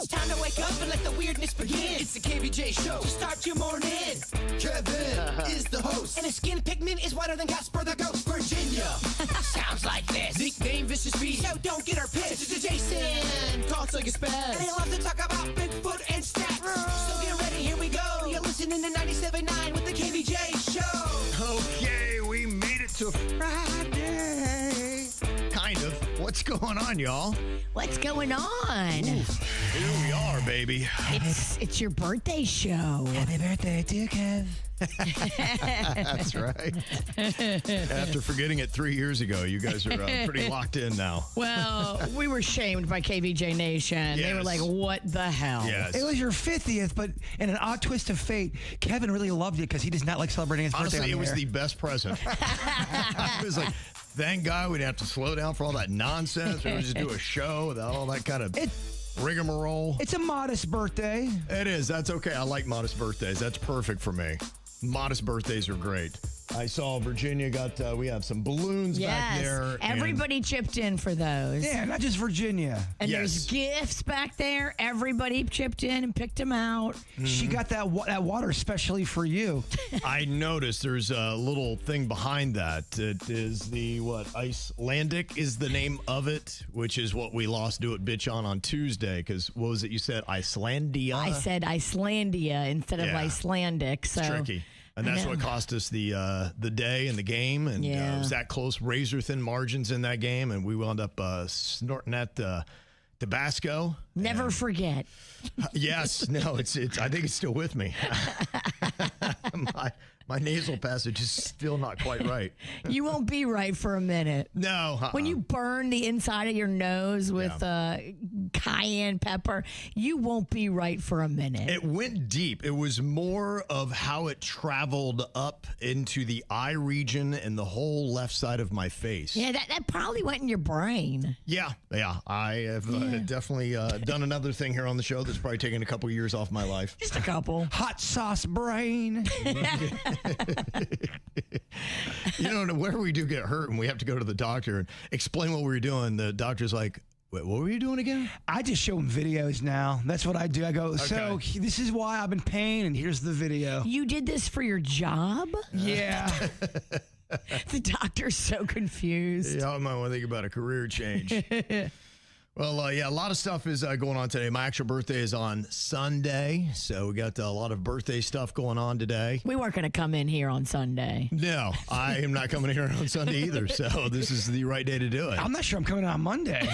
It's time to wake up and let the weirdness begin. It's the KVJ Show to start your morning. Kevin is the host, and his skin pigment is whiter than Casper the Ghost. Virginia sounds like this. Nickname Vicious Beast, so don't get her pissed. Jason talks like a spaz, and they love to talk about Bigfoot and stats. So get ready, here we go. You're listening to 97.9 with the KVJ Show. Okay, we made it to Friday. Kind of. What's going on, y'all? What's going on? Here we are, baby. It's your birthday show. Happy birthday to you, Kev. That's right. After forgetting it 3 years ago, you guys are pretty locked in now. Well, we were shamed by KVJ Nation. They were Yes. like, what the hell? Yes. It was your 50th, but in an odd twist of fate, Kevin really loved it because he does not like celebrating his birthday. Honestly, it on was air. the best present. It was like, thank God we didn't have to slow down for all that nonsense. We would just do a show without all that kind of rigmarole. It's a modest birthday. It is. That's okay. I like modest birthdays. That's perfect for me. Modest birthdays are great. I saw Virginia got, we have some balloons back there. and- Everybody chipped in for those. Yeah, not just Virginia. And Yes. there's gifts back there. Everybody chipped in and picked them out. She got that water especially for you. I noticed there's a little thing behind that. It is the, Icelandic is the name of it, which is what we lost Do It Bitch on Tuesday. Because what was it you said? Icelandia? I said Icelandia instead of Yeah. Icelandic. So It's tricky. And that's what cost us the day and the game. And it was that close, razor-thin margins in that game. And we wound up snorting that Tabasco. Never forget. Yes. No, it's. I think it's still with me. My nasal passage is still not quite right. You won't be right for a minute. No. When you burn the inside of your nose with cayenne pepper, you won't be right for a minute. It went deep. It was more of how it traveled up into the eye region and the whole left side of my face. Yeah, that probably went in your brain. Yeah. I have definitely done another thing here on the show that's probably taken a couple years off my life. Just a couple. Hot sauce brain. You know, where we do get hurt and we have to go to the doctor and explain what we were doing, the doctor's like, wait, what were you doing again? I just show him videos now. That's what I do. I go, so this is why I'm in pain, and here's the video. You did this for your job? Yeah. The doctor's so confused. Yeah, I might want to think about a career change. Well, a lot of stuff is going on today. My actual birthday is on Sunday, so we got a lot of birthday stuff going on today. We weren't going to come in here on Sunday. No, I am not coming here on Sunday either, so this is the right day to do it. I'm not sure I'm coming on Monday.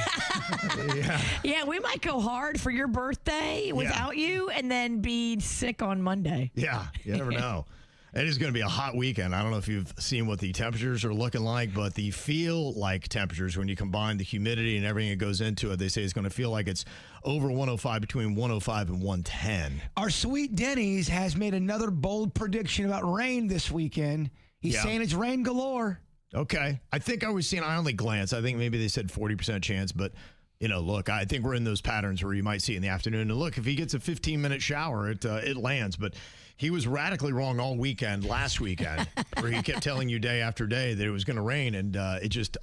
Yeah, we might go hard for your birthday without you and then be sick on Monday. Yeah, you never know. It is going to be a hot weekend. I don't know if you've seen what the temperatures are looking like, but the feel-like temperatures, when you combine the humidity and everything that goes into it, they say it's going to feel like it's over 105, between 105 and 110. Our sweet Denny's has made another bold prediction about rain this weekend. He's saying it's rain galore. Okay. I think I was seeing, I only glanced. I think maybe they said 40% chance, but, look, I think we're in those patterns where you might see it in the afternoon. And look, if he gets a 15-minute shower, it lands. But he was radically wrong all weekend, last weekend, where he kept telling you day after day that it was going to rain. And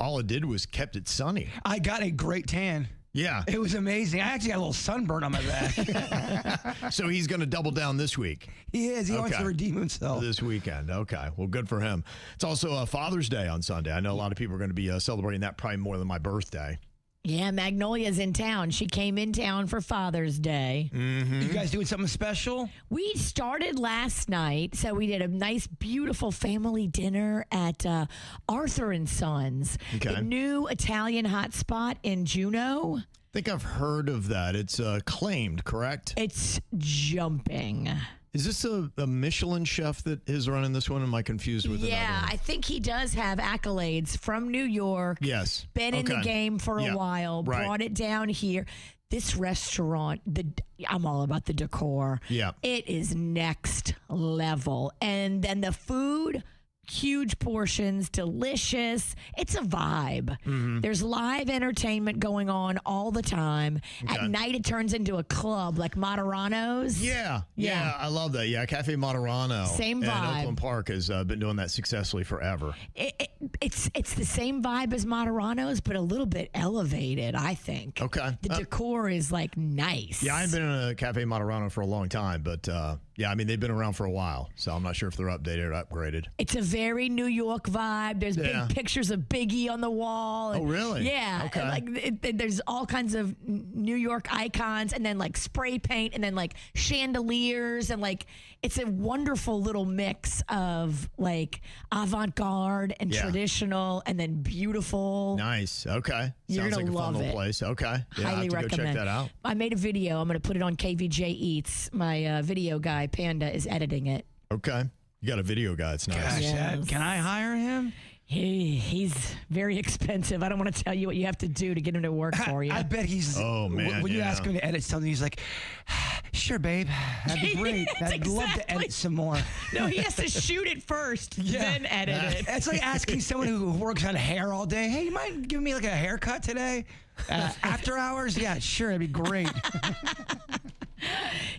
all it did was kept it sunny. I got a great tan. Yeah. It was amazing. I actually got a little sunburn on my back. So he's going to double down this week. He is. He wants to redeem himself. This weekend. Okay. Well, good for him. It's also Father's Day on Sunday. I know a lot of people are going to be celebrating that probably more than my birthday. Yeah, Magnolia's in town. She came in town for Father's Day. Mm-hmm. You guys doing something special? We started last night, so we did a nice, beautiful family dinner at Arthur & Sons, the new Italian hotspot in Juneau. I think I've heard of that. It's claimed, correct? It's jumping. Is this a Michelin chef that is running this one? Am I confused with another one? I think he does have accolades from New York. Yes. Been in the game for a while. Right. Brought it down here. This restaurant, I'm all about the decor. Yeah. It is next level. And then the food, huge portions, delicious. It's a vibe. There's live entertainment going on all the time. Okay. At night, it turns into a club like Moderano's. Yeah, I love that. Yeah, Cafe Moderano. Same vibe. And Oakland Park has been doing that successfully forever. It's the same vibe as Moderano's, but a little bit elevated, I think. Okay. The decor is like nice. Yeah, I haven't been in a Cafe Moderano for a long time, but yeah, I mean, they've been around for a while, so I'm not sure if they're updated or upgraded. It's a very New York vibe. There's big pictures of Biggie on the wall. Oh, really? Yeah. Okay. And like there's all kinds of New York icons, and then like spray paint, and then like chandeliers, and like it's a wonderful little mix of like avant-garde and traditional, and then beautiful. Nice. Okay. You're Sounds gonna like a fun love little it. place. Okay. Yeah, Highly I have to recommend. go check that out. I made a video. I'm going to put it on KVJ Eats. My video guy Panda is editing it. Okay. You got a video guy. It's nice. Gosh, Yes. can I hire him? He's very expensive. I don't want to tell you what you have to do to get him to work for you. I bet he's. Oh, man, When you yeah. ask him to edit something, he's like, "Sure, babe, that'd be great. Yes, I'd love to exactly. edit some more." No, he has to shoot it first, then edit it. It's like asking someone who works on hair all day, "Hey, you mind giving me like a haircut today? After hours?" Yeah, sure, it'd be great.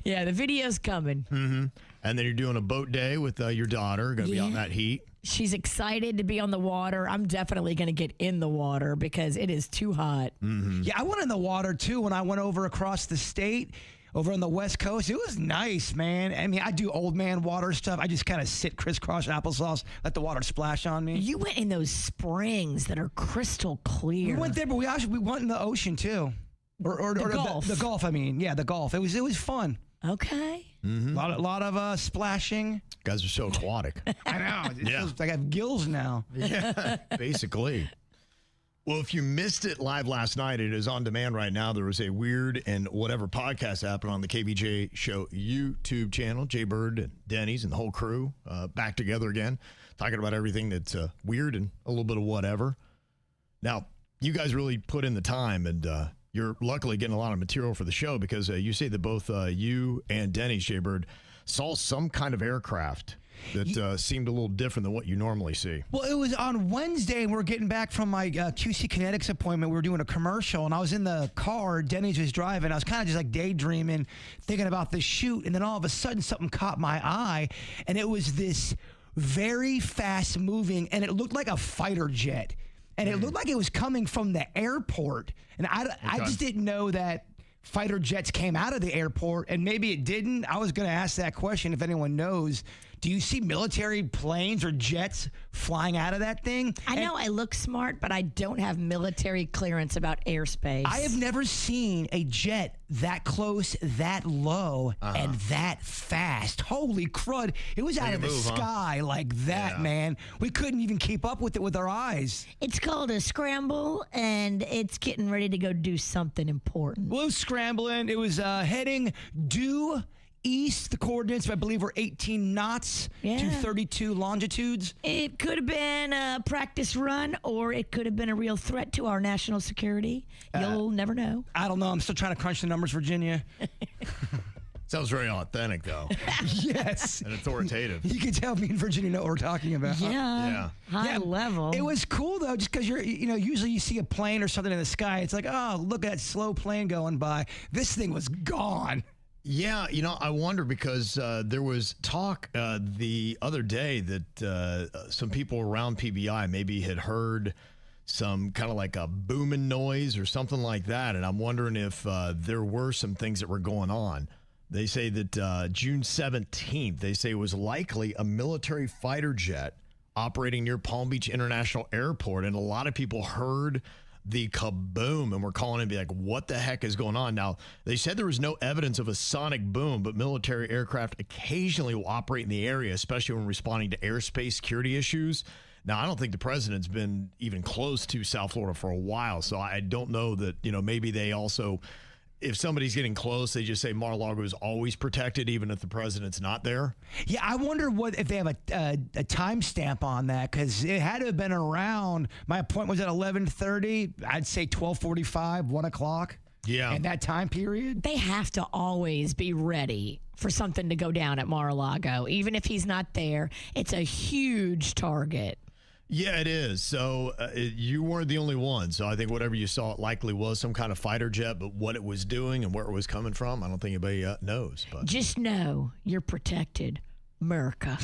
Yeah, the video's coming. And then you're doing a boat day with your daughter. Going to be out in that heat. She's excited to be on the water. I'm definitely going to get in the water because it is too hot. Yeah, I went in the water too when I went over across the state. Over on the West Coast, it was nice, man. I mean, I do old man water stuff. I just kind of sit crisscross applesauce, let the water splash on me. You went in those springs that are crystal clear. We went there, but we went in the ocean too, or The Gulf. The Gulf. I mean, yeah, the Gulf. It was fun. Okay. A lot of splashing. Guys are so aquatic. I know. It Yeah. feels like I have gills now. Yeah, basically. Well, if you missed it live last night, it is on demand right now. There was a Weird and Whatever podcast happened on the KVJ Show YouTube channel. Jbird and Denny's and the whole crew back together again, talking about everything that's weird and a little bit of whatever. Now, you guys really put in the time, and you're luckily getting a lot of material for the show because you say that both you and Denny's, Jbird, saw some kind of aircraft that seemed a little different than what you normally see. Well, it was on Wednesday, and we were getting back from my QC Kinetics appointment. We were doing a commercial, and I was in the car. Denny's was driving. I was kind of just like daydreaming, thinking about the shoot, and then all of a sudden something caught my eye, and it was this very fast moving, and it looked like a fighter jet. And it looked like it was coming from the airport. And I just didn't know that fighter jets came out of the airport, and maybe it didn't. I was going to ask that question if anyone knows. Do you see military planes or jets flying out of that thing? I know I look smart, but I don't have military clearance about airspace. I have never seen a jet that close, that low, and that fast. Holy crud. It was out of the sky like that, man. We couldn't even keep up with it with our eyes. It's called a scramble, and it's getting ready to go do something important. Well, it was scrambling. It was heading due east. The coordinates, I believe, were 18 knots to 32 longitudes. It could have been a practice run, or it could have been a real threat to our national security. You'll never know. I don't know. I'm still trying to crunch the numbers, Virginia. Sounds very authentic, though, Yes. and authoritative. You can tell me and Virginia know what we're talking about. Yeah. High level. It was cool though, just because usually you see a plane or something in the sky. It's like, oh, look at that slow plane going by. This thing was gone. Yeah, I wonder because there was talk the other day that some people around PBI maybe had heard some kind of like a booming noise or something like that. And I'm wondering if there were some things that were going on. They say that June 17th, they say it was likely a military fighter jet operating near Palm Beach International Airport. And a lot of people heard the kaboom and we're calling and be like, what the heck is going on? Now, they said there was no evidence of a sonic boom, but military aircraft occasionally will operate in the area, especially when responding to airspace security issues. Now, I don't think the president's been even close to South Florida for a while, so I don't know that, maybe they also, if somebody's getting close, they just say Mar-a-Lago is always protected, even if the president's not there. Yeah, I wonder if they have a timestamp on that, because it had to have been around. My appointment was at 11:30. I'd say 12:45, 1 o'clock. Yeah. in that time period. They have to always be ready for something to go down at Mar-a-Lago. Even if he's not there, it's a huge target. Yeah, it is. So you weren't the only one. So I think whatever you saw, it likely was some kind of fighter jet, but what it was doing and where it was coming from, I don't think anybody knows. But Just know you're protected, America.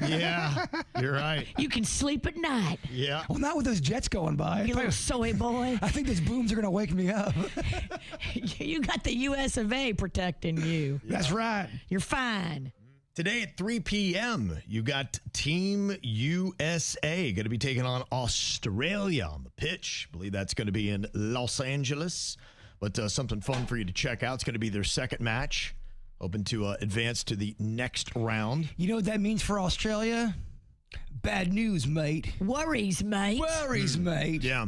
yeah, you're right. You can sleep at night. Yeah. Well, not with those jets going by. You little soy boy. I think those booms are going to wake me up. You got the U.S. of A. protecting you. That's right. You're fine. Today at 3 p.m., you got Team USA going to be taking on Australia on the pitch. I believe that's going to be in Los Angeles. But something fun for you to check out. It's going to be their second match. Hoping to advance to the next round. You know what that means for Australia? Bad news, mate. Worries, mate. Worries, mate. Yeah.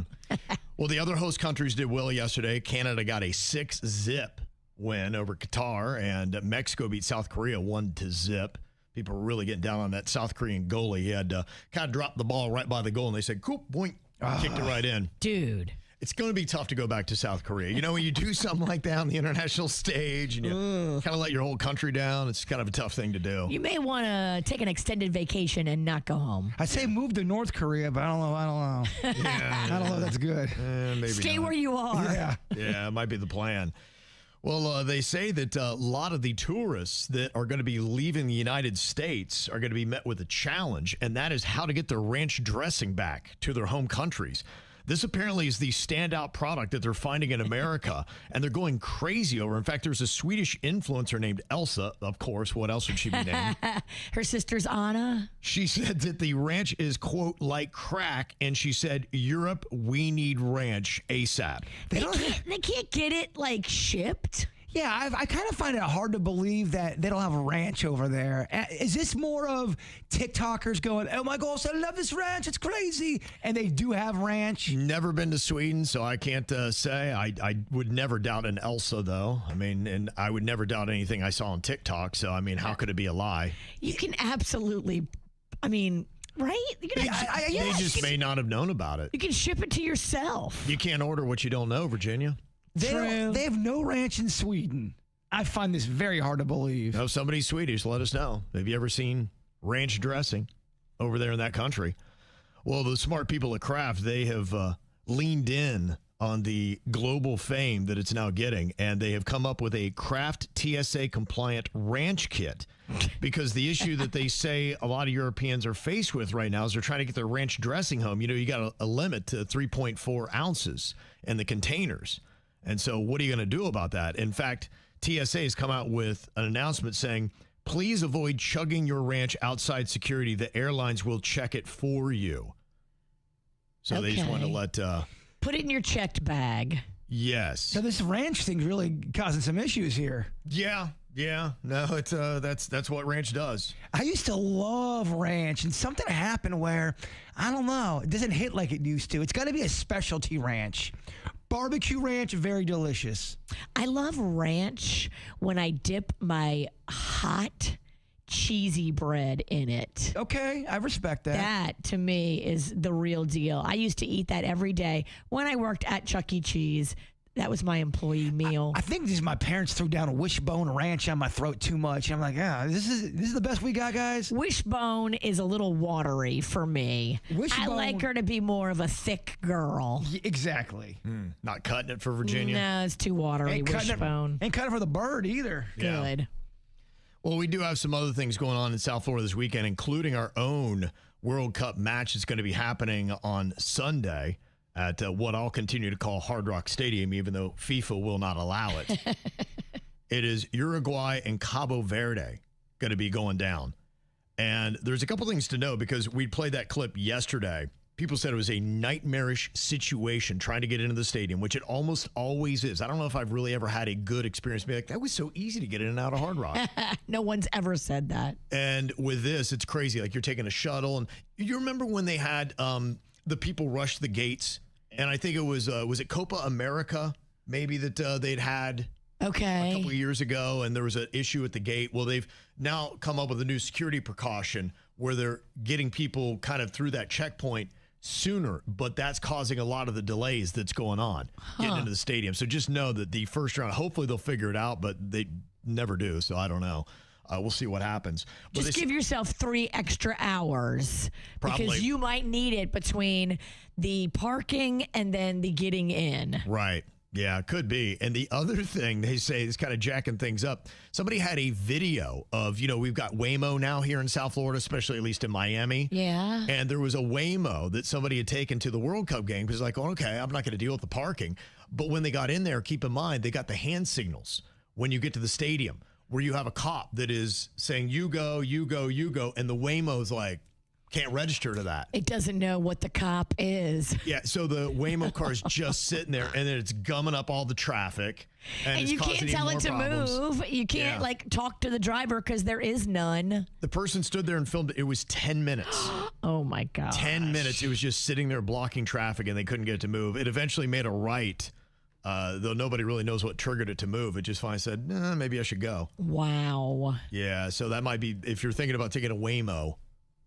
Well, the other host countries did well yesterday. Canada got a 6-zip win over Qatar, and Mexico beat South Korea 1-0. People were really getting down on that South Korean goalie. He had kind of dropped the ball right by the goal, and they said, cool, boink, kicked it right in. Dude. It's going to be tough to go back to South Korea. You know, when you do something like that on the international stage and you kind of let your whole country down, it's kind of a tough thing to do. You may want to take an extended vacation and not go home. I'd say move to North Korea, but I don't know. Yeah. I don't know if that's good. Maybe Stay not. where you are. Yeah. Yeah, it might be the plan. Well, they say that a lot of the tourists that are going to be leaving the United States are going to be met with a challenge, and that is how to get their ranch dressing back to their home countries. This apparently is the standout product that they're finding in America, and they're going crazy over. In fact, there's a Swedish influencer named Elsa. Of course, what else would she be named? Her sister's Anna. She said that the ranch is, quote, like crack, and she said, Europe, we need ranch ASAP. They can't get it, like, shipped. Yeah, I kind of find it hard to believe that they don't have a ranch over there. Is this more of TikTokers going, oh my gosh, I love this ranch, it's crazy, and they do have ranch? Never been to Sweden, so I can't say. I would never doubt an Elsa, though. I mean, and I would never doubt anything I saw on TikTok, so, I mean, how could it be a lie? You can absolutely, I mean, right? They just may not have known about it. You can ship it to yourself. You can't order what you don't know, Virginia. They have no ranch in Sweden. I find this very hard to believe. If somebody's Swedish, let us know. Have you ever seen ranch dressing over there in that country? Well, the smart people at Kraft, they have leaned in on the global fame that it's now getting, and they have come up with a Kraft TSA compliant ranch kit, because the issue that they say a lot of Europeans are faced with right now is they're trying to get their ranch dressing home. You know, you got a limit to 3.4 ounces in the containers. And so what are you going to do about that? In fact, TSA has come out with an announcement saying, please avoid chugging your ranch outside security. The airlines will check it for you. So they just want to let... Put it in your checked bag. Yes. So this ranch thing's really causing some issues here. Yeah. No, it's that's what ranch does. I used to love ranch, and something happened where, I don't know, it doesn't hit like it used to. It's got to be a specialty ranch. Barbecue ranch, very delicious. I love ranch when I dip my hot, cheesy bread in it. Okay, I respect that. That, to me, is the real deal. I used to eat that every day when I worked at Chuck E. Cheese. That was my employee meal. I think just my parents threw down a wishbone ranch on my throat too much. I'm like, this is the best we got, guys. Wishbone is a little watery for me. I like her to be more of a thick girl. Exactly. Not cutting it for Virginia. No, it's too watery. Wishbone. Ain't cutting for the bird either. Yeah. Good. Well, we do have some other things going on in South Florida this weekend, including our own World Cup match that's going to be happening on Sunday at what I'll continue to call Hard Rock Stadium, even though FIFA will not allow it. It is Uruguay and Cabo Verde going to be going down. And there's a couple things to know, because we played that clip yesterday. People said it was a nightmarish situation trying to get into the stadium, which it almost always is. I don't know if I've really ever had a good experience. Be like, that was so easy to get in and out of Hard Rock. No one's ever said that. And with this, it's crazy. Like, you're taking a shuttle. And you remember when they had the people rush the gates? And I think it was it Copa America, maybe, that they'd had a couple of years ago, and there was an issue at the gate. Well, they've now come up with a new security precaution where they're getting people kind of through that checkpoint sooner, but that's causing a lot of the delays that's going on getting into the stadium. So just know that the first round, hopefully they'll figure it out, but they never do. So I don't know. We'll see what happens. But just give yourself 3 extra hours Probably. because you might need it between the parking and then the getting in. Right. Yeah, it could be. And the other thing they say is kind of jacking things up. Somebody had a video of, we've got Waymo now here in South Florida, especially at least in Miami. Yeah. And there was a Waymo that somebody had taken to the World Cup game because like, okay, I'm not going to deal with the parking. But when they got in there, keep in mind, they got the hand signals when you get to the stadium where you have a cop that is saying, you go, you go, you go. And the Waymo's like, can't register to that. It doesn't know what the cop is. Yeah, so the Waymo car is just sitting there, and then it's gumming up all the traffic. And you can't tell it to move. You can't, talk to the driver because there is none. The person stood there and filmed it. It was 10 minutes. Oh, my God. 10 minutes. It was just sitting there blocking traffic, and they couldn't get it to move. It eventually made a right, though nobody really knows what triggered it to move. It just finally said, maybe I should go. Wow. Yeah, so that might be, if you're thinking about taking a Waymo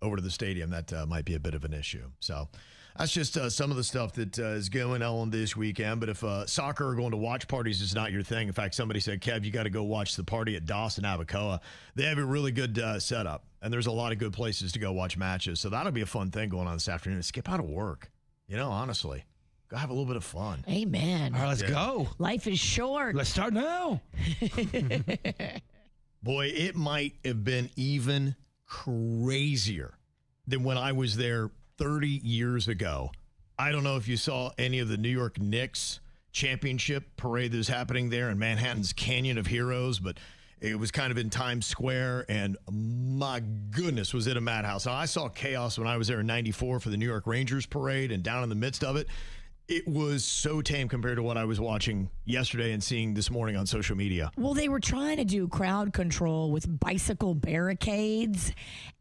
over to the stadium, that might be a bit of an issue. So that's just some of the stuff that is going on this weekend. But if soccer or going to watch parties is not your thing, in fact, somebody said, Kev, you got to go watch the party at Dawson Abacoa. They have a really good setup, and there's a lot of good places to go watch matches. So that'll be a fun thing going on this afternoon. Skip out of work, honestly. Go have a little bit of fun. Amen. All right, let's go. Life is short. Let's start now. Boy, it might have been even crazier than when I was there 30 years ago. I don't know if you saw any of the New York Knicks Championship parade that was happening there in Manhattan's Canyon of Heroes, but it was kind of in Times Square, and my goodness, was it a madhouse. Now, I saw chaos when I was there in 94 for the New York Rangers parade, and down in the midst of it, it was so tame compared to what I was watching yesterday and seeing this morning on social media. Well, they were trying to do crowd control with bicycle barricades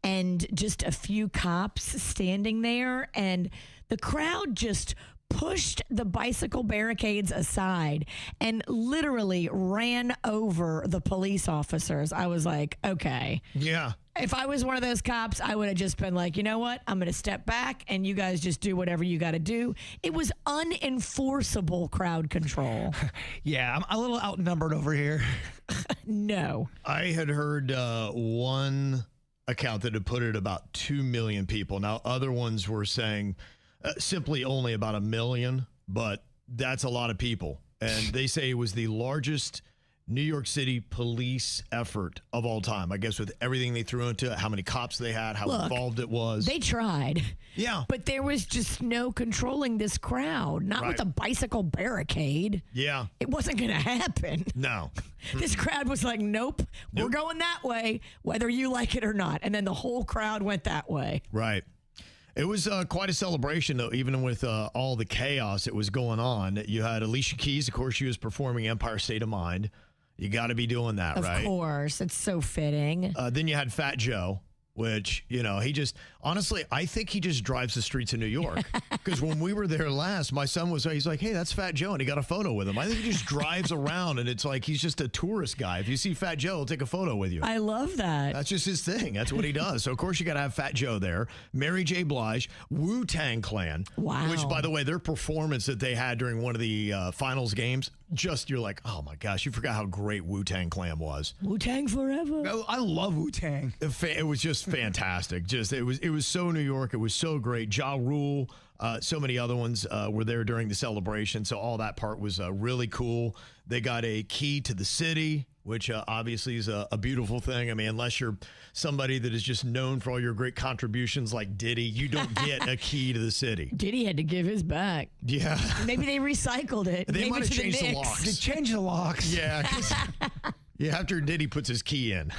and just a few cops standing there. And the crowd just pushed the bicycle barricades aside and literally ran over the police officers. I was like, okay. Yeah. If I was one of those cops, I would have just been like, you know what? I'm going to step back and you guys just do whatever you got to do. It was unenforceable crowd control. Yeah, I'm a little outnumbered over here. No. I had heard one account that had put it about 2 million people. Now, other ones were saying simply only about 1 million, but that's a lot of people. And they say it was the largest New York City police effort of all time. I guess with everything they threw into it, how many cops they had, how involved it was. They tried. Yeah. But there was just no controlling this crowd, not with a bicycle barricade. Yeah. It wasn't going to happen. No. This crowd was like, nope, we're going that way, whether you like it or not. And then the whole crowd went that way. Right. It was quite a celebration, though, even with all the chaos that was going on. You had Alicia Keys. Of course, she was performing Empire State of Mind. You got to be doing that, right? Of course. It's so fitting. Then you had Fat Joe, which, he just, honestly, I think he just drives the streets of New York. Because when we were there last, my son he's like, hey, that's Fat Joe. And he got a photo with him. I think he just drives around and it's like he's just a tourist guy. If you see Fat Joe, he'll take a photo with you. I love that. That's just his thing. That's what he does. So, of course, you got to have Fat Joe there. Mary J. Blige, Wu-Tang Clan. Wow. Which, by the way, their performance that they had during one of the finals games, you're like, oh, my gosh, you forgot how great Wu-Tang Clan was. Wu-Tang forever. I love Wu-Tang. It was just fantastic. It was so New York. It was so great. Ja Rule, so many other ones were there during the celebration. So all that part was really cool. They got a key to the city, which obviously is a beautiful thing. I mean, unless you're somebody that is just known for all your great contributions like Diddy, you don't get a key to the city. Diddy had to give his back. Yeah. Maybe they recycled it. They Maybe might have to the changed the Knicks. locks. They changed the locks. Yeah. Yeah, after Diddy puts his key in,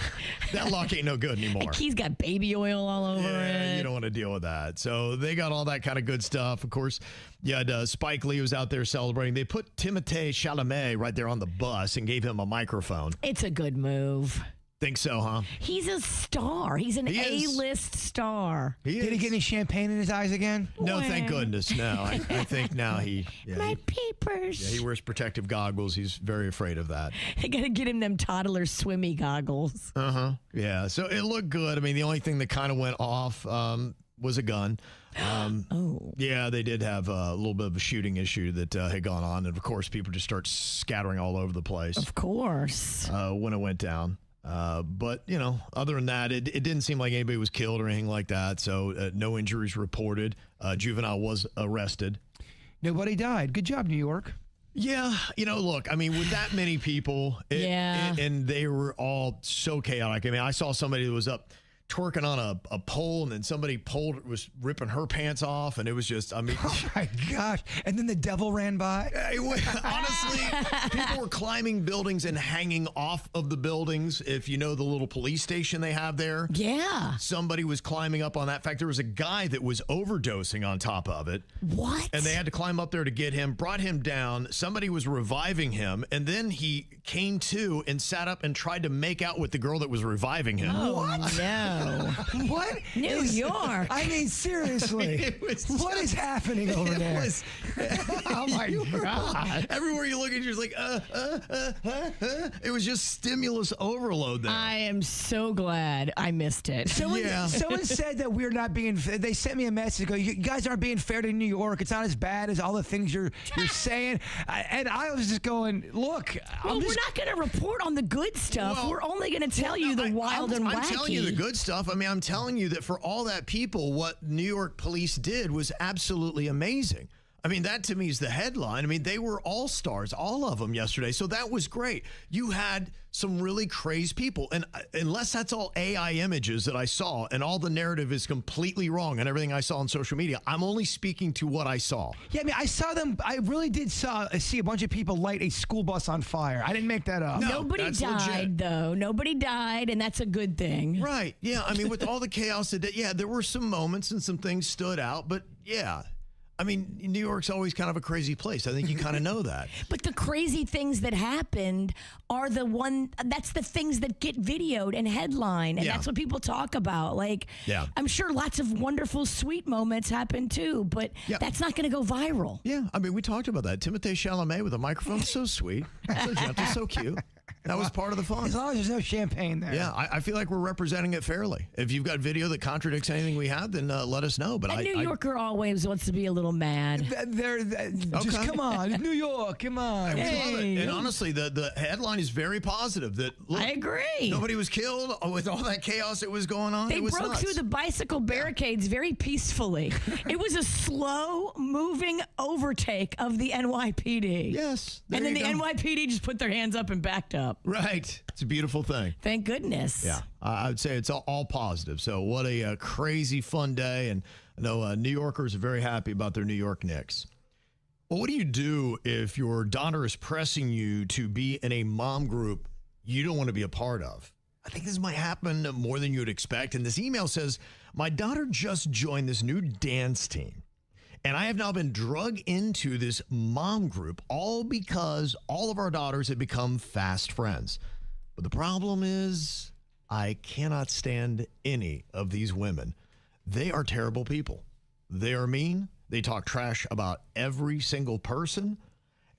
that lock ain't no good anymore. That key's got baby oil all over it. You don't want to deal with that. So they got all that kind of good stuff. Of course, you had Spike Lee was out there celebrating. They put Timothée Chalamet right there on the bus and gave him a microphone. It's a good move. Think so, huh? He's a star. He's an A-list star. Did he get any champagne in his eyes again? No, thank goodness. No, I think now My papers. he wears protective goggles. He's very afraid of that. I got to get him them toddler swimmy goggles. Uh-huh. Yeah, so it looked good. I mean, the only thing that kind of went off, was a gun. Yeah, they did have a little bit of a shooting issue that had gone on. And, of course, people just start scattering all over the place. Of course. When it went down. But, you know, other than that, it didn't seem like anybody was killed or anything like that. So no injuries reported. Juvenile was arrested. Nobody died. Good job, New York. Yeah, you know, look, I mean, with that many people, and they were all so chaotic. I mean, I saw somebody that was up twerking on a pole, and then somebody was ripping her pants off, and it was just, I mean. Oh, my gosh. And then the devil ran by. Honestly, people were climbing buildings and hanging off of the buildings. If you know the little police station they have there. Yeah. Somebody was climbing up on that. In fact, there was a guy that was overdosing on top of it. What? And they had to climb up there to get him, brought him down. Somebody was reviving him, and then he came to and sat up and tried to make out with the girl that was reviving him. Oh, what? No. What? New York. I mean, seriously. What is happening over there? Oh, my God. Everywhere you look at, you're just like, It was just stimulus overload there. I am so glad I missed it. Someone said that we're not being, they sent me a message, go, you guys aren't being fair to New York. It's not as bad as all the things you're saying. And I was just going, look. Well, we're not going to report on the good stuff. Well, we're only going to tell you the wild and wacky. I'm telling you the good stuff. I mean, I'm telling you that for all that people, what New York police did was absolutely amazing. I mean, that to me is the headline. I mean, they were all stars, all of them yesterday. So that was great. You had some really crazy people. And unless that's all AI images that I saw and all the narrative is completely wrong and everything I saw on social media, I'm only speaking to what I saw. Yeah, I mean, I saw them. I really did see a bunch of people light a school bus on fire. I didn't make that up. No, Nobody died, though. Nobody died, and that's a good thing. Right. Yeah. I mean, with all the chaos, there were some moments and some things stood out. But, yeah. I mean, New York's always kind of a crazy place. I think you kind of know that. But the crazy things that happened are that's the things that get videoed and headline. And that's what people talk about. Like, I'm sure lots of wonderful, sweet moments happen too, but that's not going to go viral. Yeah. I mean, we talked about that. Timothée Chalamet with a microphone, so sweet, so gentle, so cute. That was part of the fun. As long as there's no champagne there. Yeah, I feel like we're representing it fairly. If you've got video that contradicts anything we have, then let us know. But a New Yorker always wants to be a little mad. Just come on, New York, come on. I love it. And honestly, the headline is very positive. That look, I agree. Nobody was killed with all that chaos that was going on. They it was broke nuts. through the bicycle barricades very peacefully. It was a slow-moving overtake of the NYPD. Yes. And then the NYPD just put their hands up and backed up. Right. It's a beautiful thing. Thank goodness. Yeah. I would say it's all positive. So what a crazy fun day. And I know New Yorkers are very happy about their New York Knicks. Well, what do you do if your daughter is pressing you to be in a mom group you don't want to be a part of? I think this might happen more than you would expect. And this email says, my daughter just joined this new dance team. And I have now been drug into this mom group all because all of our daughters have become fast friends. But the problem is I cannot stand any of these women. They are terrible people. They are mean. They talk trash about every single person.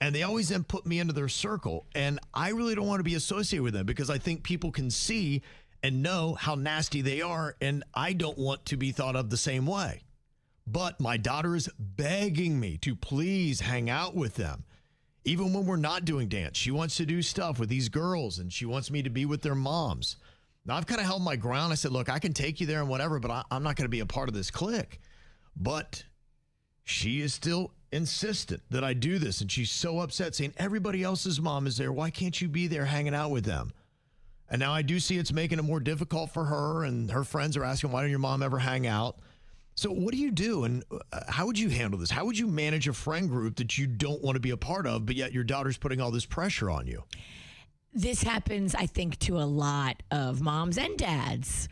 And they always then put me into their circle. And I really don't want to be associated with them because I think people can see and know how nasty they are. And I don't want to be thought of the same way. But my daughter is begging me to please hang out with them. Even when we're not doing dance, she wants to do stuff with these girls and she wants me to be with their moms. Now, I've kind of held my ground. I said, look, I can take you there and whatever, but I'm not going to be a part of this clique. But she is still insistent that I do this. And she's so upset saying everybody else's mom is there. Why can't you be there hanging out with them? And now I do see it's making it more difficult for her. And her friends are asking, why don't your mom ever hang out? So what do you do? And how would you handle this? How would you manage a friend group that you don't want to be a part of, but yet your daughter's putting all this pressure on you? This happens, I think, to a lot of moms and dads.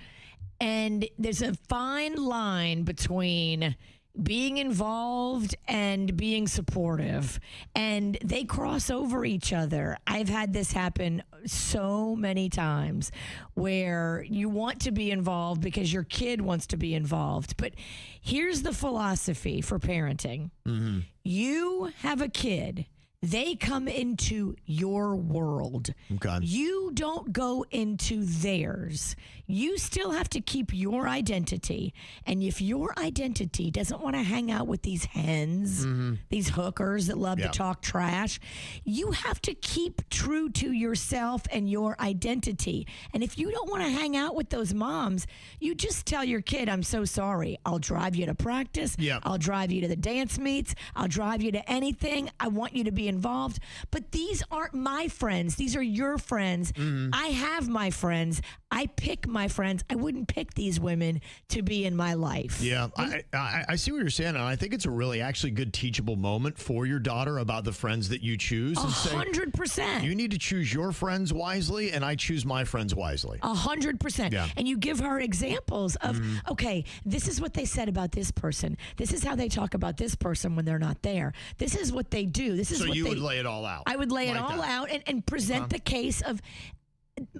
And there's a fine line between being involved and being supportive, and they cross over each other. I've had this happen so many times where you want to be involved because your kid wants to be involved. But here's the philosophy for parenting. Mm-hmm. You have a kid. They come into your world. Okay. You don't go into theirs. You still have to keep your identity. And if your identity doesn't want to hang out with these hens, these hookers that love to talk trash, you have to keep true to yourself and your identity. And if you don't want to hang out with those moms, you just tell your kid, I'm so sorry. I'll drive you to practice. Yep. I'll drive you to the dance meets. I'll drive you to anything. I want you to be involved. But these aren't my friends. These are your friends. I have my friends. I pick my friends. I wouldn't pick these women to be in my life. Yeah, I see what you're saying, and I think it's a really actually good teachable moment for your daughter about the friends that you choose. 100%. You need to choose your friends wisely, and I choose my friends wisely. 100%. Yeah. And you give her examples of, okay, this is what they said about this person. This is how they talk about this person when they're not there. This is what they do. This is So what you would lay it all out. I would lay it like all that. out and present the case of,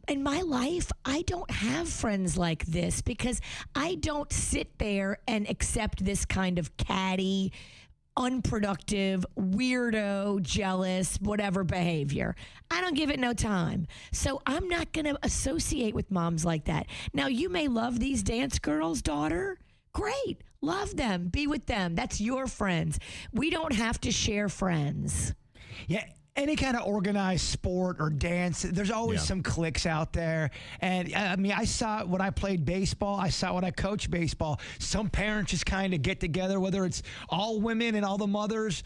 in my life, I don't have friends like this because I don't sit there and accept this kind of catty, unproductive, weirdo, jealous, whatever behavior. I don't give it no time. So I'm not going to associate with moms like that. Now, you may love these dance girls, daughter. Great. Love them. Be with them. That's your friends. We don't have to share friends. Yeah. Any kind of organized sport or dance, there's always some cliques out there. And I mean, I saw it when I played baseball. I saw it when I coached baseball. Some parents just kind of get together, whether it's all women and all the mothers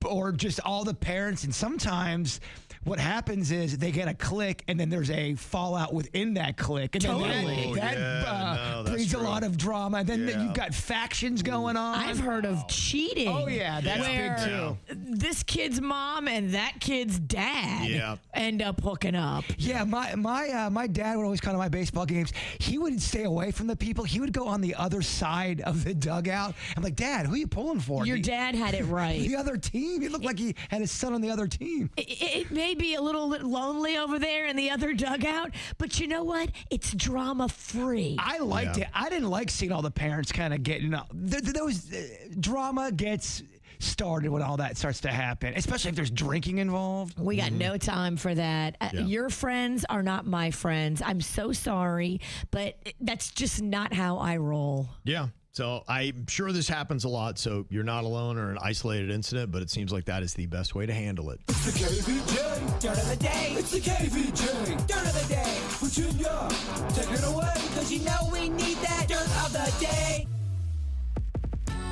or just all the parents. And sometimes what happens is they get a clique and then there's a fallout within that clique. And Totally. that brings a lot of drama. And then you've got factions going on. I've heard of cheating. Oh, yeah, that's where big too. This kid's mom and that kid's dad end up hooking up. Yeah, my dad would always come to my baseball games. He would stay away from the people. He would go on the other side of the dugout. I'm like, Dad, who are you pulling for? Your dad had it right. The other team. He looked like he had his son on the other team. It may be a little lonely over there in the other dugout, but you know what? It's drama free. I liked it. I didn't like seeing all the parents kind of getting up. Those drama gets started when all that starts to happen, especially if there's drinking involved. We got no time for that. Your friends are not my friends. I'm so sorry, but that's just not how I roll. Yeah. So I'm sure this happens a lot, so you're not alone or an isolated incident, but it seems like that is the best way to handle it. It's the KVJ Dirt of the Day. It's the KVJ Dirt of the Day. Virginia, take it away, because you know we need that Dirt of the Day.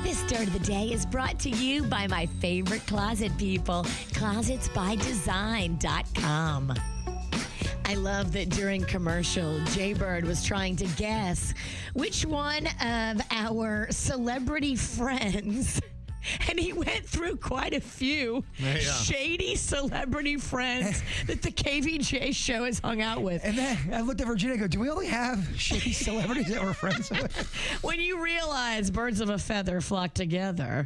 This Dirt of the Day is brought to you by my favorite closet people, closetsbydesign.com. I love that during commercial, Jbird was trying to guess which one of our celebrity friends, and he went through quite a few shady celebrity friends that the KVJ show has hung out with. And then I looked at Virginia and go, do we only have shady celebrities that we're friends with? When you realize birds of a feather flock together.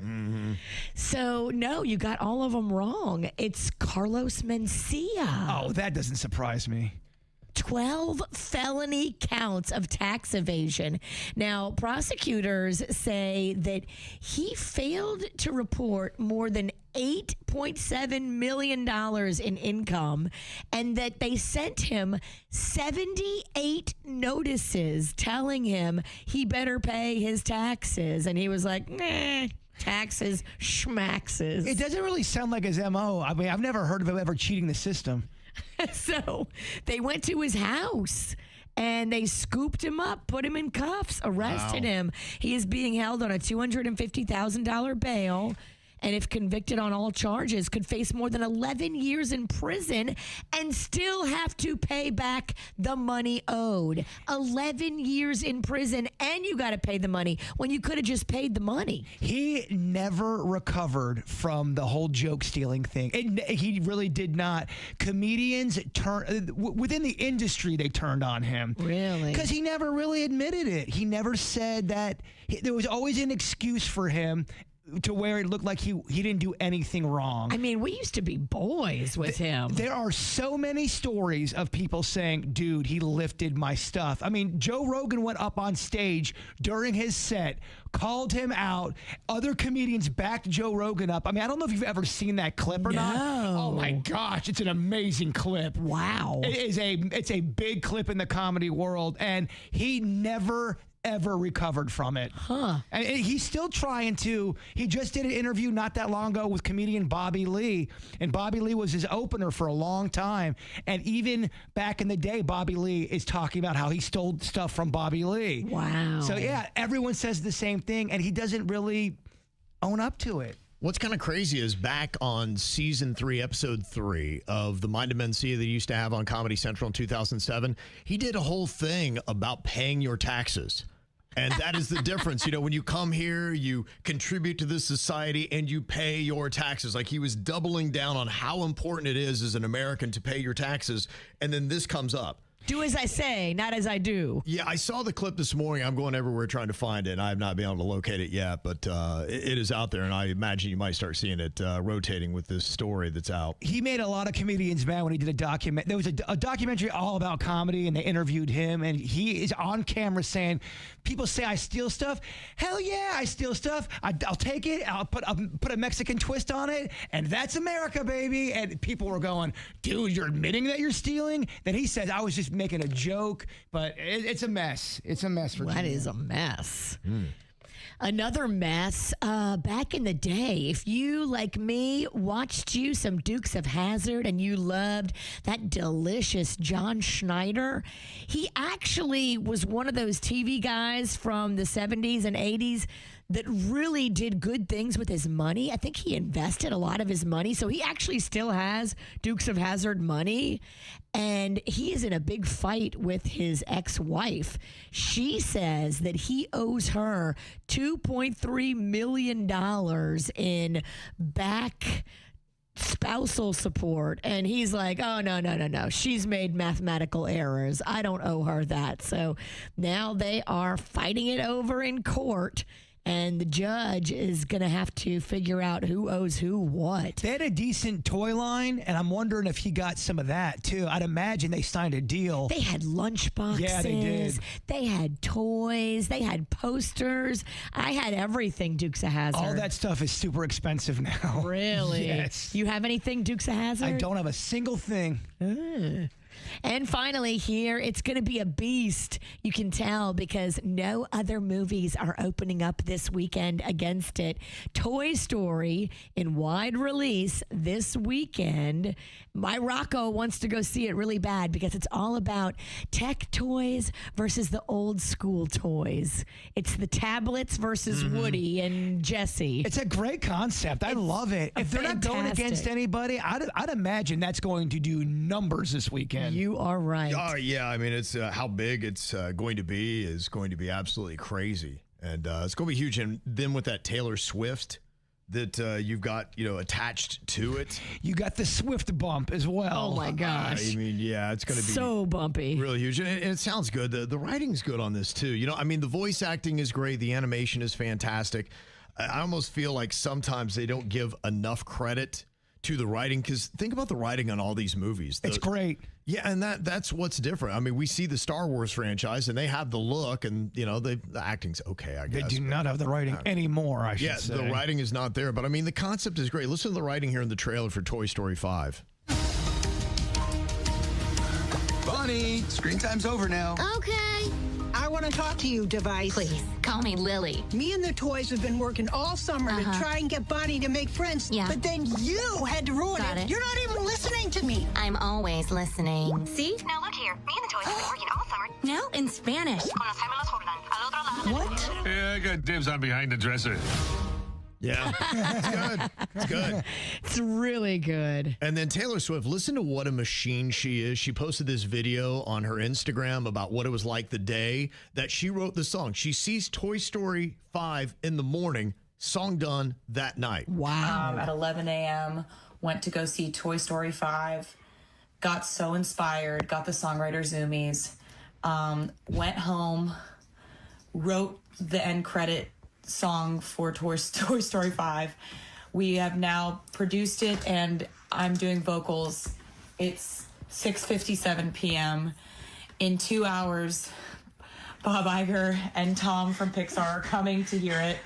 So, no, you got all of them wrong. It's Carlos Mencia. Oh, that doesn't surprise me. 12 felony counts of tax evasion. Now, prosecutors say that he failed to report more than $8.7 million in income, and that they sent him 78 notices telling him he better pay his taxes. And he was like, nah. Taxes, schmaxes. It doesn't really sound like his MO. I mean, I've never heard of him ever cheating the system. So they went to his house and they scooped him up, put him in cuffs, arrested him. He is being held on a $250,000 bail, and if convicted on all charges, could face more than 11 years in prison and still have to pay back the money owed. 11 years in prison, and you got to pay the money when you could have just paid the money. He never recovered from the whole joke stealing thing. He really did not. Comedians within the industry, they turned on him. Really? Because he never really admitted it. He never said that. There was always an excuse for him to where it looked like he didn't do anything wrong. I mean, we used to be boys with him. There are so many stories of people saying, dude, he lifted my stuff. I mean, Joe Rogan went up on stage during his set, called him out. Other comedians backed Joe Rogan up. I mean, I don't know if you've ever seen that clip or not. Oh my gosh, it's an amazing clip. Wow. It's a big clip in the comedy world, and he never ever recovered from it. And he's still trying to. He just did an interview not that long ago with comedian Bobby Lee, and Bobby Lee was his opener for a long time. And even back in the day, Bobby Lee is talking about how he stole stuff from Bobby Lee. Wow. So yeah, everyone says the same thing, and he doesn't really own up to it. What's kind of crazy is back on season 3, episode 3 of the Mind of Mencia that he used to have on Comedy Central in 2007, he did a whole thing about paying your taxes. And that is the difference. You know, when you come here, you contribute to this society and you pay your taxes. Like, he was doubling down on how important it is as an American to pay your taxes. And then this comes up. Do as I say, not as I do. Yeah, I saw the clip this morning. I'm going everywhere trying to find it, and I have not been able to locate it yet, but it is out there, and I imagine you might start seeing it rotating with this story that's out. He made a lot of comedians mad when he did a document. There was a documentary all about comedy, and they interviewed him, and he is on camera saying, people say I steal stuff. Hell yeah, I steal stuff. I'll take it. I'll put a Mexican twist on it, and that's America, baby. And people were going, dude, you're admitting that you're stealing? Then he says, I was just making a joke, but it's a mess. It's a mess for That is a mess. Another mess, back in the day, if you, like me, watched you some Dukes of Hazzard and you loved that delicious John Schneider, he actually was one of those TV guys from the 70s and 80s that really did good things with his money. I think he invested a lot of his money, so he actually still has Dukes of Hazzard money, and he is in a big fight with his ex-wife. She says that he owes her $2.3 million in back spousal support, and he's like, oh, no, she's made mathematical errors, I don't owe her that. So now they are fighting it over in court, and the judge is going to have to figure out who owes who what. They had a decent toy line, and I'm wondering if he got some of that, too. I'd imagine they signed a deal. They had lunch boxes. Yeah, they did. They had toys. They had posters. I had everything Dukes of Hazzard. All that stuff is super expensive now. Really? Yes. You have anything Dukes of Hazzard? I don't have a single thing. And finally here, it's going to be a beast. You can tell because no other movies are opening up this weekend against it. Toy Story in wide release this weekend. My Rocco wants to go see it really bad because it's all about tech toys versus the old school toys. It's the tablets versus Woody and Jesse. It's a great concept. I love it. If they're not going against anybody, I'd imagine that's going to do numbers this weekend. You are right. Oh, yeah. I mean, it's how big it's going to be is going to be absolutely crazy. And it's going to be huge. And then with that Taylor Swift that you've got, attached to it. You got the Swift bump as well. Oh, my gosh. I mean, yeah, it's going to be so bumpy. Really huge. And it sounds good. The writing's good on this, too. The voice acting is great. The animation is fantastic. I almost feel like sometimes they don't give enough credit to the writing, because think about the writing on all these movies. It's great. Yeah, and that's what's different. I mean, we see the Star Wars franchise, and they have the look, and the acting's okay, I guess. They do not have the writing anymore, I should say. Yeah, the writing is not there, but I mean, the concept is great. Listen to the writing here in the trailer for Toy Story 5. Bonnie, screen time's over now. Okay. I want to talk to you, device. Please, call me Lily. Me and the toys have been working all summer to try and get Bonnie to make friends. Yeah. But then you had to ruin Got it. You're not even listening to me. I'm always listening. See? Now look here. Me and the toys have been working all summer. Now in Spanish. Con los gemelos Jordan. Al otro lado. What? Yeah, I got dibs on behind the dresser. Yeah, it's good. It's good. It's really good. And then Taylor Swift, listen to what a machine she is. She posted this video on her Instagram about what it was like the day that she wrote the song. She sees Toy Story 5 in the morning, song done that night. Wow. At 11 a.m., went to go see Toy Story 5, got so inspired, got the songwriter zoomies, went home, wrote the end credit song for Toy Story 5. We have now produced it, and I'm doing vocals. It's 6:57 p.m. In 2 hours, Bob Iger and Tom from Pixar are coming to hear it.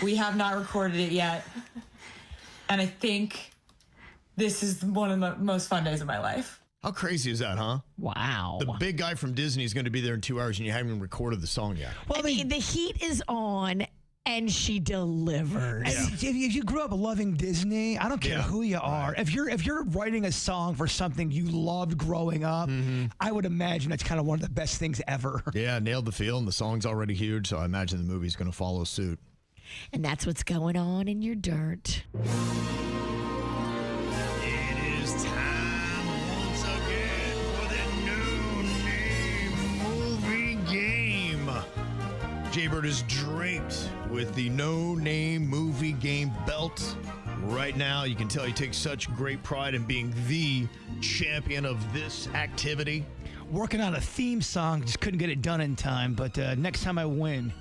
We have not recorded it yet, and I think this is one of the most fun days of my life. How crazy is that, huh? Wow. The big guy from Disney is going to be there in 2 hours, and you haven't even recorded the song yet. Well, I mean, the heat is on, and she delivers. Yeah. If you grew up loving Disney, I don't care who you are. If you're writing a song for something you loved growing up, I would imagine that's kind of one of the best things ever. Yeah, nailed the feel, and the song's already huge, so I imagine the movie's going to follow suit. And that's what's going on in your dirt. It is time once again for the No Name Movie Game. Jbird is draped with the No Name Movie Game belt. Right now, you can tell he takes such great pride in being the champion of this activity. Working on a theme song, just couldn't get it done in time, but next time I win.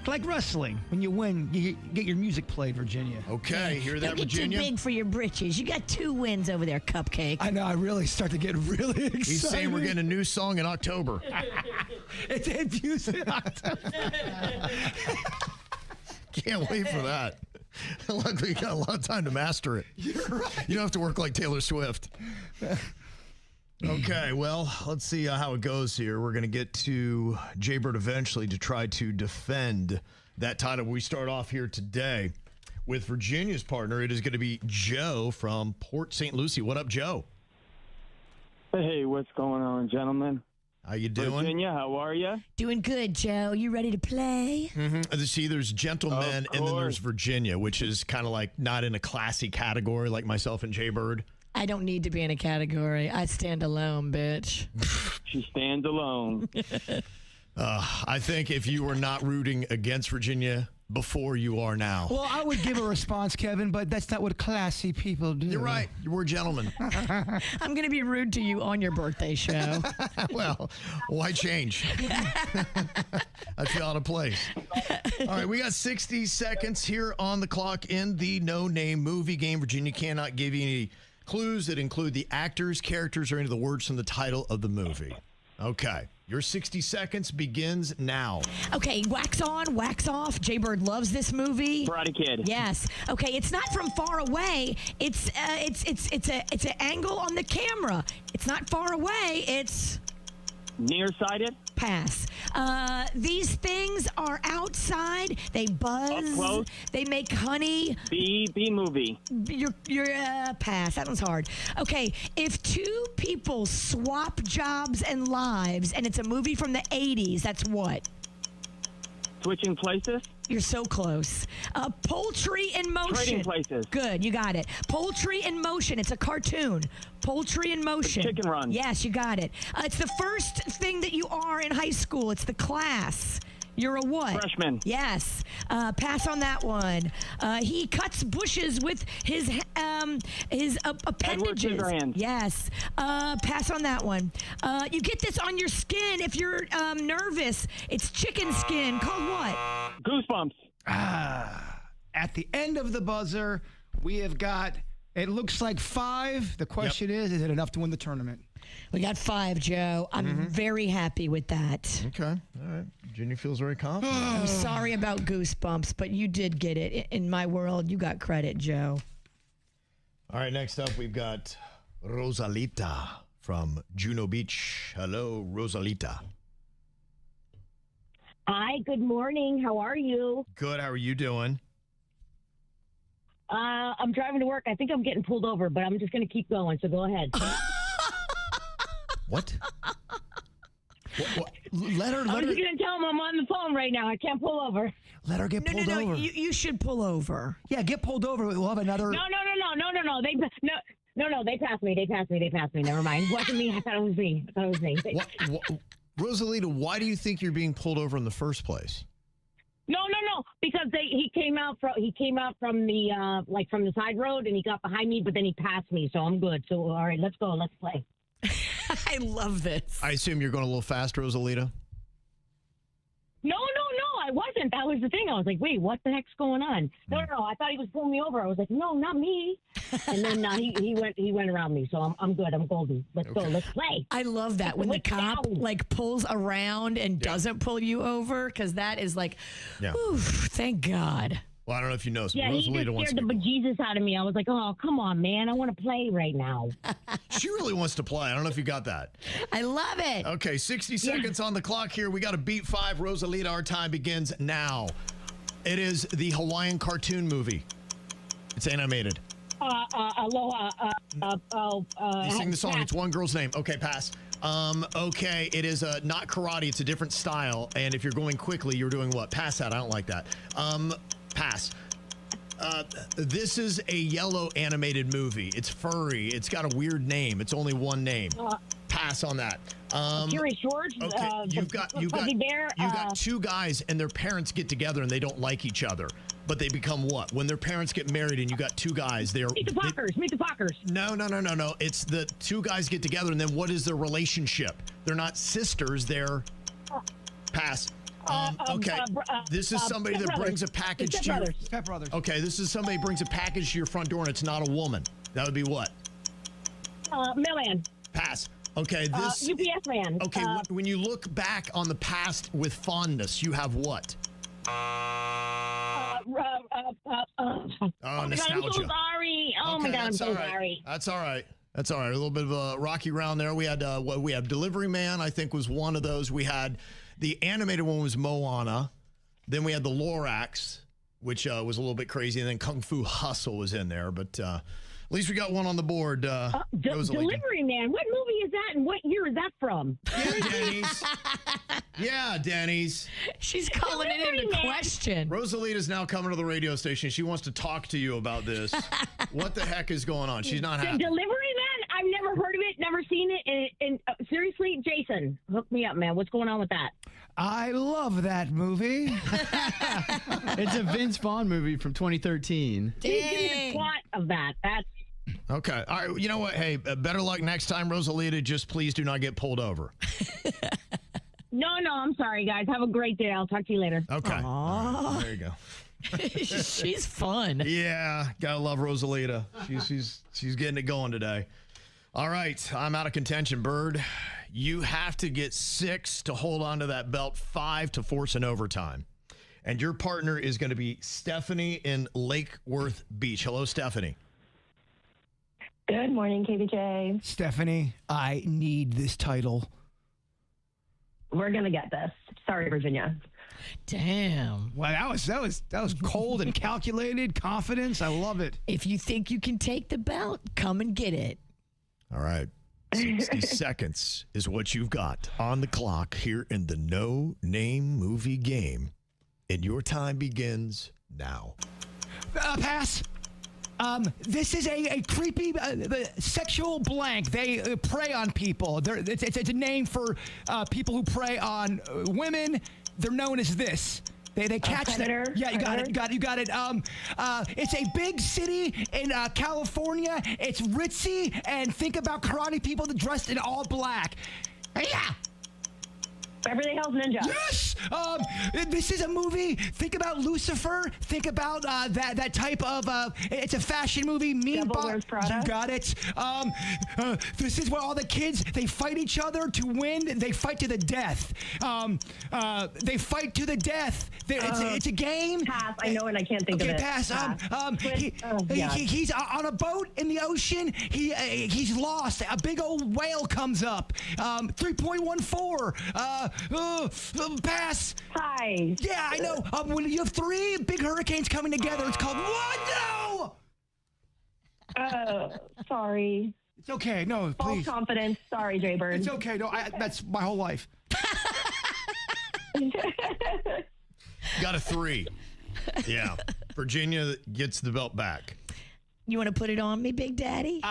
Like wrestling, when you win, you get your music played, Virginia. Okay, hear that, Don't get Virginia? too big for your britches. You got 2 wins over there, Cupcake. I know, I really start to get really excited. He's saying we're getting a new song in October. It debuts in October. Can't wait for that. Luckily, you got a lot of time to master it. You're right. You don't have to work like Taylor Swift. Okay, well, let's see how it goes here. We're going to get to Jbird eventually to try to defend that title. We start off here today with Virginia's partner. It is going to be Joe from Port St. Lucie. What up, Joe? Hey, what's going on, gentlemen? How you doing? Virginia, how are you? Doing good, Joe. You ready to play? See, there's gentlemen and then there's Virginia, which is kind of like not in a classy category like myself and Jbird. I don't need to be in a category. I stand alone, bitch. She stands alone. I think if you were not rooting against Virginia before, you are now. Well, I would give a response, Kevin, but that's not what classy people do. You're right. We're gentlemen. I'm going to be rude to you on your birthday show. Well, why change? I feel out of place. All right, we got 60 seconds here on the clock in the No Name Movie Game. Virginia cannot give you any clues that include the actors, characters, or any of the words from the title of the movie. Okay. Your 60 seconds begins now. Okay, wax on, wax off. Jbird loves this movie. Karate Kid. Yes. Okay, it's not from far away. It's an angle on the camera. It's not far away. It's Nearsighted. pass. These things are outside. They buzz. Up close. They make honey. B movie. You're pass. That one's hard. Okay, if 2 people swap jobs and lives, and it's a movie from the 80s, that's what? Switching places. You're so close. Poultry in motion. Trading places. Good, you got it. Poultry in motion. It's a cartoon. Poultry in motion. Chicken Run. Yes, you got it. It's the first thing that you are in high school. It's the class. You're a what? Freshman. Yes. Pass on that one. He cuts bushes with his appendages. Scissorhands. Yes. Pass on that one. You get this on your skin if you're nervous. It's chicken skin. Called what? Goosebumps. At the end of the buzzer, we have got, it looks like 5. The question is it enough to win the tournament? We got 5, Joe. I'm very happy with that. Okay. All right. Virginia feels very confident. I'm sorry about Goosebumps, but you did get it. In my world, you got credit, Joe. All right. Next up, we've got Rosalita from Juno Beach. Hello, Rosalita. Hi, good morning. How are you? Good. How are you doing? I'm driving to work. I think I'm getting pulled over, but I'm just going to keep going, so go ahead. What? Let her. I'm just going to tell him I'm on the phone right now. I can't pull over. Let her get pulled over. You should pull over. Yeah, get pulled over. We'll have another. No. They passed me. Never mind. It wasn't me. I thought it was me. Rosalita, why do you think you're being pulled over in the first place? No. Because he came out from the from the side road and he got behind me, but then he passed me, so I'm good. So all right, let's go. Let's play. I love this. I assume you're going a little fast, Rosalita? No, I wasn't. That was the thing. I was like, wait, what the heck's going on? No, I thought he was pulling me over. I was like, no, not me. And then he went around me. So I'm good. I'm golden. Let's go. Let's play. I love that when the cop down. like pulls around and doesn't pull you over, because that is like, oof, thank God. Well, I don't know if you know. Yeah, he just scared the bejesus out of me. I was like, oh, come on, man. I want to play right now. She really wants to play. I don't know if you got that. I love it. Okay, 60 seconds on the clock here. We got to beat 5. Rosalita, our time begins now. It is the Hawaiian cartoon movie. It's animated. Aloha. You sing the song. It's one girl's name. Okay, pass. Okay, it is not karate. It's a different style. And if you're going quickly, you're doing what? Pass that. I don't like that. Pass. This is a yellow animated movie. It's furry. It's got a weird name. It's only one name. Pass on that. Curious George. Okay, you've got two guys and their parents get together and they don't like each other. But they become what? When their parents get married and you got two guys, Meet the Fockers. No. It's the two guys get together and then what is their relationship? They're not sisters. They're pass. Okay, this is somebody that brings a package to your... Step Brothers. Okay, this is somebody who brings a package to your front door and it's not a woman. That would be what? Mailman. Pass. Okay, this... UPS man. Okay, when you look back on the past with fondness, you have what? Oh, nostalgia. I'm so sorry. Oh, okay, my God, I'm so sorry. That's all right. That's all right. A little bit of a rocky round there. We had Delivery Man, I think, was one of those. We had the animated one was Moana. Then we had the Lorax, which was a little bit crazy. And then Kung Fu Hustle was in there. But at least we got one on the board. Delivery Man. What movie is that and what year is that from? Yeah, Denny's. Yeah, Denny's. She's calling it into question. Rosalita's now coming to the radio station. She wants to talk to you about this. What the heck is going on? She's not happy. Delivery Man? I've never heard of it, never seen it. And seriously, Jason, hook me up, man. What's going on with that? I love that movie. It's a Vince Vaughn movie from 2013. Give me the plot of that. That's okay. All right. You know what? Hey, better luck next time, Rosalita. Just please do not get pulled over. No, I'm sorry, guys. Have a great day. I'll talk to you later. Okay. Aww. There you go. She's fun. Yeah, gotta love Rosalita. She's getting it going today. All right, I'm out of contention, Bird. You have to get 6 to hold on to that belt, 5 to force an overtime. And your partner is going to be Stephanie in Lake Worth Beach. Hello, Stephanie. Good morning, KVJ. Stephanie, I need this title. We're gonna get this. Sorry, Virginia. Damn. Well, that was cold and calculated confidence. I love it. If you think you can take the belt, come and get it. All right. 60 seconds is what you've got on the clock here in the No Name Movie game. And your time begins now. Pass. This is a creepy sexual blank. They prey on people. It's a name for people who prey on women. They're known as this. They catch Predator. Yeah, you got it. It's a big city in California. It's ritzy, and think about karate people that dressed in all black. Yeah. Beverly Hills Ninja. Yes! This is a movie. Think about Lucifer. Think about that type of, it's a fashion movie. Devil Wears Prada. You got it. This is where all the kids, they fight each other to win. They fight to the death. They fight to the death. It's a game. Pass. I know and I can't think of it. Pass. He's on a boat in the ocean. He's lost. A big old whale comes up. 3.14. Pass. Hi. Yeah, I know. When you have 3 big hurricanes coming together, it's called what? No. Sorry. It's okay. No, please. False confidence. Sorry, Jbird. It's okay. No, that's my whole life. Got a 3. Yeah. Virginia gets the belt back. You want to put it on me, Big Daddy?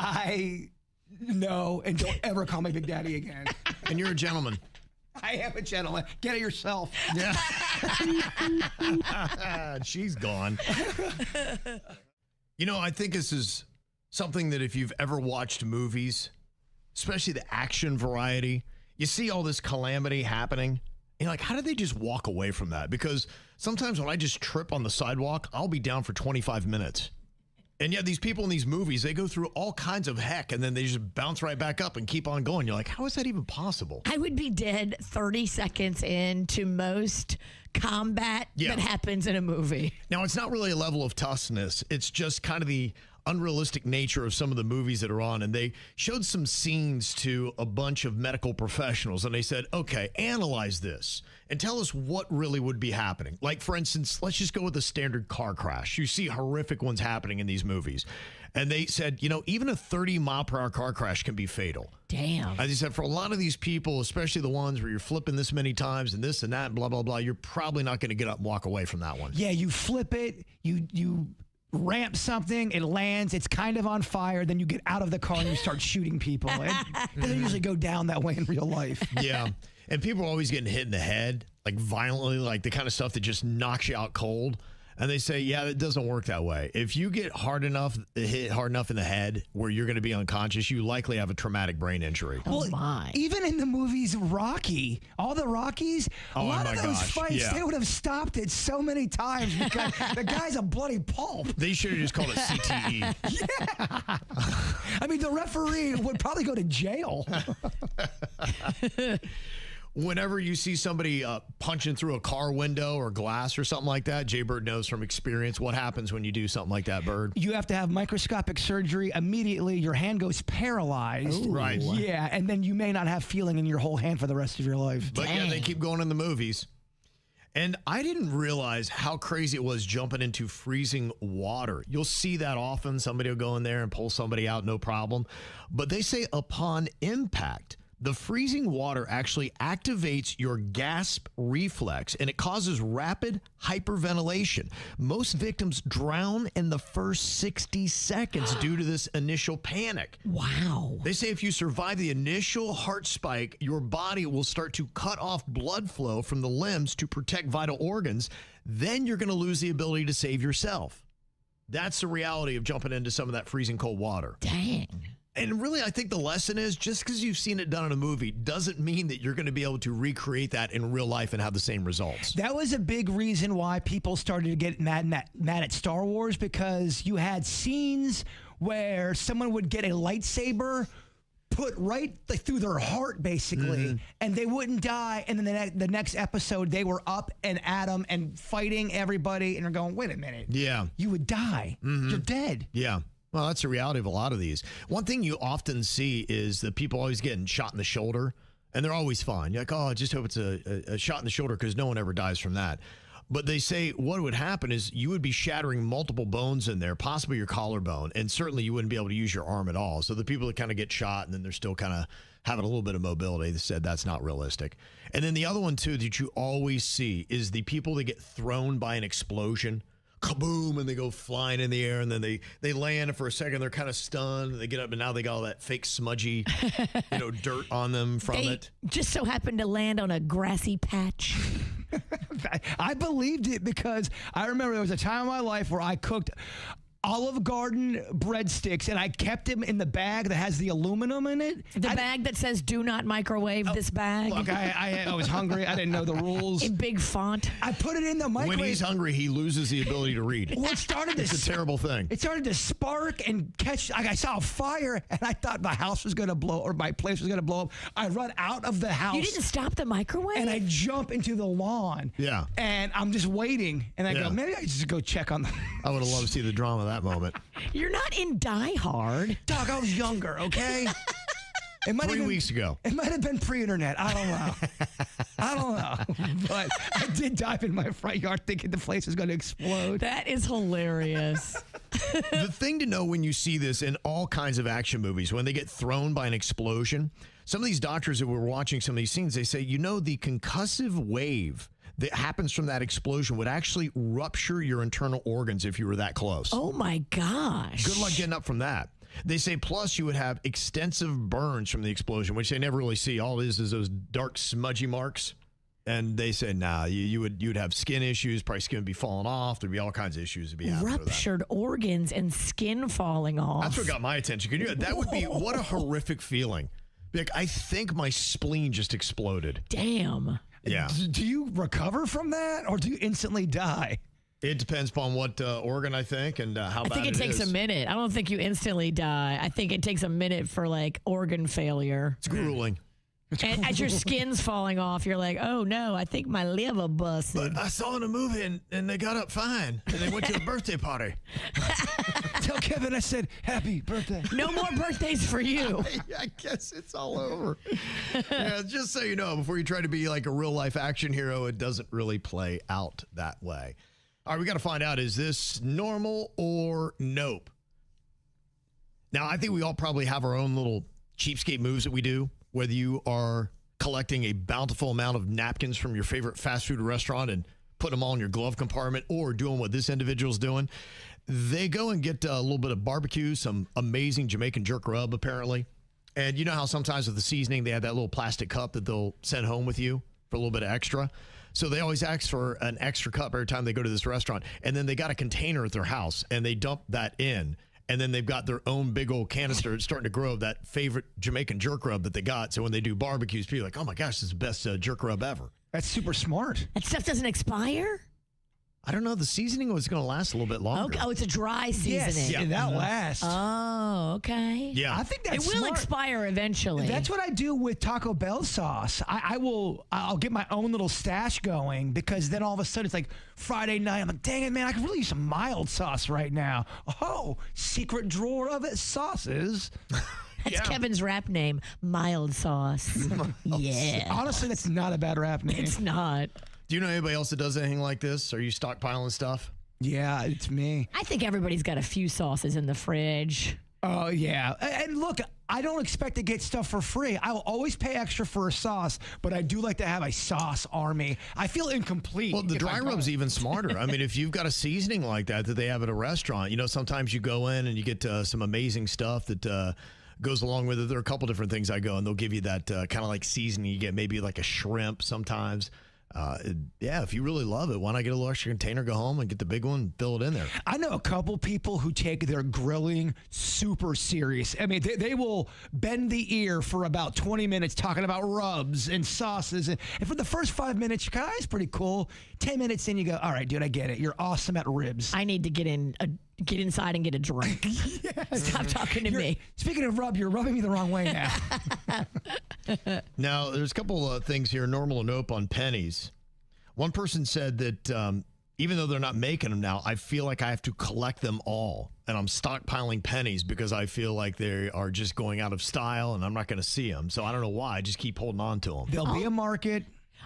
No, and don't ever call me Big Daddy again. And you're a gentleman. I am a gentleman. Get it yourself. Yeah. She's gone. You know, I think this is something that if you've ever watched movies, especially the action variety, you see all this calamity happening And you're like, how did they just walk away from that? Because sometimes when I just trip on the sidewalk, I'll be down for 25 minutes. And yet these people in these movies, they go through all kinds of heck and then they just bounce right back up and keep on going. You're like, how is that even possible? I would be dead 30 seconds into most combat that happens in a movie. Now, it's not really a level of toughness. It's just kind of the unrealistic nature of some of the movies that are on. And they showed some scenes to a bunch of medical professionals and they said, okay, analyze this and tell us what really would be happening. Like, for instance, let's just go with a standard car crash. You see horrific ones happening in these movies. And they said, even a 30-mile-per-hour car crash can be fatal. Damn. As I said, for a lot of these people, especially the ones where you're flipping this many times and this and that, blah, blah, blah, you're probably not going to get up and walk away from that one. Yeah, you flip it, you ramp something, it lands, it's kind of on fire, then you get out of the car and you start shooting people. And they usually go down that way in real life. Yeah. And people are always getting hit in the head, like violently, like the kind of stuff that just knocks you out cold. And they say, yeah, it doesn't work that way. If you get hit hard enough in the head where you're going to be unconscious, you likely have a traumatic brain injury. Oh, my. Even in the movies Rocky, all the Rockies, a lot of those fights, they would have stopped it so many times because the guy's a bloody pulp. They should have just called it CTE. Yeah. I mean, the referee would probably go to jail. Whenever you see somebody punching through a car window or glass or something like that, Jbird knows from experience what happens when you do something like that, Bird. You have to have microscopic surgery immediately. Your hand goes paralyzed. Ooh. Right. Yeah, and then you may not have feeling in your whole hand for the rest of your life. But yeah, they keep going in the movies. And I didn't realize how crazy it was jumping into freezing water. You'll see that often. Somebody will go in there and pull somebody out, no problem. But they say upon impact, the freezing water actually activates your gasp reflex, and it causes rapid hyperventilation. Most victims drown in the first 60 seconds due to this initial panic. Wow. They say if you survive the initial heart spike, your body will start to cut off blood flow from the limbs to protect vital organs. Then you're going to lose the ability to save yourself. That's the reality of jumping into some of that freezing cold water. Dang. And really, I think the lesson is just because you've seen it done in a movie doesn't mean that you're going to be able to recreate that in real life and have the same results. That was a big reason why people started to get mad at Star Wars, because you had scenes where someone would get a lightsaber put right through their heart, basically, and they wouldn't die. And then the next episode, they were up and at them and fighting everybody. And they're going, wait a minute. Yeah. You would die. You're dead. Yeah. Well, that's the reality of a lot of these. One thing you often see is that people always getting shot in the shoulder, and they're always fine. You're like, oh, I just hope it's a shot in the shoulder because no one ever dies from that. But they say what would happen is you would be shattering multiple bones in there, possibly your collarbone, and certainly you wouldn't be able to use your arm at all. So the people that kind of get shot and then they're still kind of having a little bit of mobility, they said that's not realistic. And then the other one, too, that you always see is the people that get thrown by an explosion. Kaboom, and they go flying in the air, and then they land, and for a second they're kind of stunned, and they get up, and now they got all that fake smudgy dirt on them from it. Just so happened to land on a grassy patch. I believed it because I remember there was a time in my life where I cooked Olive Garden breadsticks, and I kept them in the bag that has the aluminum in it. The bag that says "Do not microwave this bag." Look, I was hungry. I didn't know the rules. In big font. I put it in the microwave. When he's hungry, he loses the ability to read. Well, it's a terrible thing. It started to spark and catch. I saw a fire, and I thought my house was going to blow, or my place was going to blow up. I run out of the house. You didn't stop the microwave? And I jump into the lawn. Yeah. And I'm just waiting, and I go, maybe I just go check on the. I would have loved to see the drama of that moment. You're not in Die Hard. Dog, I was younger, okay? It might 3 weeks ago. It might have been pre-internet. I don't know. But I did dive in my front yard thinking the place was going to explode. That is hilarious. The thing to know when you see this in all kinds of action movies, when they get thrown by an explosion, some of these doctors that were watching some of these scenes, they say, the concussive wave that happens from that explosion would actually rupture your internal organs if you were that close. Oh, my gosh. Good luck getting up from that. They say, plus, you would have extensive burns from the explosion, which they never really see. All it is those dark, smudgy marks. And they said, you'd have skin issues, probably skin would be falling off. There'd be all kinds of issues to be happening. Ruptured organs and skin falling off. That's what got my attention. That would be, what a horrific feeling. Like, I think my spleen just exploded. Damn. Yeah. Do you recover from that or do you instantly die? It depends upon what organ, I think, and how bad I think it takes is. a minute. I don't think you instantly die. I think it takes a minute for like organ failure. It's grueling. And as your skin's falling off, you're like, oh no, I think my liver busted. But I saw in a movie and they got up fine and they went to a birthday party. Tell Kevin I said, happy birthday. No more birthdays for you. I guess it's all over. Yeah, just so you know, before you try to be like a real life action hero, it doesn't really play out that way. All right, we got to find out, is this normal or nope? Now, I think we all probably have our own little cheapskate moves that we do, whether you are collecting a bountiful amount of napkins from your favorite fast food restaurant and putting them all in your glove compartment, or doing what this individual's doing. They go and get a little bit of barbecue, some amazing Jamaican jerk rub, apparently. And you know how sometimes with the seasoning, they have that little plastic cup that they'll send home with you for a little bit of extra. So they always ask for an extra cup every time they go to this restaurant. And then they got a container at their house and they dump that in. And then they've got their own big old canister starting to grow of that favorite Jamaican jerk rub that they got. So when they do barbecues, people are like, oh my gosh, this is the best jerk rub ever. That's super smart. That stuff doesn't expire? I don't know. The seasoning was going to last a little bit longer. Okay. Oh, it's a dry seasoning. Yes, yeah, that lasts. Oh, okay. Yeah. I think that's It will smart. expire eventually. That's what I do with Taco Bell sauce. I'll get my own little stash going because then all of a sudden it's like Friday night. I'm like, dang it, man, I could really use some mild sauce right now. Oh, secret drawer of it, sauces. That's Kevin's rap name, Mild Sauce. Yeah. Honestly, that's not a bad rap name. It's not. Do you know anybody else that does anything like this? Are you stockpiling stuff? Yeah, it's me. I think everybody's got a few sauces in the fridge. Oh, yeah. And look, I don't expect to get stuff for free. I will always pay extra for a sauce, but I do like to have a sauce army. I feel incomplete. Well, the dry rub's even smarter. I mean, if you've got a seasoning like that they have at a restaurant, you know, sometimes you go in and you get some amazing stuff that goes along with it. There are a couple different things I go, and they'll give you that kind of like seasoning. You get maybe like a shrimp sometimes. Yeah, if you really love it, why not get a little extra container, go home and get the big one and fill it in there? I know a couple people who take their grilling super serious. I mean, they will bend the ear for about 20 minutes talking about rubs and sauces. And for the first 5 minutes, you're kind of, it's pretty cool. 10 minutes in, you go, all right, dude, I get it. You're awesome at ribs. I need to get inside and get a drink. Yes. Stop talking to me. Speaking of rub, you're rubbing me the wrong way now. Now, there's a couple of things here, normal and nope, on pennies. One person said that even though they're not making them now, I feel like I have to collect them all. And I'm stockpiling pennies because I feel like they are just going out of style and I'm not going to see them. So I don't know why. I just keep holding on to them. There'll be a market.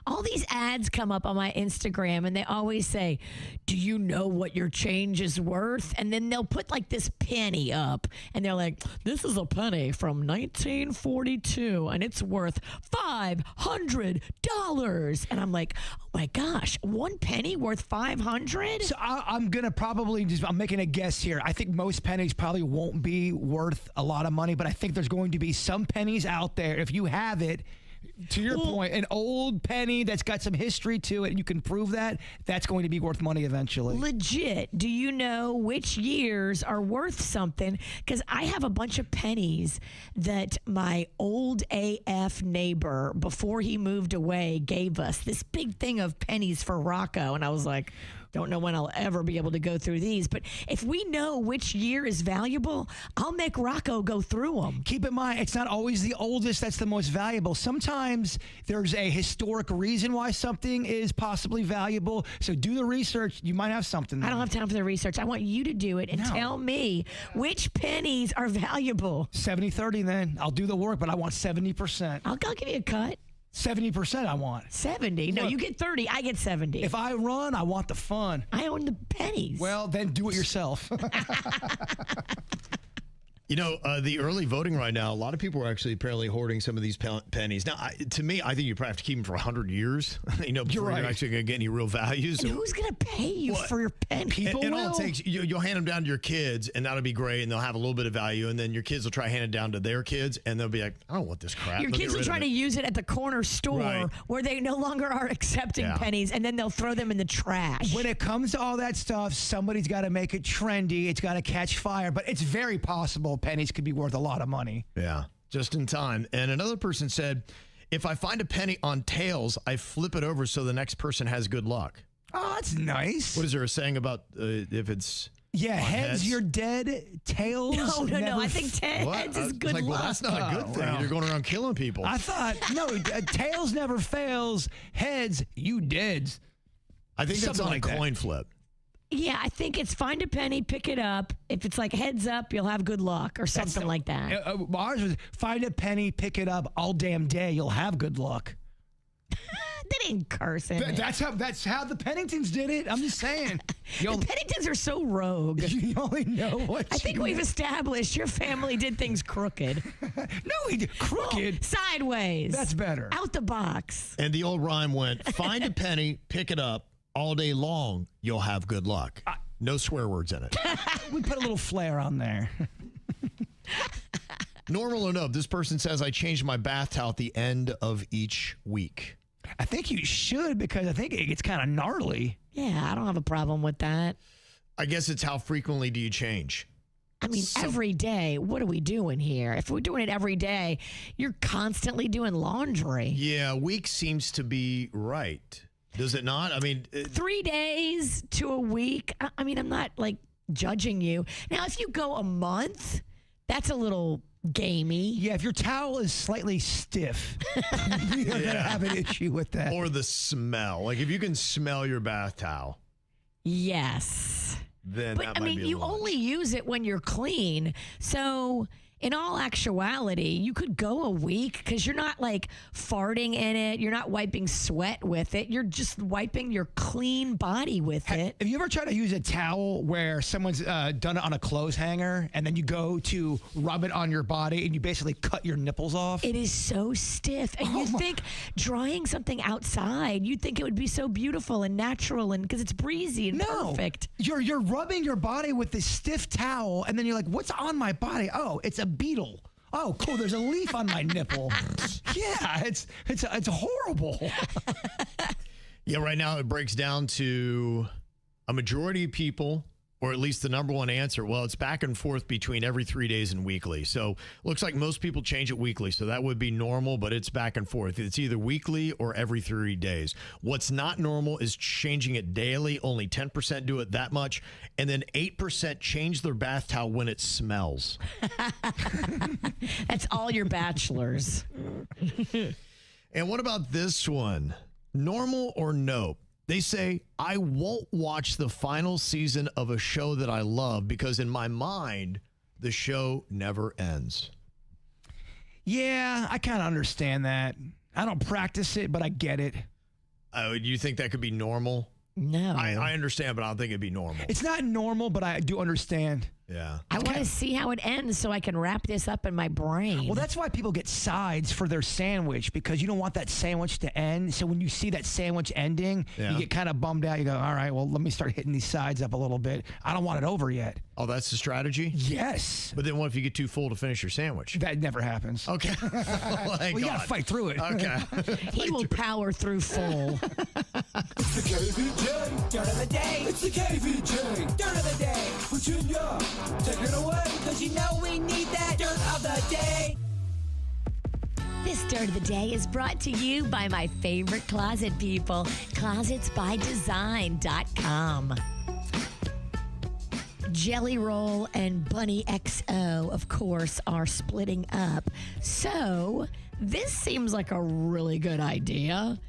All these ads come up on my Instagram and they always say, do you know what your change is worth? And then they'll put like this penny up and they're like, this is a penny from 1942 and it's worth $500. And I'm like, oh my gosh, one penny worth $500? So I'm going to probably I'm making a guess here. I think most pennies probably won't be worth a lot of money, but I think there's going to be some pennies out there. If you have it, to your point, an old penny that's got some history to it, and you can prove that, that's going to be worth money eventually. Legit. Do you know which years are worth something? Because I have a bunch of pennies that my old AF neighbor, before he moved away, gave us this big thing of pennies for Rocco. And I was like, don't know when I'll ever be able to go through these. But if we know which year is valuable, I'll make Rocco go through them. Keep in mind, it's not always the oldest that's the most valuable. Sometimes there's a historic reason why something is possibly valuable. So do the research. You might have something there. I don't have time for the research. I want you to do it and tell me which pennies are valuable. 70-30 then. I'll do the work, but I want 70%. I'll give you a cut. 70% I want. 70? No, you get 30. I get 70. If I run, I want the fun. I own the pennies. Well, then do it yourself. You know, the early voting right now, a lot of people are actually apparently hoarding some of these pennies. Now, to me, I think you probably have to keep them for 100 years, you know, before you're actually going to get any real value. And who's going to pay you for your pennies? People will. All it takes, you'll hand them down to your kids, and that'll be great, and they'll have a little bit of value, and then your kids will try to hand it down to their kids, and they'll be like, I don't want this crap. Your kids will try to use it at the corner store where they no longer are accepting pennies, and then they'll throw them in the trash. When it comes to all that stuff, somebody's got to make it trendy. It's got to catch fire, but it's very possible pennies could be worth a lot of money. Yeah, just in time. And another person said, If I find a penny on tails, I flip it over so the next person has good luck. Oh, that's nice. What is there a saying about if it's... Yeah, heads, you're dead. Tails, No. I think heads is good luck. Well, that's not a good thing. Well. You're going around killing people. I thought, no, tails never fails. Heads, you deads. I think that's Something on like a that. coin flip. Yeah, I think it's find a penny, pick it up. If it's like heads up, you'll have good luck or something like that. Ours was find a penny, pick it up all damn day. You'll have good luck. They didn't curse in it. That's how the Penningtons did it. I'm just saying. The Penningtons are so rogue. You only know what I think we've established your family did things crooked. No, we did crooked. Sideways. That's better. Out the box. And the old rhyme went, find a penny, pick it up, all day long, you'll have good luck. No swear words in it. We put a little flair on there. Normal or no, this person says, I change my bath towel at the end of each week. I think you should because I think it gets kind of gnarly. Yeah, I don't have a problem with that. I guess it's how frequently do you change? I mean, every day, what are we doing here? If we're doing it every day, you're constantly doing laundry. Yeah, a week seems to be right. Does it not? I mean, 3 days to a week. I mean, I'm not like judging you. Now, if you go a month, that's a little gamey. Yeah, if your towel is slightly stiff, you're going to have an issue with that. Or the smell. Like if you can smell your bath towel. Yes. Then but that I might mean, be a you little only use it when you're clean. So in all actuality, you could go a week because you're not like farting in it. You're not wiping sweat with it. You're just wiping your clean body with it. Have you ever tried to use a towel where someone's done it on a clothes hanger and then you go to rub it on your body and you basically cut your nipples off? It is so stiff. And you think drying something outside, you'd think it would be so beautiful and natural and because it's breezy and perfect. You're rubbing your body with this stiff towel and then you're like, what's on my body? Oh, it's a beetle. Oh, cool. There's a leaf on my nipple. Yeah, it's horrible. Yeah, right now it breaks down to a majority of people, or at least the number one answer. Well, it's back and forth between every 3 days and weekly. So looks like most people change it weekly. So that would be normal, but it's back and forth. It's either weekly or every 3 days. What's not normal is changing it daily. Only 10% do it that much. And then 8% change their bath towel when it smells. That's all your bachelors. And what about this one? Normal or no? They say, I won't watch the final season of a show that I love because in my mind, the show never ends. Yeah, I kind of understand that. I don't practice it, but I get it. Do you think that could be normal? No. I understand, but I don't think it'd be normal. It's not normal, but I do understand. Yeah. I want to see how it ends so I can wrap this up in my brain. Well, that's why people get sides for their sandwich because you don't want that sandwich to end. So when you see that sandwich ending, you get kind of bummed out. You go, all right, well, let me start hitting these sides up a little bit. I don't want it over yet. Oh, that's the strategy? Yes. But then what if you get too full to finish your sandwich? That never happens. Okay. Well, you got to fight through it. Okay. He will power through full. It's the KVJ Dirt of the Day. It's the KVJ Dirt of the Day. Virginia, take it away, because you know we need that Dirt of the Day. This Dirt of the Day is brought to you by my favorite closet people, closetsbydesign.com. Jelly Roll and Bunny XO, of course, are splitting up. So this seems like a really good idea.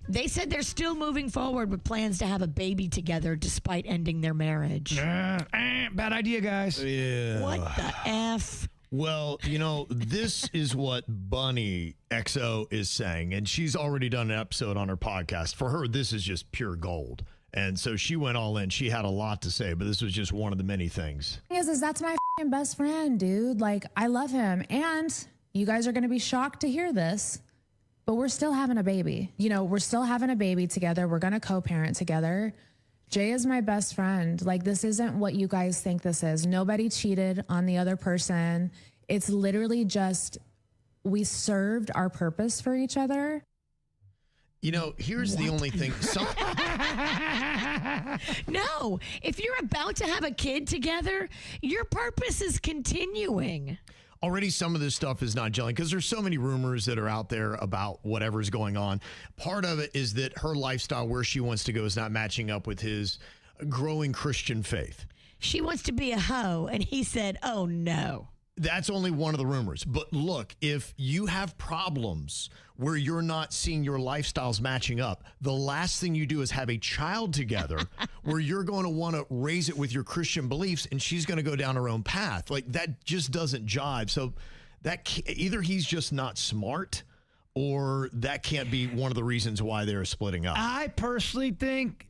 They said they're still moving forward with plans to have a baby together despite ending their marriage. Bad idea, guys. Yeah. What the F? Well, you know, this is what Bunny XO is saying, and she's already done an episode on her podcast. For her, this is just pure gold. And so she went all in. She had a lot to say, but this was just one of the many things. Is that's my f***ing best friend, dude. Like, I love him. And you guys are going to be shocked to hear this, but we're still having a baby. You know, we're still having a baby together. We're going to co-parent together. Jay is my best friend. Like, this isn't what you guys think this is. Nobody cheated on the other person. It's literally just we served our purpose for each other. You know, here's the only thing. No, if you're about to have a kid together, your purpose is continuing. already some of this stuff is not gelling because there's so many rumors that are out there about whatever's going on. Part of it is that her lifestyle, where she wants to go, is not matching up with his growing Christian faith. She wants to be a hoe, and he said, oh, no. That's only one of the rumors. But look, if you have problems where you're not seeing your lifestyles matching up, the last thing you do is have a child together where you're going to want to raise it with your Christian beliefs, and she's going to go down her own path. Like, that just doesn't jive. So that either he's just not smart, or that can't be one of the reasons why they're splitting up. I personally think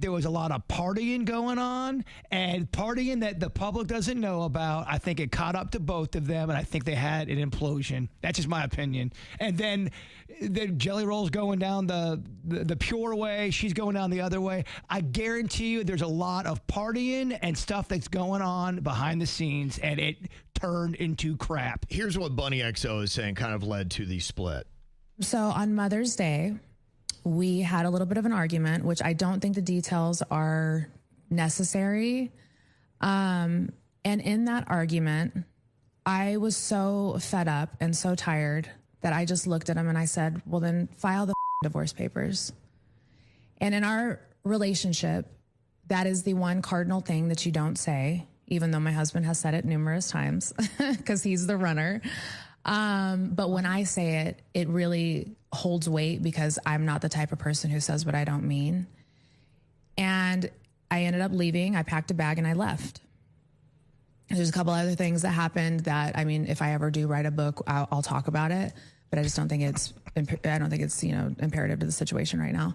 there was a lot of partying going on, and partying that the public doesn't know about. I think it caught up to both of them, and I think they had an implosion. That's just my opinion. And then the Jelly Roll's going down the pure way. She's going down the other way. I guarantee you there's a lot of partying and stuff that's going on behind the scenes, and it turned into crap. Here's what Bunny XO is saying kind of led to the split. So on Mother's Day, we had a little bit of an argument, which I don't think the details are necessary. And in that argument, I was so fed up and so tired that I just looked at him and I said, well, then file the divorce papers. And in our relationship, that is the one cardinal thing that you don't say, even though my husband has said it numerous times because he's the runner. But when I say it, it really holds weight because I'm not the type of person who says what I don't mean. And I ended up leaving. I packed a bag and I left. There's a couple other things that happened that, I mean, if I ever do write a book, I'll talk about it, but I just don't think it's imperative to the situation right now.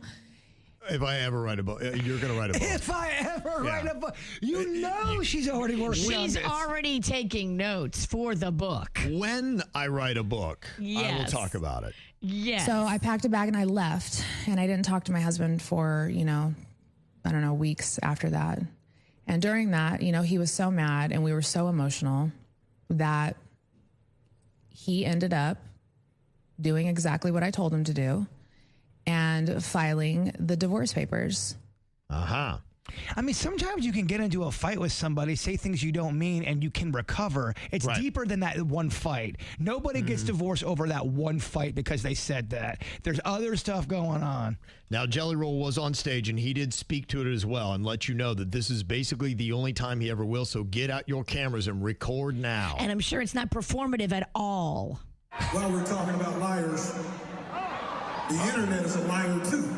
If I ever write a book, you're going to write a book. If I ever write a book, she's already working on this. She's already taking notes for the book. When I write a book, I will talk about it. Yes. So I packed a bag and I left, and I didn't talk to my husband for, weeks after that. And during that, he was so mad and we were so emotional that he ended up doing exactly what I told him to do and filing the divorce papers. Uh-huh. I mean, sometimes you can get into a fight with somebody, say things you don't mean, and you can recover. It's deeper than that one fight. Nobody gets divorced over that one fight because they said that. There's other stuff going on. Now, Jelly Roll was on stage, and he did speak to it as well and let you know that this is basically the only time he ever will. So get out your cameras and record now. And I'm sure it's not performative at all. While we're talking about liars, the internet is a liar, too.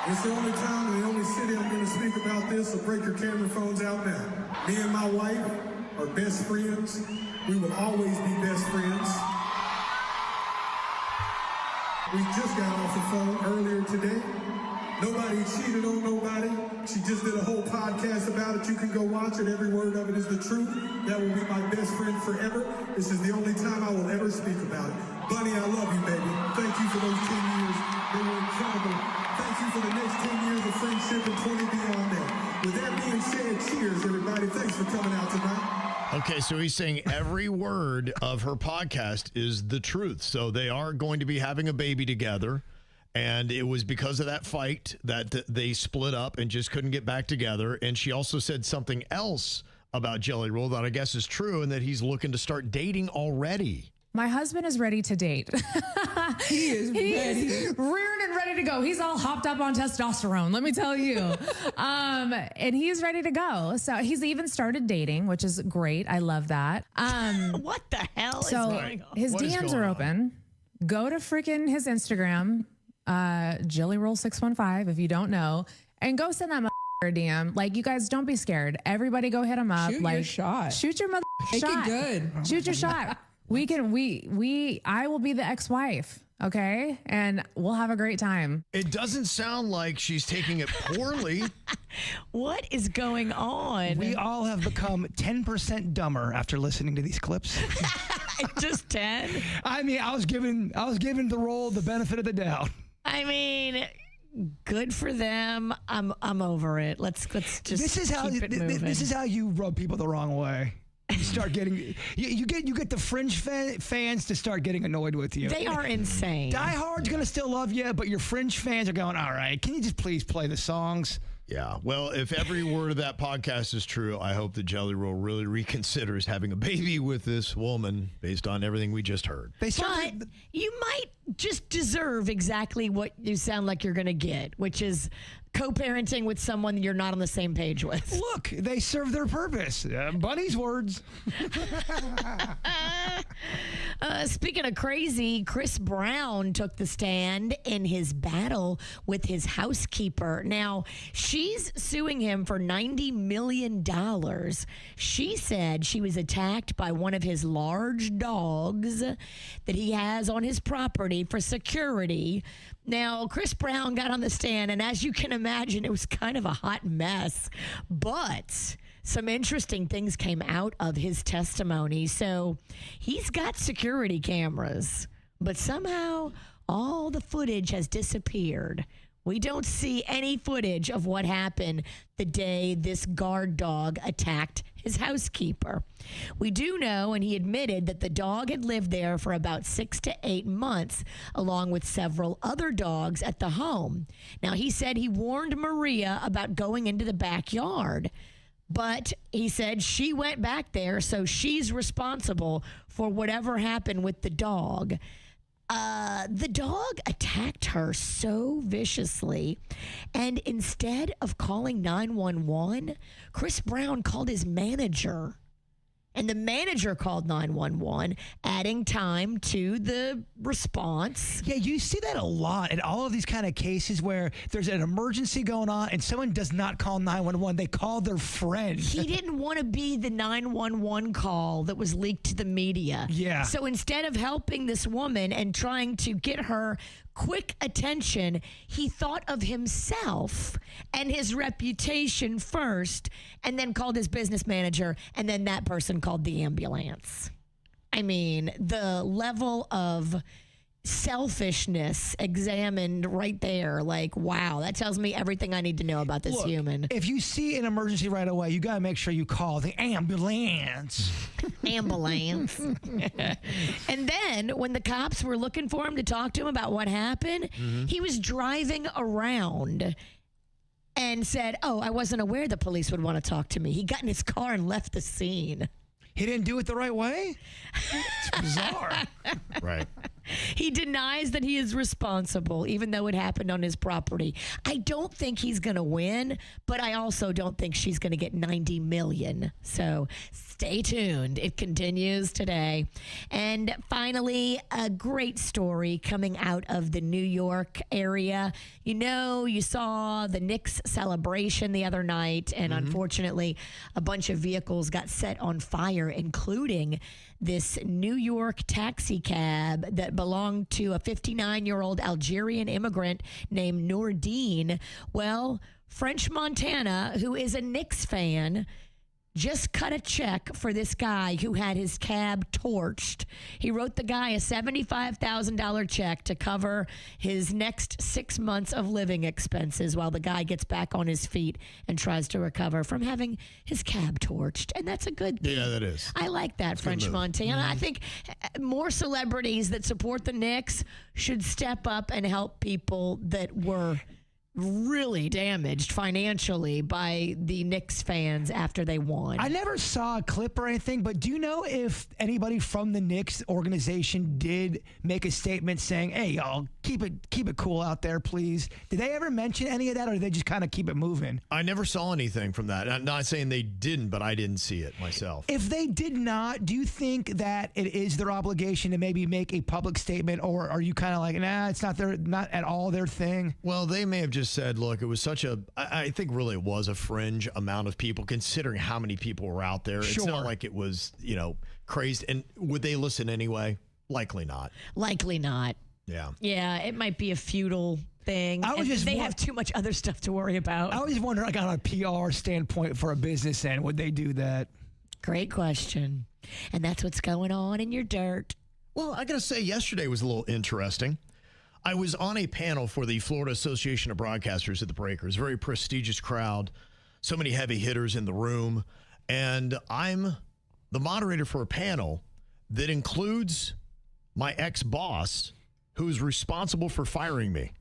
It's the only time and the only city I'm going to speak about this, so break your camera phones out now. Me and my wife are best friends. We will always be best friends. We just got off the phone earlier today. Nobody cheated on nobody. She just did a whole podcast about it. You can go watch it. Every word of it is the truth. That will be my best friend forever. This is the only time I will ever speak about it. Bunny, I love you, baby. Thank you for those 10 years. They were incredible. Thank you for the next 10 years of friendship and 20 beyond that. With that being said, cheers, everybody. Thanks for coming out tonight. Okay, so he's saying every word of her podcast is the truth. So they are going to be having a baby together. And it was because of that fight that they split up and just couldn't get back together. And she also said something else about Jelly Roll that I guess is true, and that he's looking to start dating already. My husband is ready to date. He's rearing and ready to go. He's all hopped up on testosterone, let me tell you. And he's ready to go. So he's even started dating, which is great. I love that. What the hell is going on? His DMs are open. Go to freaking his Instagram, JellyRoll615, if you don't know, and go send that a DM. Like, you guys, don't be scared. Everybody go hit him up. Shoot your shot. Shoot your Make shot. it good. Shoot your shot. I will be the ex-wife, okay? And we'll have a great time. It doesn't sound like she's taking it poorly. What is going on? We all have become 10% dumber after listening to these clips. Just 10? I mean, I was given the role the benefit of the doubt. I mean, good for them. I'm over it. Let's just keep it moving. This is how you rub people the wrong way. You start getting you get the fringe fans to start getting annoyed with you. They are insane. Die Hard's gonna still love you, but your fringe fans are going, all right, can you just please play the songs? Yeah. Well, if every word of that podcast is true, I hope that Jelly Roll really reconsiders having a baby with this woman based on everything we just heard. But you might just deserve exactly what you sound like you're going to get, which is co-parenting with someone you're not on the same page with. Look, they serve their purpose. Bunny's words. Speaking of crazy, Chris Brown took the stand in his battle with his housekeeper. Now, she's suing him for $90 million. She said she was attacked by one of his large dogs that he has on his property for security. Now, Chris Brown got on the stand, and as you can imagine, it was kind of a hot mess. But some interesting things came out of his testimony. So he's got security cameras, but somehow all the footage has disappeared. We don't see any footage of what happened the day this guard dog attacked his housekeeper. We do know, and he admitted, that the dog had lived there for about 6 to 8 months, along with several other dogs at the home. Now, he said he warned Maria about going into the backyard, but he said she went back there, so she's responsible for whatever happened with the dog. The dog attacked her so viciously, and instead of calling 911, Chris Brown called his manager. And the manager called 911, adding time to the response. Yeah, you see that a lot in all of these kind of cases where there's an emergency going on and someone does not call 911. They call their friend. He didn't want to be the 911 call that was leaked to the media. Yeah. So instead of helping this woman and trying to get her quick attention, he thought of himself and his reputation first, and then called his business manager, and then that person called the ambulance. I mean, the level of selfishness examined right there. Like, wow, that tells me everything I need to know about this human. If you see an emergency right away, you got to make sure you call the ambulance. Ambulance. And then when the cops were looking for him to talk to him about what happened, he was driving around and said, "Oh, I wasn't aware the police would want to talk to me." He got in his car and left the scene. He didn't do it the right way? It's bizarre. Right. He denies that he is responsible, even though it happened on his property. I don't think he's going to win, but I also don't think she's going to get $90 million. So stay tuned. It continues today. And finally, a great story coming out of the New York area. You know, you saw the Knicks celebration the other night, and unfortunately, a bunch of vehicles got set on fire, including this New York taxi cab that belonged to a 59-year-old Algerian immigrant named Nourdine. Well, French Montana, who is a Knicks fan, just cut a check for this guy who had his cab torched. He wrote the guy a $75,000 check to cover his next 6 months of living expenses while the guy gets back on his feet and tries to recover from having his cab torched. And that's a good thing. Yeah, that is. I like that, French Montana. I think more celebrities that support the Knicks should step up and help people that were really damaged financially by the Knicks fans after they won. I never saw a clip or anything, but do you know if anybody from the Knicks organization did make a statement saying, "Hey, y'all, keep it cool out there, please"? Did they ever mention any of that, or did they just kind of keep it moving? I never saw anything from that. I'm not saying they didn't, but I didn't see it myself. If they did not, do you think that it is their obligation to maybe make a public statement, or are you kind of like, nah, it's not at all their thing? Well, they may have just said, look, it was I think really it was a fringe amount of people considering how many people were out there. Sure. It's not like it was, crazed. And would they listen anyway? Likely not. Likely not. Yeah. Yeah, it might be a futile thing. They have too much other stuff to worry about. I always wonder, like, on a PR standpoint for a business end, would they do that? Great question. And that's what's going on in your dirt. Well, I got to say, yesterday was a little interesting. I was on a panel for the Florida Association of Broadcasters at the Breakers, very prestigious crowd, so many heavy hitters in the room, and I'm the moderator for a panel that includes my ex-boss, who is responsible for firing me.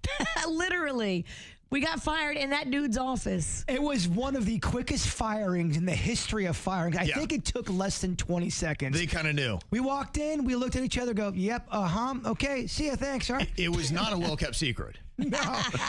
Literally. We got fired in that dude's office. It was one of the quickest firings in the history of firing. I think it took less than 20 seconds. They kind of knew. We walked in, we looked at each other, go, yep, okay, see ya, thanks, all right. It was not a well-kept secret. No.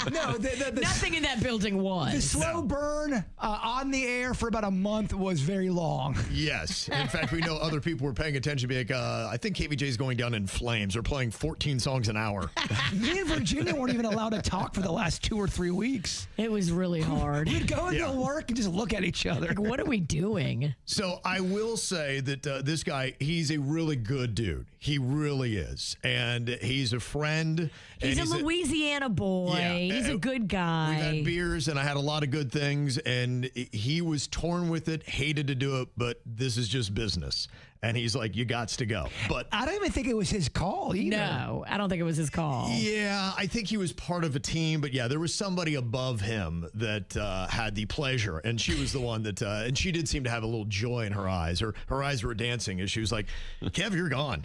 Nothing in that building was. The slow burn on the air for about a month was very long. Yes. In fact, we know other people were paying attention. Be like, I think KVJ is going down in flames. They're playing 14 songs an hour. Me and Virginia weren't even allowed to talk for the last 2 or 3 weeks. It was really hard. We'd go into work and just look at each other. Like, what are we doing? So I will say that this guy, he's a really good dude. He really is. And he's a friend. He's and a Louisiana boy. Yeah, he's a good guy. We've had beers, and I had a lot of good things, and he was torn with it, hated to do it, but this is just business. And he's like, you gots to go. But I don't even think it was his call either. No, I don't think it was his call. Yeah, I think he was part of a team, but yeah, there was somebody above him that had the pleasure, and she was the one that, and she did seem to have a little joy in her eyes. Her eyes were dancing as she was like, Kev, you're gone.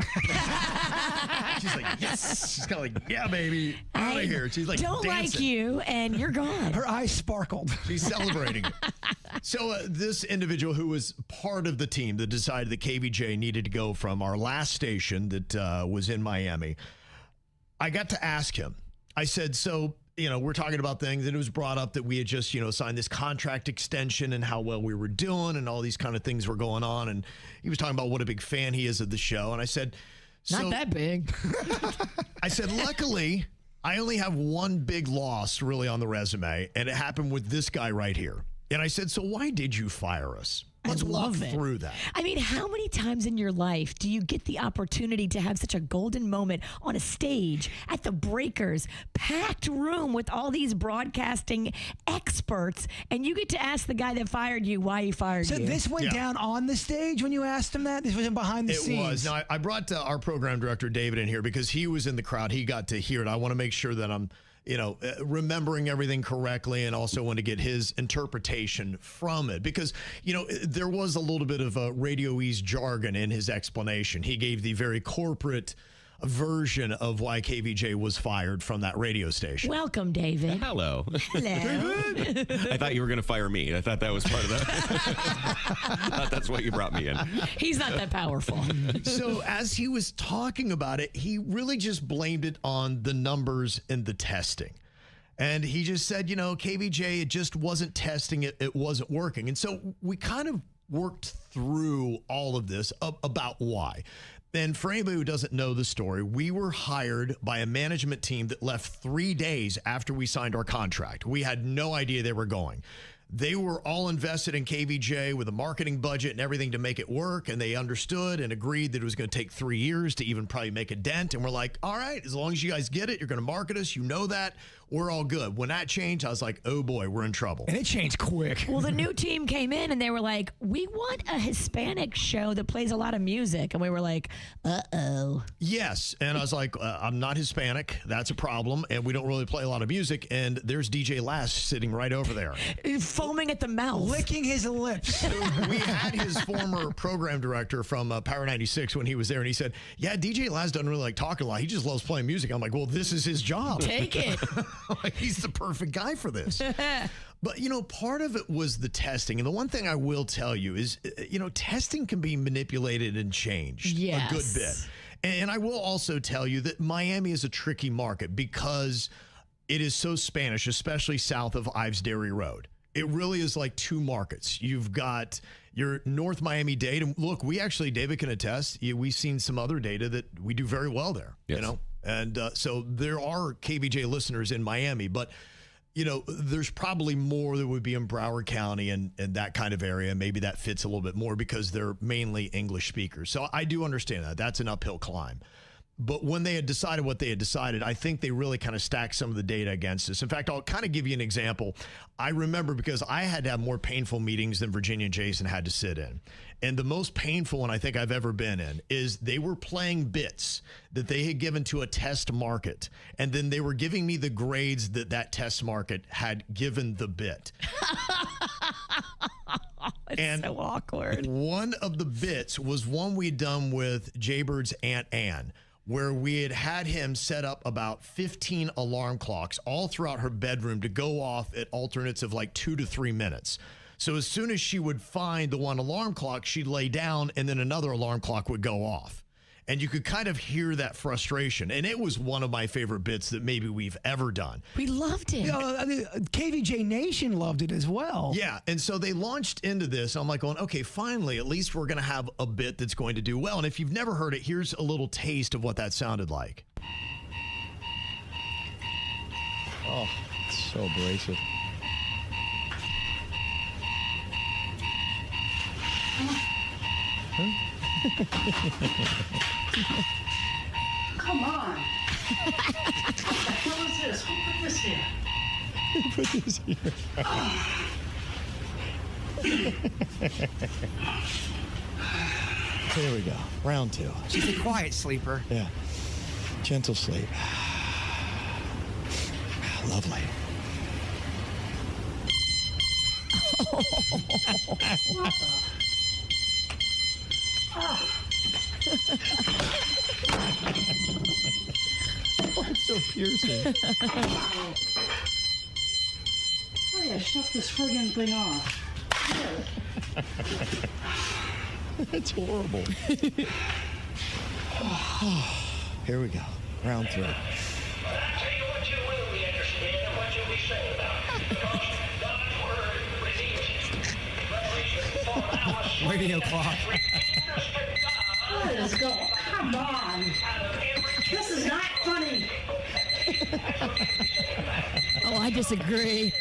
She's like, yes. She's kind of like, yeah, baby, out of here. She's like, don't dancing. like you, and you're gone. Her eyes sparkled. She's celebrating it. So this individual who was part of the team that decided that KVJ needed to go from our last station that was in Miami, I got to ask him. I said, so, we're talking about things, and it was brought up that we had just, signed this contract extension and how well we were doing and all these kind of things were going on. And he was talking about what a big fan he is of the show. And I said, not that big. I said, luckily, I only have one big loss really on the resume, and it happened with this guy right here. And I said, so why did you fire us? Let's walk through that. I mean, how many times in your life do you get the opportunity to have such a golden moment on a stage at the Breakers, packed room with all these broadcasting experts, and you get to ask the guy that fired you why he fired you? So this went down on the stage when you asked him that? This wasn't behind the scenes? It was. Now, I brought our program director, David, in here because he was in the crowd. He got to hear it. I want to make sure that I'm remembering everything correctly, and also want to get his interpretation from it because, there was a little bit of Radio-E's jargon in his explanation. He gave the very corporate version of why KVJ was fired from that radio station. Welcome, David. Hello. Hello. I thought you were going to fire me. I thought that was part of that. I thought that's why you brought me in. He's not that powerful. So as he was talking about it, he really just blamed it on the numbers and the testing. And he just said, KVJ, it just wasn't testing it. It wasn't working. And so we kind of worked through all of this about why. And for anybody who doesn't know the story, we were hired by a management team that left 3 days after we signed our contract. We had no idea they were going. They were all invested in KVJ with a marketing budget and everything to make it work. And they understood and agreed that it was going to take 3 years to even probably make a dent. And we're like, all right, as long as you guys get it, you're going to market us. You know that. We're all good. When that changed, I was like, oh boy, we're in trouble. And it changed quick. Well, the new team came in and they were like, we want a Hispanic show that plays a lot of music. And we were like, uh-oh. Yes. And I was like, I'm not Hispanic. That's a problem. And we don't really play a lot of music. And there's DJ Last sitting right over there. Foaming at the mouth. Licking his lips. We had his former program director from Power 96 when he was there. And he said, yeah, DJ Last doesn't really like talking a lot. He just loves playing music. I'm like, well, this is his job. Take it. He's the perfect guy for this. But, part of it was the testing. And the one thing I will tell you is, testing can be manipulated and changed a good bit. And I will also tell you that Miami is a tricky market because it is so Spanish, especially south of Ives Dairy Road. It really is like two markets. You've got your North Miami-Dade. And look, we actually, David can attest, we've seen some other data that we do very well there, And so there are KVJ listeners in Miami, but, there's probably more that would be in Broward County and that kind of area. Maybe that fits a little bit more because they're mainly English speakers. So I do understand that. That's an uphill climb. But when they had decided what they had decided, I think they really kind of stacked some of the data against us. In fact, I'll kind of give you an example. I remember because I had to have more painful meetings than Virginia and Jason had to sit in. And the most painful one I think I've ever been in is they were playing bits that they had given to a test market. And then they were giving me the grades that that test market had given the bit. It's so awkward. One of the bits was one we'd done with Jbird's Aunt Ann, where we had him set up about 15 alarm clocks all throughout her bedroom to go off at alternates of like 2 to 3 minutes. So as soon as she would find the one alarm clock, she'd lay down and then another alarm clock would go off. And you could kind of hear that frustration. And it was one of my favorite bits that maybe we've ever done. We loved it. KVJ Nation loved it as well. Yeah. And so they launched into this. I'm like going, okay, finally, at least we're going to have a bit that's going to do well. And if you've never heard it, here's a little taste of what that sounded like. Oh, it's so abrasive. Come on. What the hell is this? Who put this here? Who put this here? Here we go. Round 2. She's a quiet sleeper. Yeah. Gentle sleep. Lovely. What the? Oh, it's so piercing. Oh yeah, shut this friggin' thing off. It's horrible. Here we go. Round 3. Radio clock. What is going? Come on. This is not funny. Oh, I disagree.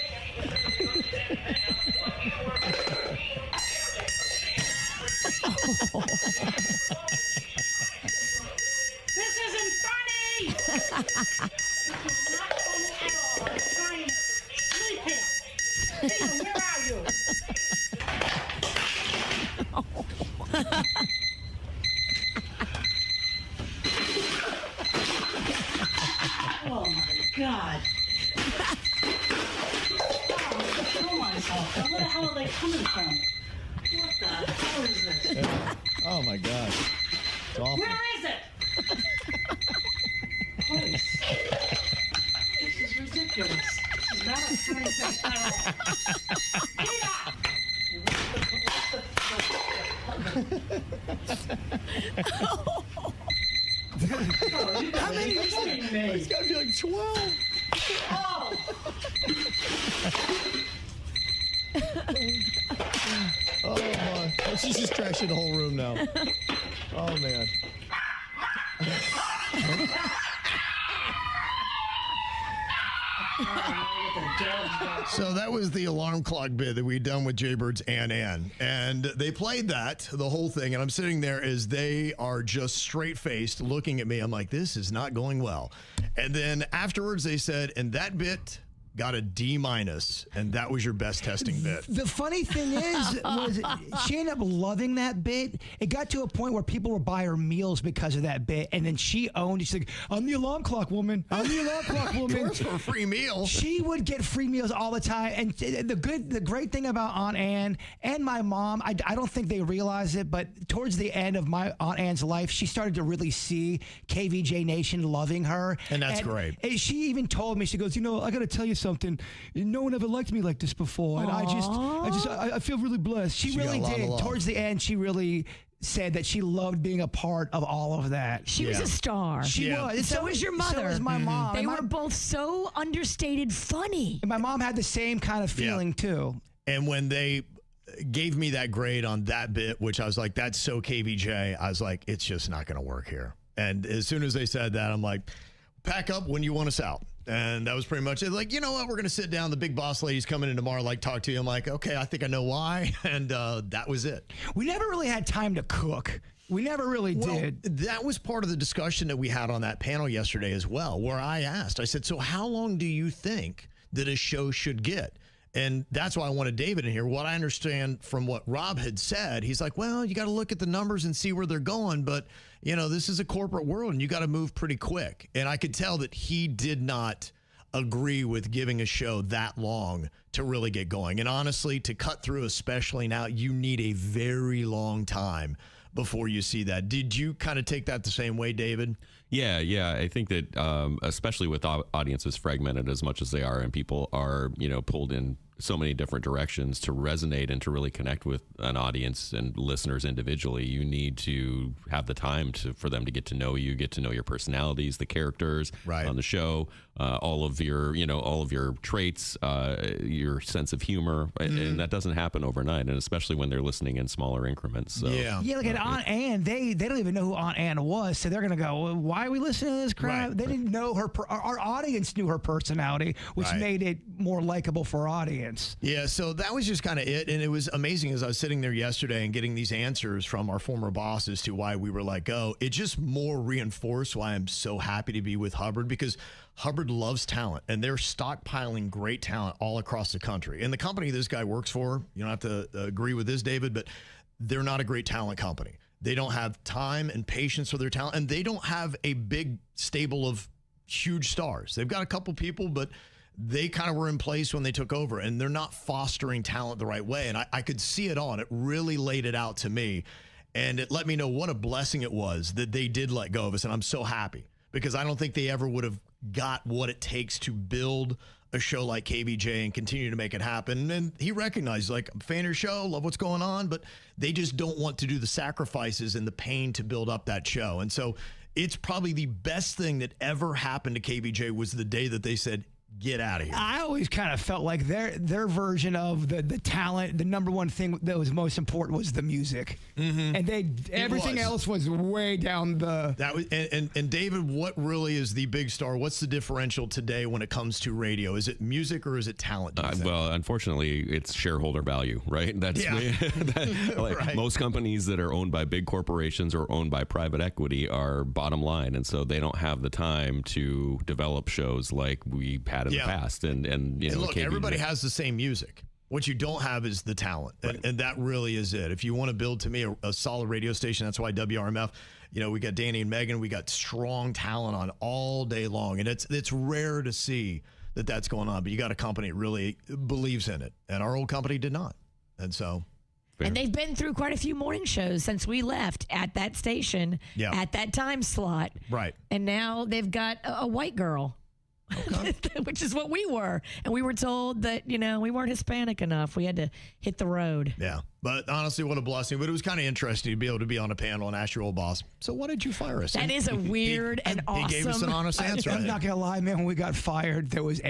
This isn't funny. This is not funny at all. I'm trying to sleep here. Peter, where are you? Oh my God. Oh, kill myself. Where the hell are they coming from? What the hell is this? Oh my God. It's awful. Where is it? Please. This is ridiculous. This is not a funny thing at all. How many are you me? It's got to be like 12. Oh! Oh my. She's just trashing the whole room now. Oh man. So that was the alarm clock bit that we'd done with Jbird's Ann. And they played that, the whole thing. And I'm sitting there as they are just straight-faced looking at me. I'm like, this is not going well. And then afterwards they said, and that bit got a D-, and that was your best testing bit. The funny thing is, was she ended up loving that bit. It got to a point where people would buy her meals because of that bit, and then she owned it. She's like, I'm the alarm clock woman. I'm the alarm clock woman. Of course, for a free meal. She would get free meals all the time. And the great thing about Aunt Ann and my mom, I don't think they realize it, but towards the end of my Aunt Ann's life, she started to really see KVJ Nation loving her. And that's great. And she even told me, she goes, you know, I got to tell you something. No one ever liked me like this before. And I feel really blessed. She really did. Towards the end, she really said that she loved being a part of all of that. She was a star. She was. And so was your mother. So was my mom. They were both so understated funny. And my mom had the same kind of feeling too. And when they gave me that grade on that bit, which I was like, that's so KVJ, I was like, it's just not going to work here. And as soon as they said that, I'm like, pack up when you want us out. And that was pretty much it. Like, you know what? We're going to sit down. The big boss lady's coming in tomorrow, like, talk to you. I'm like, okay, I think I know why. And that was it. We never really had time to cook. We never really did. That was part of the discussion that we had on that panel yesterday as well, where I said, so how long do you think that a show should get? And that's why I wanted David in here. What I understand from what Rob had said, he's like, well, you got to look at the numbers and see where they're going. But, you know, this is a corporate world and you got to move pretty quick. And I could tell that he did not agree with giving a show that long to really get going. And honestly, to cut through, especially now, you need a very long time before you see that. Did you kind of take that the same way, David? Yeah. I think that especially with audiences fragmented as much as they are, and people are, pulled in so many different directions to resonate and to really connect with an audience and listeners individually, you need to have the time for them to get to know you, get to know your personalities, the characters on the show, all of your traits, your sense of humor, and that doesn't happen overnight, and especially when they're listening in smaller increments. So, look at Aunt Ann. They don't even know who Aunt Ann was, so they're gonna go, well, why are we listening to this crap? They didn't know her. Our audience knew her personality, which made it more likable for our audience. Yeah, so that was just kind of it. And it was amazing as I was sitting there yesterday and getting these answers from our former boss as to why we were let go. It just more reinforced why I'm so happy to be with Hubbard, because Hubbard loves talent and they're stockpiling great talent all across the country. And the company this guy works for, you don't have to agree with this, David, but they're not a great talent company. They don't have time and patience for their talent, and they don't have a big stable of huge stars. They've got a couple people, but they kind of were in place when they took over, and they're not fostering talent the right way. And I could see it all, and it really laid it out to me. And it let me know what a blessing it was that they did let go of us. And I'm so happy, because I don't think they ever would have got what it takes to build a show like KVJ and continue to make it happen. And he recognized, like, I'm a fan of your show, love what's going on, but they just don't want to do the sacrifices and the pain to build up that show. And so it's probably the best thing that ever happened to KVJ was the day that they said, get out of here. I always kind of felt like their version of the talent, the number one thing that was most important was the music, and everything else was way down the. That was and David, what really is the big star? What's the differential today when it comes to radio? Is it music or is it talent? Well, unfortunately, it's shareholder value, right? That's most companies that are owned by big corporations or owned by private equity are bottom line, and so they don't have the time to develop shows like we had in the past. And look, everybody has the same music. What you don't have is the talent, and that really is it. If you want to build, to me, a solid radio station, that's why WRMF, we got Danny and Megan, we got strong talent on all day long, and it's rare to see that's going on, but you got a company that really believes in it, and our old company did not. And so... And they've been through quite a few morning shows since we left at that station, at that time slot. Right. And now they've got a white girl. Okay. Which is what we were. And we were told that, we weren't Hispanic enough. We had to hit the road. Yeah. But honestly, what a blessing. But it was kind of interesting to be able to be on a panel and ask your old boss, so why did you fire us? That is a weird and awesome. He gave us an honest answer. I'm not going to lie, man. When we got fired, there was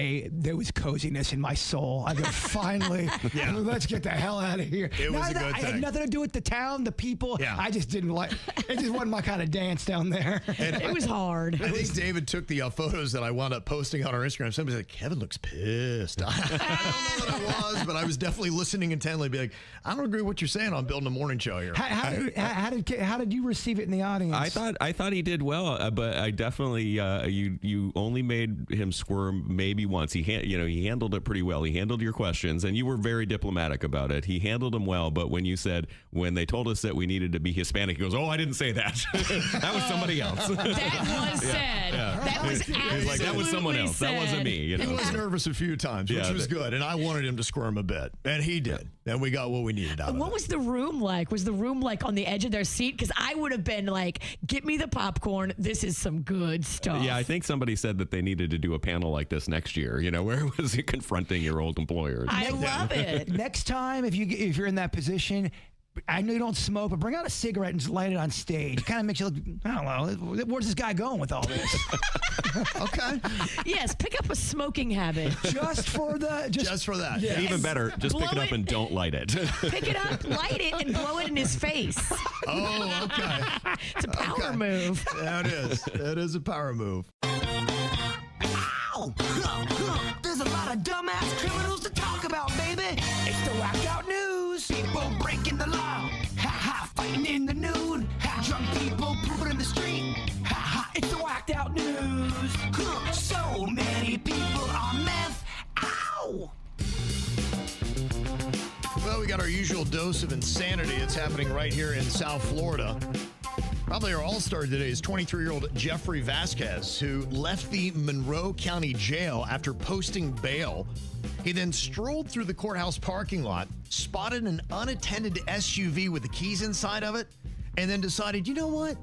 coziness in my soul. I go, finally, let's get the hell out of here. It was a good thing. It had nothing to do with the town, the people. Yeah. I just didn't like it. Just wasn't my kind of dance down there. And it was hard. I think David took the photos that I wound up posting on our Instagram. Somebody said, Kevin looks pissed. I don't know what I was, but I was definitely listening intently. Be like, I don't agree with what you're saying on building a morning show here. How did you receive it in the audience? I thought he did well, but I definitely you only made him squirm maybe once. He handled it pretty well. He handled your questions, and you were very diplomatic about it. He handled them well. But when they told us that we needed to be Hispanic, he goes, "Oh, I didn't say that. That was somebody else." That was said. That was absolutely like, that was someone else. Said. That wasn't me. He was nervous a few times, which was good, and I wanted him to squirm a bit, and he did. And we got what we needed out of it. What was the room like? Was the room like on the edge of their seat? Because I would have been like, get me the popcorn. This is some good stuff. Yeah, I think somebody said that they needed to do a panel like this next year, where it was confronting your old employers. I love it. Next time, if you're in that position, I know you don't smoke, but bring out a cigarette and just light it on stage. It kind of makes you look, I don't know, where's this guy going with all this? Okay. Yes, pick up a smoking habit. Just for that. Yes. Even better, just pick it up and don't light it. Pick it up, light it, and blow it in his face. Oh, okay. It's a power move. Yeah, it is. It is a power move. Ow! There's a lot of dumbass criminals to talk about, baby. It's the whacked out news. People breaking the law. Ha-ha, fighting in the nude. Drunk people pooping in the street. Ha-ha, it's the whacked out news. So many people on meth. Ow! Well, we got our usual dose of insanity. It's happening right here in South Florida. Probably our all-star today is 23-year-old Jeffrey Vasquez, who left the Monroe County Jail after posting bail. He then strolled through the courthouse parking lot, spotted an unattended SUV with the keys inside of it, and then decided, you know what?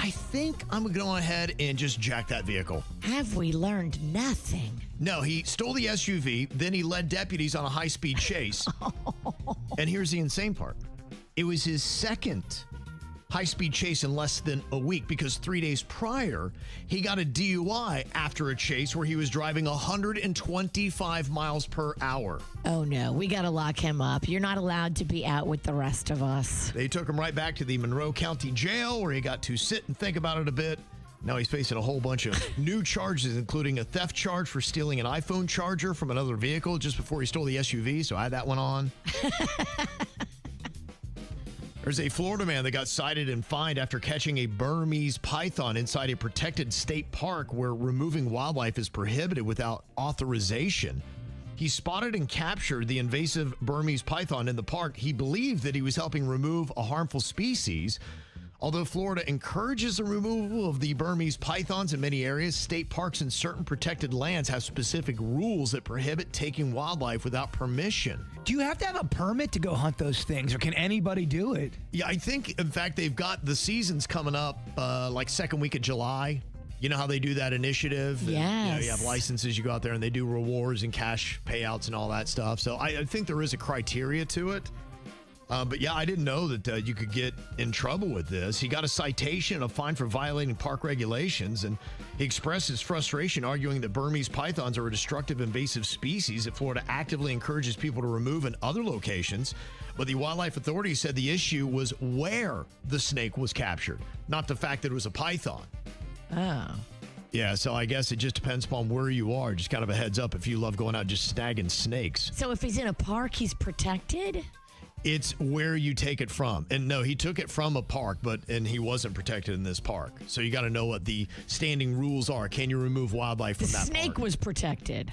I think I'm going to go ahead and just jack that vehicle. Have we learned nothing? No, he stole the SUV, then he led deputies on a high-speed chase. And here's the insane part. It was his second high-speed chase in less than a week, because 3 days prior, he got a DUI after a chase where he was driving 125 miles per hour. Oh, no. We got to lock him up. You're not allowed to be out with the rest of us. They took him right back to the Monroe County Jail, where he got to sit and think about it a bit. Now he's facing a whole bunch of new charges, including a theft charge for stealing an iPhone charger from another vehicle just before he stole the SUV, so I had that one on. There's a Florida man that got cited and fined after catching a Burmese python inside a protected state park where removing wildlife is prohibited without authorization. He spotted and captured the invasive Burmese python in the park. He believed that he was helping remove a harmful species. Although Florida encourages the removal of the Burmese pythons in many areas, state parks and certain protected lands have specific rules that prohibit taking wildlife without permission. Do you have to have a permit to go hunt those things, or can anybody do it? Yeah, I think, in fact, they've got the seasons coming up like second week of July. You know how they do that initiative? Yes. And, you have licenses, you go out there and they do rewards and cash payouts and all that stuff. So I think there is a criteria to it. But yeah, I didn't know that you could get in trouble with this. He got a citation and a fine for violating park regulations, and he expressed his frustration, arguing that Burmese pythons are a destructive invasive species that Florida actively encourages people to remove in other locations. But the wildlife authority said the issue was where the snake was captured, not the fact that it was a python. Oh. Yeah, so I guess it just depends upon where you are. Just kind of a heads up if you love going out just snagging snakes. So if he's in a park, he's protected? It's where you take it from. And no, he took it from a park, and he wasn't protected in this park. So you got to know what the standing rules are. Can you remove wildlife from that park? The snake was protected.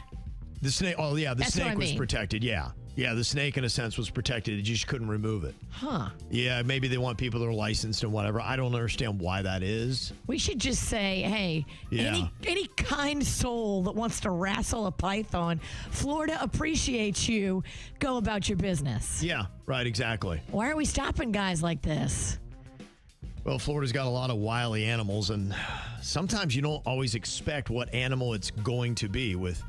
The snake, oh yeah, the That's snake what I was mean. protected, yeah. Yeah, the snake in a sense was protected. You just couldn't remove it. Huh. Yeah, maybe they want people that are licensed and whatever. I don't understand why that is. We should just say, hey, Yeah. any kind soul that wants to wrestle a python, Florida appreciates you. Go about your business. Yeah, right, exactly. Why are we stopping guys like this? Well, Florida's got a lot of wily animals, and sometimes you don't always expect what animal it's going to be, with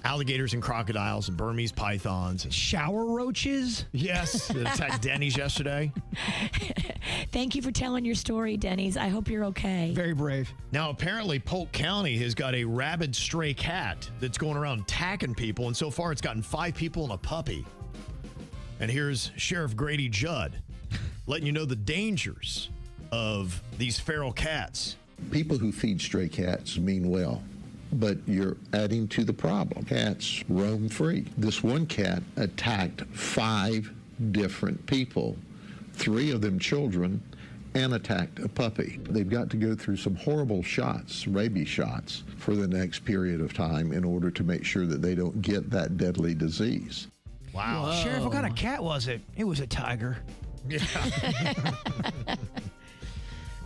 alligators and crocodiles and Burmese pythons. Shower roaches? Yes, that attacked Denny's yesterday. Thank you for telling your story, Denny's. I hope you're okay. Very brave. Now, apparently, Polk County has got a rabid stray cat that's going around attacking people, and so far it's gotten 5 people and a puppy. And here's Sheriff Grady Judd letting you know the dangers of these feral cats. People who feed stray cats mean well, but you're adding to the problem. Cats roam free. This one cat attacked 5 different people, 3 of them children, and attacked a puppy. They've got to go through some horrible shots, rabies shots, for the next period of time in order to make sure that they don't get that deadly disease. Wow. Whoa. Sheriff, what kind of cat was it? It was a tiger. Yeah.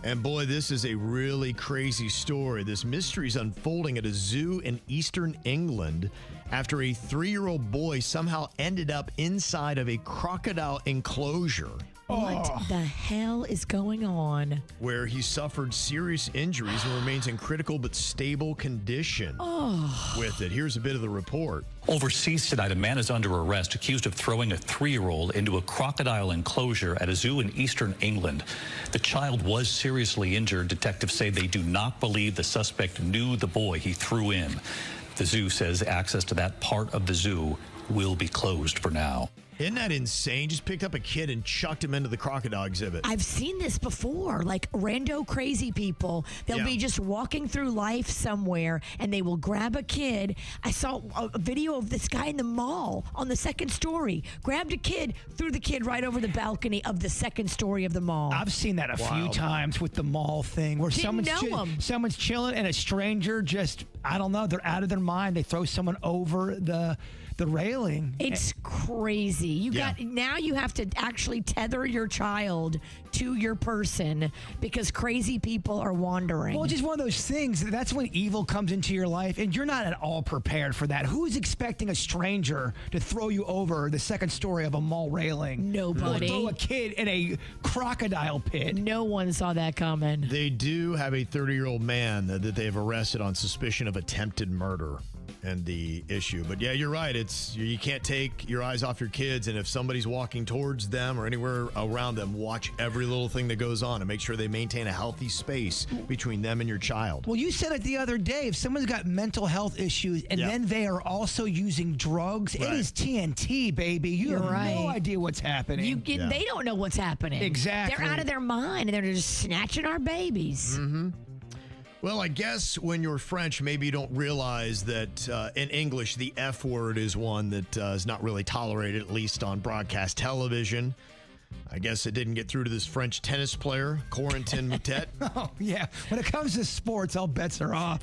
And boy, this is a really crazy story. This mystery is unfolding at a zoo in eastern England after a 3-year-old boy somehow ended up inside of a crocodile enclosure. What the hell is going on? Where he suffered serious injuries and remains in critical but stable condition with it. Here's a bit of the report. Overseas tonight, a man is under arrest accused of throwing a 3-year-old into a crocodile enclosure at a zoo in eastern England. The child was seriously injured. Detectives say they do not believe the suspect knew the boy he threw in. The zoo says access to that part of the zoo will be closed for now. Isn't that insane? Just picked up a kid and chucked him into the crocodile exhibit. I've seen this before, like rando crazy people. They'll be just walking through life somewhere and they will grab a kid. I saw a video of this guy in the mall on the 2nd story. Grabbed a kid, threw the kid right over the balcony of the 2nd story of the mall. I've seen that a few times with the mall thing where Didn't someone's chilling and a stranger just, I don't know, they're out of their mind. They throw someone over the railing. It's crazy. Now you have to actually tether your child to your person because crazy people are wandering. Well, just one of those things. That's when evil comes into your life, and you're not at all prepared for that. Who's expecting a stranger to throw you over the second story of a mall railing? Nobody. Or throw a kid in a crocodile pit. No one saw that coming. They do have a 30-year-old man that they've arrested on suspicion of attempted murder and the issue. But yeah, you're right. You can't take your eyes off your kids, and if somebody's walking towards them or anywhere around them, watch every little thing that goes on and make sure they maintain a healthy space between them and your child. Well, you said it the other day. If someone's got mental health issues and then they are also using drugs, it is TNT, baby. You have no idea what's happening. They don't know what's happening. Exactly. They're out of their mind, and they're just snatching our babies. Mm-hmm. Well, I guess when you're French, maybe you don't realize that in English, the F word is one that is not really tolerated, at least on broadcast television. I guess it didn't get through to this French tennis player, Corentin Moutet. Oh, yeah. When it comes to sports, all bets are off.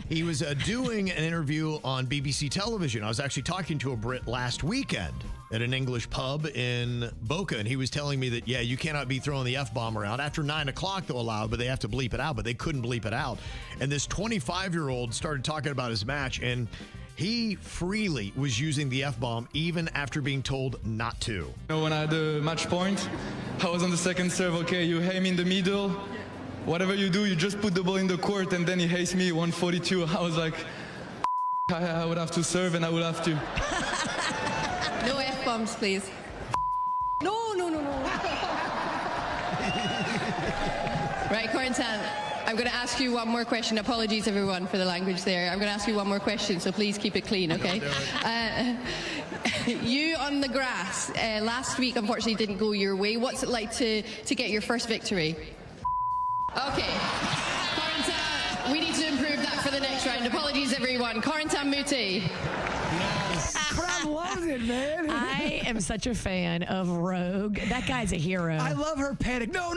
He was doing an interview on BBC television. I was actually talking to a Brit last weekend at an English pub in Boca, and he was telling me that, yeah, you cannot be throwing the F-bomb around. After 9 o'clock, they'll allow it, but they have to bleep it out, but they couldn't bleep it out. And this 25-year-old started talking about his match, and he freely was using the F-bomb even after being told not to. You know, when I had the match point, I was on the second serve. Okay, you aim in the middle. Whatever you do, you just put the ball in the court, and then he hates me 142. I was like, I would have to serve, and I would have to. No F-bombs, please. No. Right, Corentin, I'm going to ask you one more question. Apologies, everyone, for the language there. I'm going to ask you one more question, so please keep it clean, okay? You on the grass, last week, unfortunately, didn't go your way. What's it like to get your first victory? Okay. Corentin, we need to improve that for the next round. Apologies, everyone. Corentin Moutet. Crowd loves it, man. I am such a fan of Rogue. That guy's a hero. I love her panic. No,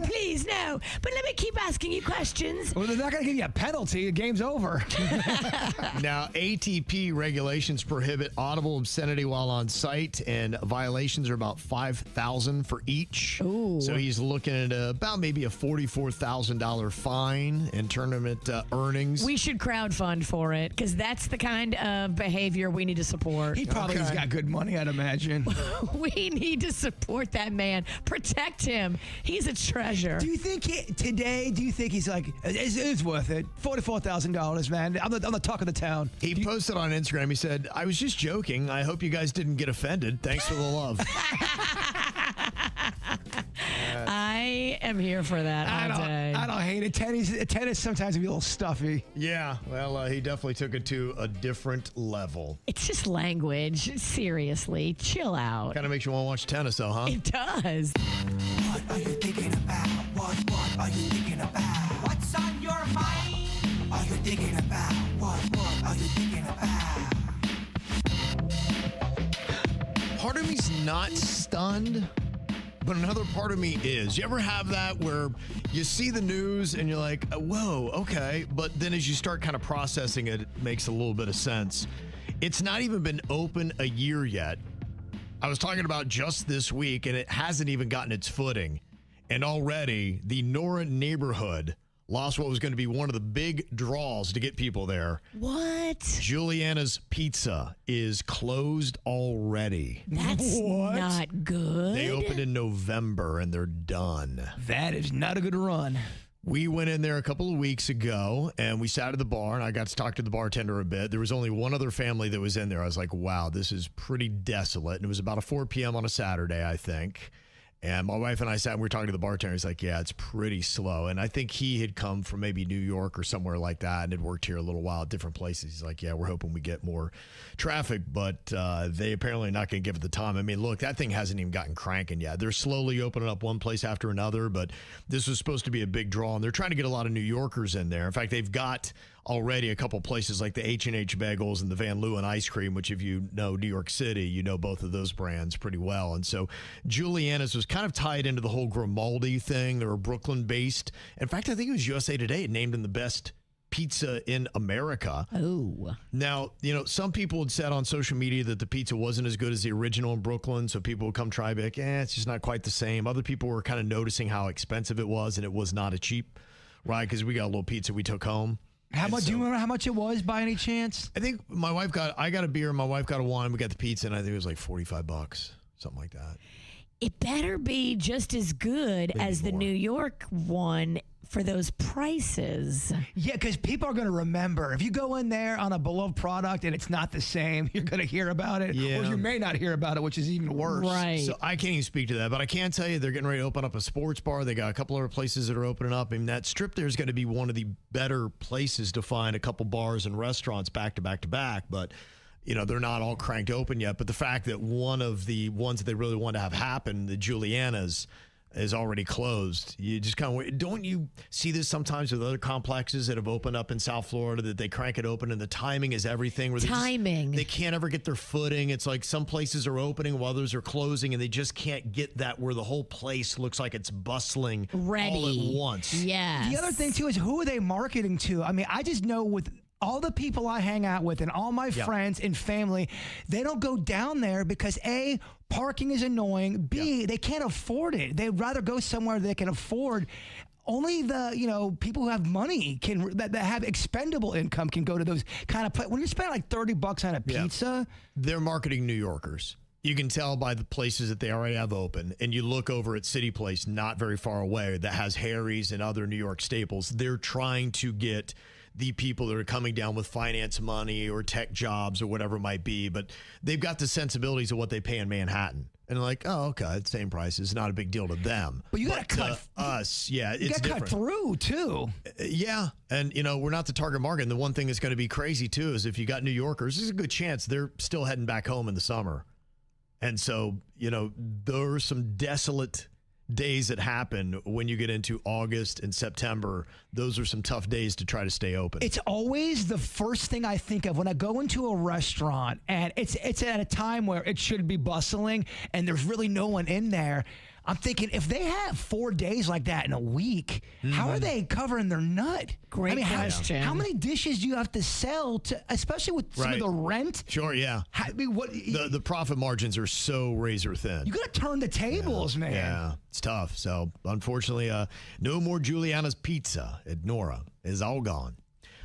please, no. But let me keep asking you questions. Well, they're not going to give you a penalty. The game's over. Now, ATP regulations prohibit audible obscenity while on site, and violations are about $5,000 for each. Ooh. So he's looking at about maybe a $44,000 fine and tournament earnings. We should crowdfund for it because that's the kind of behavior we need to support. He probably has got good money, I'd imagine. We need to support that man. Protect him. He's a treasure. Do you think he's like, it's worth it? $44,000, man. I'm the talk of the town. He posted on Instagram, he said, I was just joking. I hope you guys didn't get offended. Thanks for the love. I am here for that all day. I don't hate it. Tennis sometimes can be a little stuffy. Yeah, well, he definitely took it to a different level. It's just language. Seriously, chill out. Kind of makes you want to watch tennis, though, huh? It does. What are you thinking about? What are you thinking about? What's on your mind? Are you thinking about? What are you thinking about? Part of me's not stunned, but another part of me is. You ever have that where you see the news and you're like, whoa, okay, but then as you start kind of processing it, it makes a little bit of sense. It's not even been open a year yet. I was talking about just this week, and it hasn't even gotten its footing. And already, the Nora neighborhood lost what was going to be one of the big draws to get people there. What? Juliana's Pizza is closed already. That's not good. They opened in November, and they're done. That is not a good run. We went in there a couple of weeks ago, and we sat at the bar, and I got to talk to the bartender a bit. There was only one other family that was in there. I was like, wow, this is pretty desolate. And it was about a 4 p.m. on a Saturday, I think. And my wife and I sat and we were talking to the bartender. He's like, yeah, it's pretty slow. And I think he had come from maybe New York or somewhere like that and had worked here a little while at different places. He's like, yeah, we're hoping we get more traffic, but they apparently are not going to give it the time. I mean, look, that thing hasn't even gotten cranking yet. They're slowly opening up one place after another, but this was supposed to be a big draw, and they're trying to get a lot of New Yorkers in there. In fact, they've got already a couple places like the H&H Bagels and the Van Leeuwen Ice Cream, which if you know New York City, you know both of those brands pretty well. And so Juliana's was kind of tied into the whole Grimaldi thing. They were Brooklyn-based. In fact, I think it was USA Today. It named them the best pizza in America. Oh. Now, some people had said on social media that the pizza wasn't as good as the original in Brooklyn, so people would come try, be like, it's just not quite the same. Other people were kind of noticing how expensive it was, and it was not a cheap, right? Because we got a little pizza we took home. How much? Do you remember how much it was by any chance? I think I got a beer, my wife got a wine, we got the pizza, and I think it was like $45, something like that. It better be just as good as the New York one for those prices. Yeah, because people are going to remember. If you go in there on a beloved product and it's not the same, you're going to hear about it. Yeah. Or you may not hear about it, which is even worse. Right. So I can't even speak to that, but I can tell you they're getting ready to open up a sports bar. They got a couple other places that are opening up. I mean, that strip there is going to be one of the better places to find a couple bars and restaurants back to back to back, but they're not all cranked open yet. But the fact that one of the ones that they really want to have happen, the Juliana's, is already closed. You just kind of, don't you see this sometimes with other complexes that have opened up in South Florida, that they crank it open and the timing is everything? Where they can't ever get their footing. It's like some places are opening while others are closing, and they just can't get that where the whole place looks like it's bustling ready all at once. Yes. The other thing too is, who are they marketing to? I mean, I just know with all the people I hang out with and all my friends and family, they don't go down there because A, parking is annoying. B, they can't afford it. They'd rather go somewhere they can afford. Only the people who have money that have expendable income can go to those kind of places. When you spend like $30 on a pizza, they're marketing New Yorkers. You can tell by the places that they already have open, and you look over at City Place, not very far away, that has Harry's and other New York staples. They're trying to get the people that are coming down with finance money or tech jobs or whatever it might be, but they've got the sensibilities of what they pay in Manhattan. And they're like, oh, okay, same price. It's not a big deal to them. But you got to cut us. Yeah, you it's different. Cut through too. Yeah, and we're not the target market. And the one thing that's going to be crazy too is if you got New Yorkers, there's a good chance they're still heading back home in the summer. And so, there are some desolate days that happen when you get into August and September. Those are some tough days to try to stay open. It's always the first thing I think of when I go into a restaurant, and it's at a time where it should be bustling and there's really no one in there. I'm thinking, if they have 4 days like that in a week, how are they covering their nut? Great question. How many dishes do you have to sell to, especially with some of the rent? Sure, yeah. The profit margins are so razor thin. You got to turn the tables, man. Yeah, it's tough. So, unfortunately, no more Juliana's Pizza at Nora. It's all gone.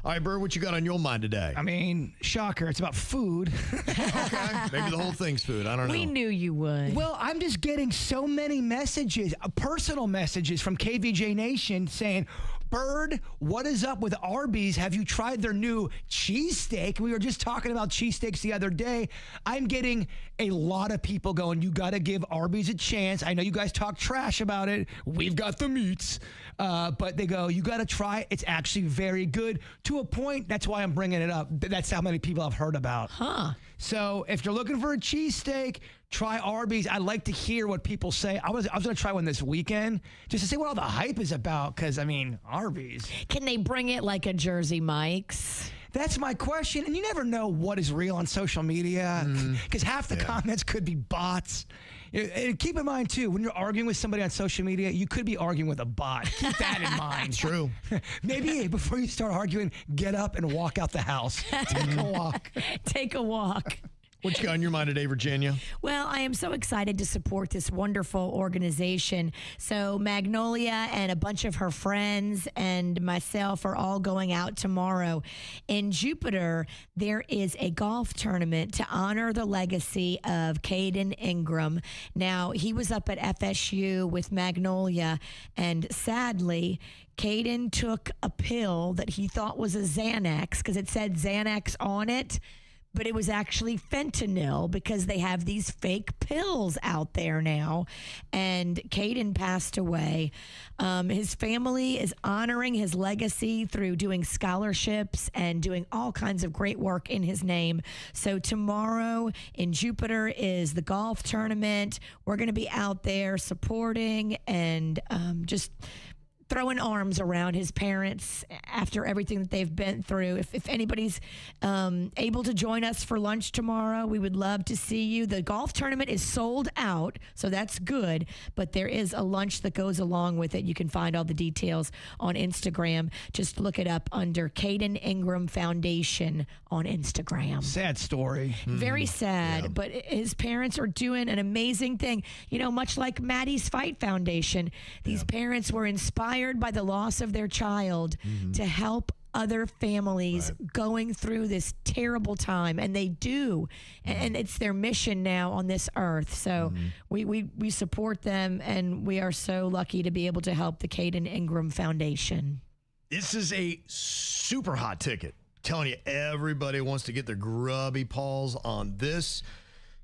All right, Bird, what you got on your mind today? I mean, shocker, it's about food. Okay, maybe the whole thing's food. I don't know. We knew you would. Well, I'm just getting so many messages, personal messages from KVJ Nation saying, Bird, what is up with Arby's? Have you tried their new cheesesteak? We were just talking about cheesesteaks the other day. I'm getting a lot of people going, you got to give Arby's a chance. I know you guys talk trash about it. We've got the meats. But they go, you got to try it. It's actually very good. To a point, that's why I'm bringing it up. That's how many people I've heard about. Huh. So if you're looking for a cheesesteak, try Arby's. I'd like to hear what people say. I was going to try one this weekend just to see what all the hype is about, because, I mean, Arby's. Can they bring it like a Jersey Mike's? That's my question. And you never know what is real on social media, because half the comments could be bots. And keep in mind, too, when you're arguing with somebody on social media, you could be arguing with a bot. Keep that in mind. True. Maybe before you start arguing, get up and walk out the house. Take a walk. Take a walk. What you got on your mind today, Virginia? Well, I am so excited to support this wonderful organization. So Magnolia and a bunch of her friends and myself are all going out tomorrow. In Jupiter, there is a golf tournament to honor the legacy of Caden Ingram. Now, he was up at FSU with Magnolia, and sadly, Caden took a pill that he thought was a Xanax because it said Xanax on it. But it was actually fentanyl, because they have these fake pills out there now. And Caden passed away. His family is honoring his legacy through doing scholarships and doing all kinds of great work in his name. So tomorrow in Jupiter is the golf tournament. We're going to be out there supporting and just throwing arms around his parents after everything that they've been through. If anybody's able to join us for lunch tomorrow, we would love to see you. The golf tournament is sold out, so that's good, but there is a lunch that goes along with it. You can find all the details on Instagram. Just look it up under Caden Ingram Foundation on Instagram. Sad story. Very sad, but his parents are doing an amazing thing. You know, much like Maddie's Fight Foundation, these parents were inspired by the loss of their child to help other families going through this terrible time, and they do, and it's their mission now on this earth. So we support them, and we are so lucky to be able to help the Caden Ingram Foundation. This is a super hot ticket. Telling you, everybody wants to get their grubby paws on this.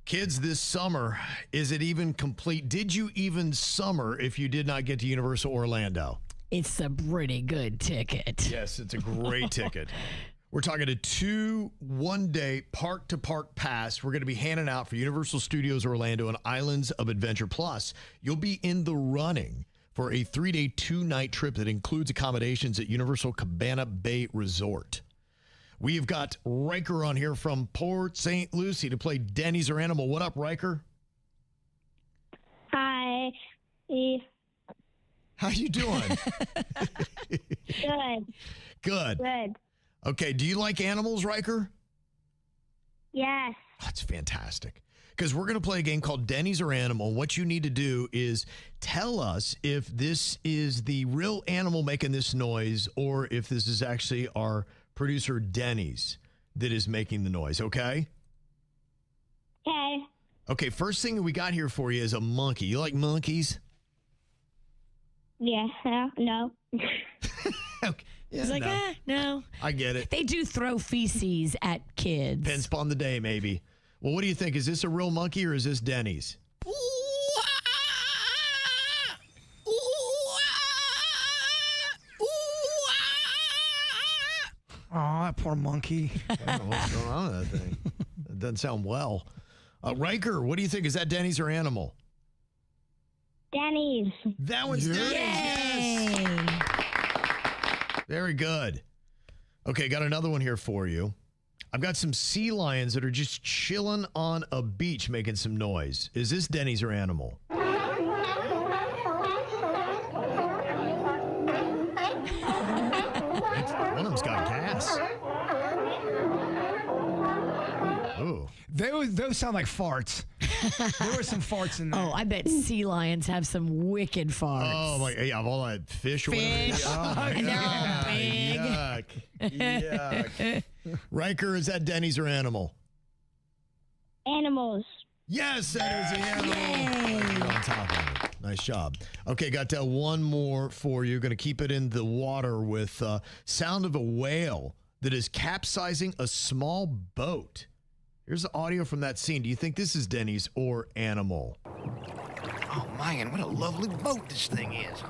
Kids, this summer, is it even complete? Did you even summer if you did not get to Universal Orlando? It's a pretty good ticket. Yes, it's a great ticket. We're talking a 2 one-day park-to-park pass we're going to be handing out for Universal Studios Orlando and Islands of Adventure. Plus, you'll be in the running for a 3-day, 2-night trip that includes accommodations at Universal Cabana Bay Resort. We've got Riker on here from Port St. Lucie to play Denny's or Animal. What up, Riker? Hi. How you doing? Good. Good. Good. Okay, do you like animals, Riker? Yes. That's fantastic. Because we're going to play a game called Denny's or Animal. What you need to do is tell us if this is the real animal making this noise or if this is actually our producer Denny's that is making the noise, okay? Okay. Okay, first thing we got here for you is a monkey. You like monkeys? Yeah. No. Okay. Yeah, He's like, no. I get it. They do throw feces at kids. Depends upon the day, maybe. Well, what do you think? Is this a real monkey or is this Denny's? Oh, that poor monkey. I don't know what's going on with that thing. It doesn't sound well. Riker, what do you think? Is that Denny's or Animal? Denny's. That one's Denny's. Yes. Very good. Okay, got another one here for you. I've got some sea lions that are just chilling on a beach making some noise. Is this Denny's or Animal? One of them's got gas. Ooh. Those sound like farts. There were some farts in there. Oh, I bet sea lions have some wicked farts. Oh, my, yeah, of all that fish or Fish. whatever. Oh, No, big. Yuck. Yuck. Riker, is that Denny's or Animal? Animals. Yes, that is the animal. You're on top of it. Nice job. Okay, got one more for you. Going to keep it in the water with sound of a whale that is capsizing a small boat. Here's the audio from that scene. Do you think this is Denny's or Animal? Oh, man, what a lovely boat this thing is.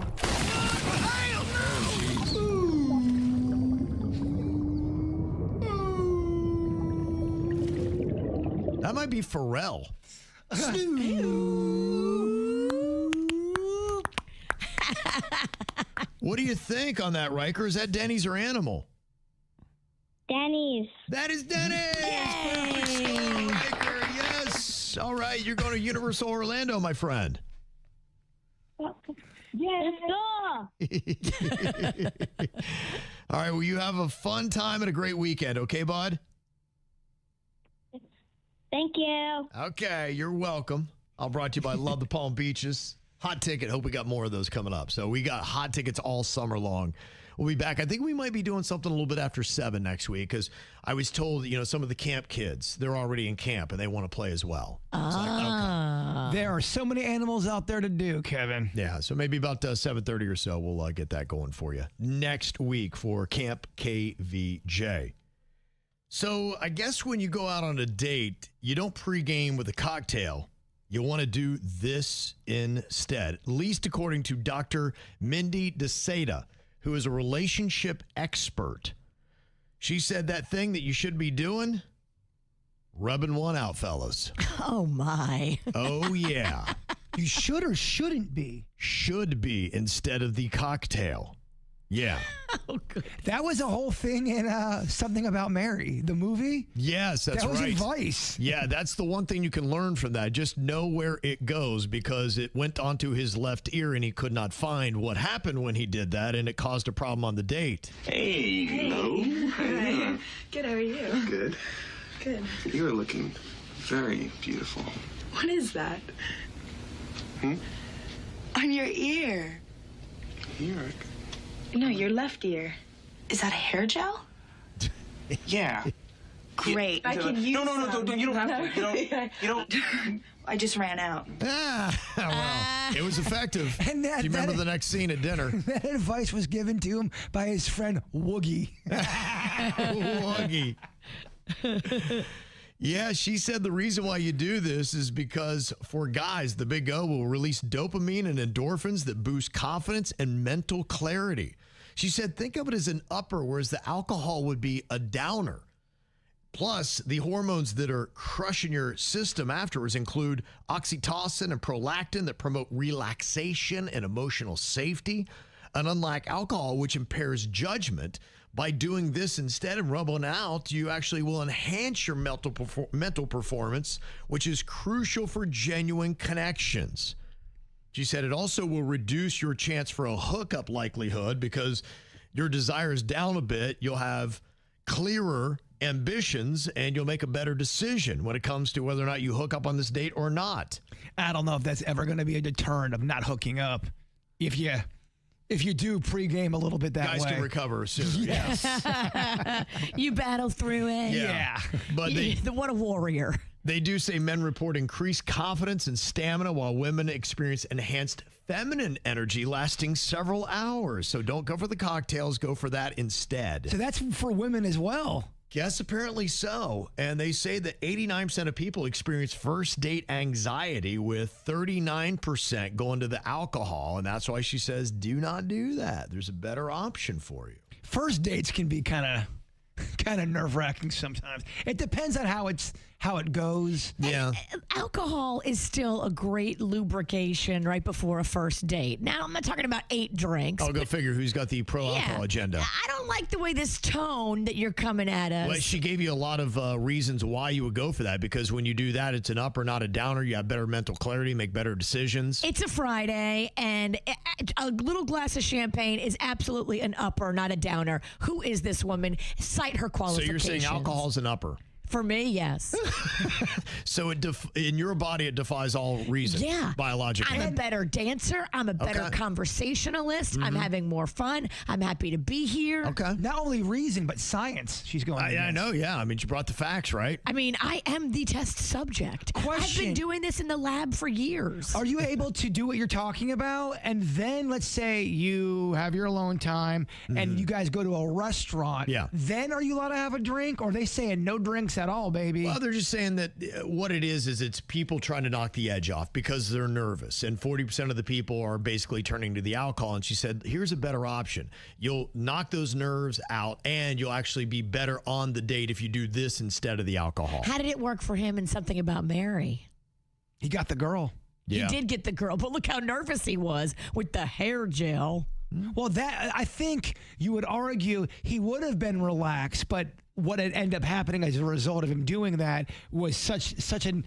That might be Pharrell. What do you think on that, Riker? Is that Denny's or Animal? Denny's. That is Denny's. Yay! Riker, yes. All right, you're going to Universal Orlando, my friend. Let's go. All right, well, you have a fun time and a great weekend, okay, bud? Thank you. Okay, you're welcome. All brought to you by Love the Palm Beaches. Hot ticket. Hope we got more of those coming up. So we got hot tickets all summer long. We'll be back. I think we might be doing something a little bit after 7 next week because I was told, some of the camp kids, they're already in camp and they want to play as well. Okay. There are so many animals out there to do, Kevin. Yeah, so maybe about 7:30 or so, we'll get that going for you next week for Camp KVJ. So I guess when you go out on a date, you don't pregame with a cocktail. You want to do this instead, at least according to Dr. Mindy DeSeta, who is a relationship expert. She said that thing that you should be doing, rubbing one out, fellas. Oh, my. Oh, yeah. You should or shouldn't be? Should be instead of the cocktail. Yeah. Oh, good. That was a whole thing in Something About Mary, the movie. Yes, that's right. That was advice. Yeah, that's the one thing you can learn from that. Just know where it goes, because it went onto his left ear and he could not find what happened when he did that, and it caused a problem on the date. Hey, hello. Hi. Good, how are you? Good. Good. You are looking very beautiful. What is that? On your ear. Here. No, your left ear. Is that a hair gel? Yeah. Great. I could use No, you don't have to. You don't. I just ran out. Well, it was effective. And Do you remember the next scene at dinner? That advice was given to him by his friend Woogie. Woogie. Yeah, she said the reason why you do this is because for guys, the Big O will release dopamine and endorphins that boost confidence and mental clarity. She said, think of it as an upper, whereas the alcohol would be a downer. Plus, the hormones that are crushing your system afterwards include oxytocin and prolactin that promote relaxation and emotional safety. And unlike alcohol, which impairs judgment, by doing this instead of rubbing out, you actually will enhance your mental performance, which is crucial for genuine connections. She said it also will reduce your chance for a hookup likelihood because your desire is down a bit. You'll have clearer ambitions and you'll make a better decision when it comes to whether or not you hook up on this date or not. I don't know if that's ever going to be a deterrent of not hooking up. If you do pregame a little bit that Guys way. can recover soon. Yes. You battle through it. Yeah. But what a warrior. They do say men report increased confidence and stamina while women experience enhanced feminine energy lasting several hours. So don't go for the cocktails. Go for that instead. So that's for women as well. Yes, apparently so. And they say that 89% of people experience first date anxiety, with 39% going to the alcohol. And that's why she says, do not do that. There's a better option for you. First dates can be kind of nerve-wracking sometimes. It depends on how it goes. Yeah. Alcohol is still a great lubrication right before a first date. Now, I'm not talking about 8 drinks. I'll go figure who's got the pro-alcohol agenda. I don't like the way this tone that you're coming at us. Well, she gave you a lot of reasons why you would go for that, because when you do that, it's an upper, not a downer. You have better mental clarity, make better decisions. It's a Friday, and a little glass of champagne is absolutely an upper, not a downer. Who is this woman? Cite her qualifications. So you're saying alcohol is an upper? For me, yes. So in your body, it defies all reason. Yeah. Biologically. I'm a better dancer. I'm a better conversationalist. I'm having more fun. I'm happy to be here. Okay. Not only reason, but science. She's going. I know. Yeah. I mean, she brought the facts, right? I mean, I am the test subject. Question. I've been doing this in the lab for years. Are you able to do what you're talking about? And then let's say you have your alone time and you guys go to a restaurant. Yeah. Then are you allowed to have a drink, or are they saying no drinks at all, baby? Well, they're just saying that what it is it's people trying to knock the edge off because they're nervous. And 40% of the people are basically turning to the alcohol. And she said, here's a better option. You'll knock those nerves out and you'll actually be better on the date if you do this instead of the alcohol. How did it work for him in Something About Mary? He got the girl. Yeah. He did get the girl, but look how nervous he was with the hair gel. Well, that I think you would argue he would have been relaxed, but what had ended up happening as a result of him doing that was such an,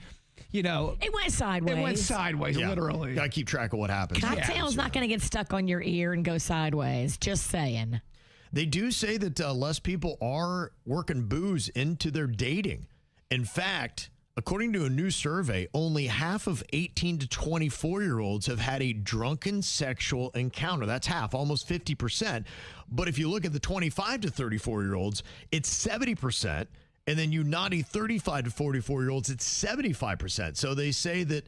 it went sideways. It went sideways, literally. Got to keep track of what happens. Cocktail's not going to get stuck on your ear and go sideways. Just saying. They do say that less people are working booze into their dating. In fact, according to a new survey, only half of 18 to 24-year-olds have had a drunken sexual encounter. That's half, almost 50%. But if you look at the 25 to 34-year-olds, it's 70%. And then you naughty 35 to 44-year-olds, it's 75%. So they say that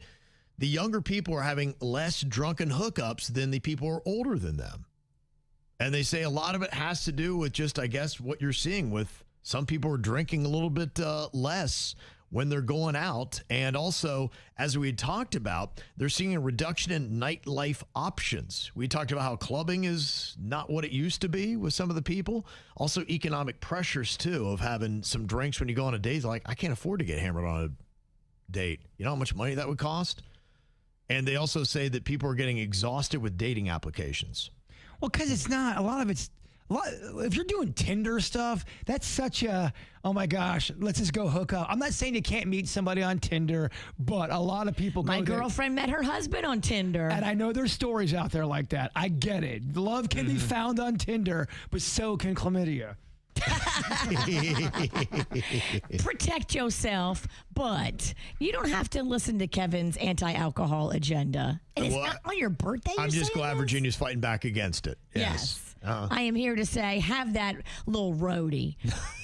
the younger people are having less drunken hookups than the people who are older than them. And they say a lot of it has to do with just, I guess, what you're seeing with some people are drinking a little bit less when they're going out. And also, as we had talked about, they're seeing a reduction in nightlife options. We talked about how clubbing is not what it used to be with some of the people. Also, economic pressures, too, of having some drinks when you go on a date. Like, I can't afford to get hammered on a date. You know how much money that would cost? And they also say that people are getting exhausted with dating applications. Well, because it's not, if you're doing Tinder stuff, that's such a, oh my gosh, let's just go hook up. I'm not saying you can't meet somebody on Tinder, but a lot of people My girlfriend met her husband on Tinder. And I know there's stories out there like that. I get it. Love can be found on Tinder, but so can chlamydia. Protect yourself, but you don't have to listen to Kevin's anti-alcohol agenda. And it's not on your birthday. I'm just glad Virginia's fighting back against it. Yes. I am here to say, have that little roadie.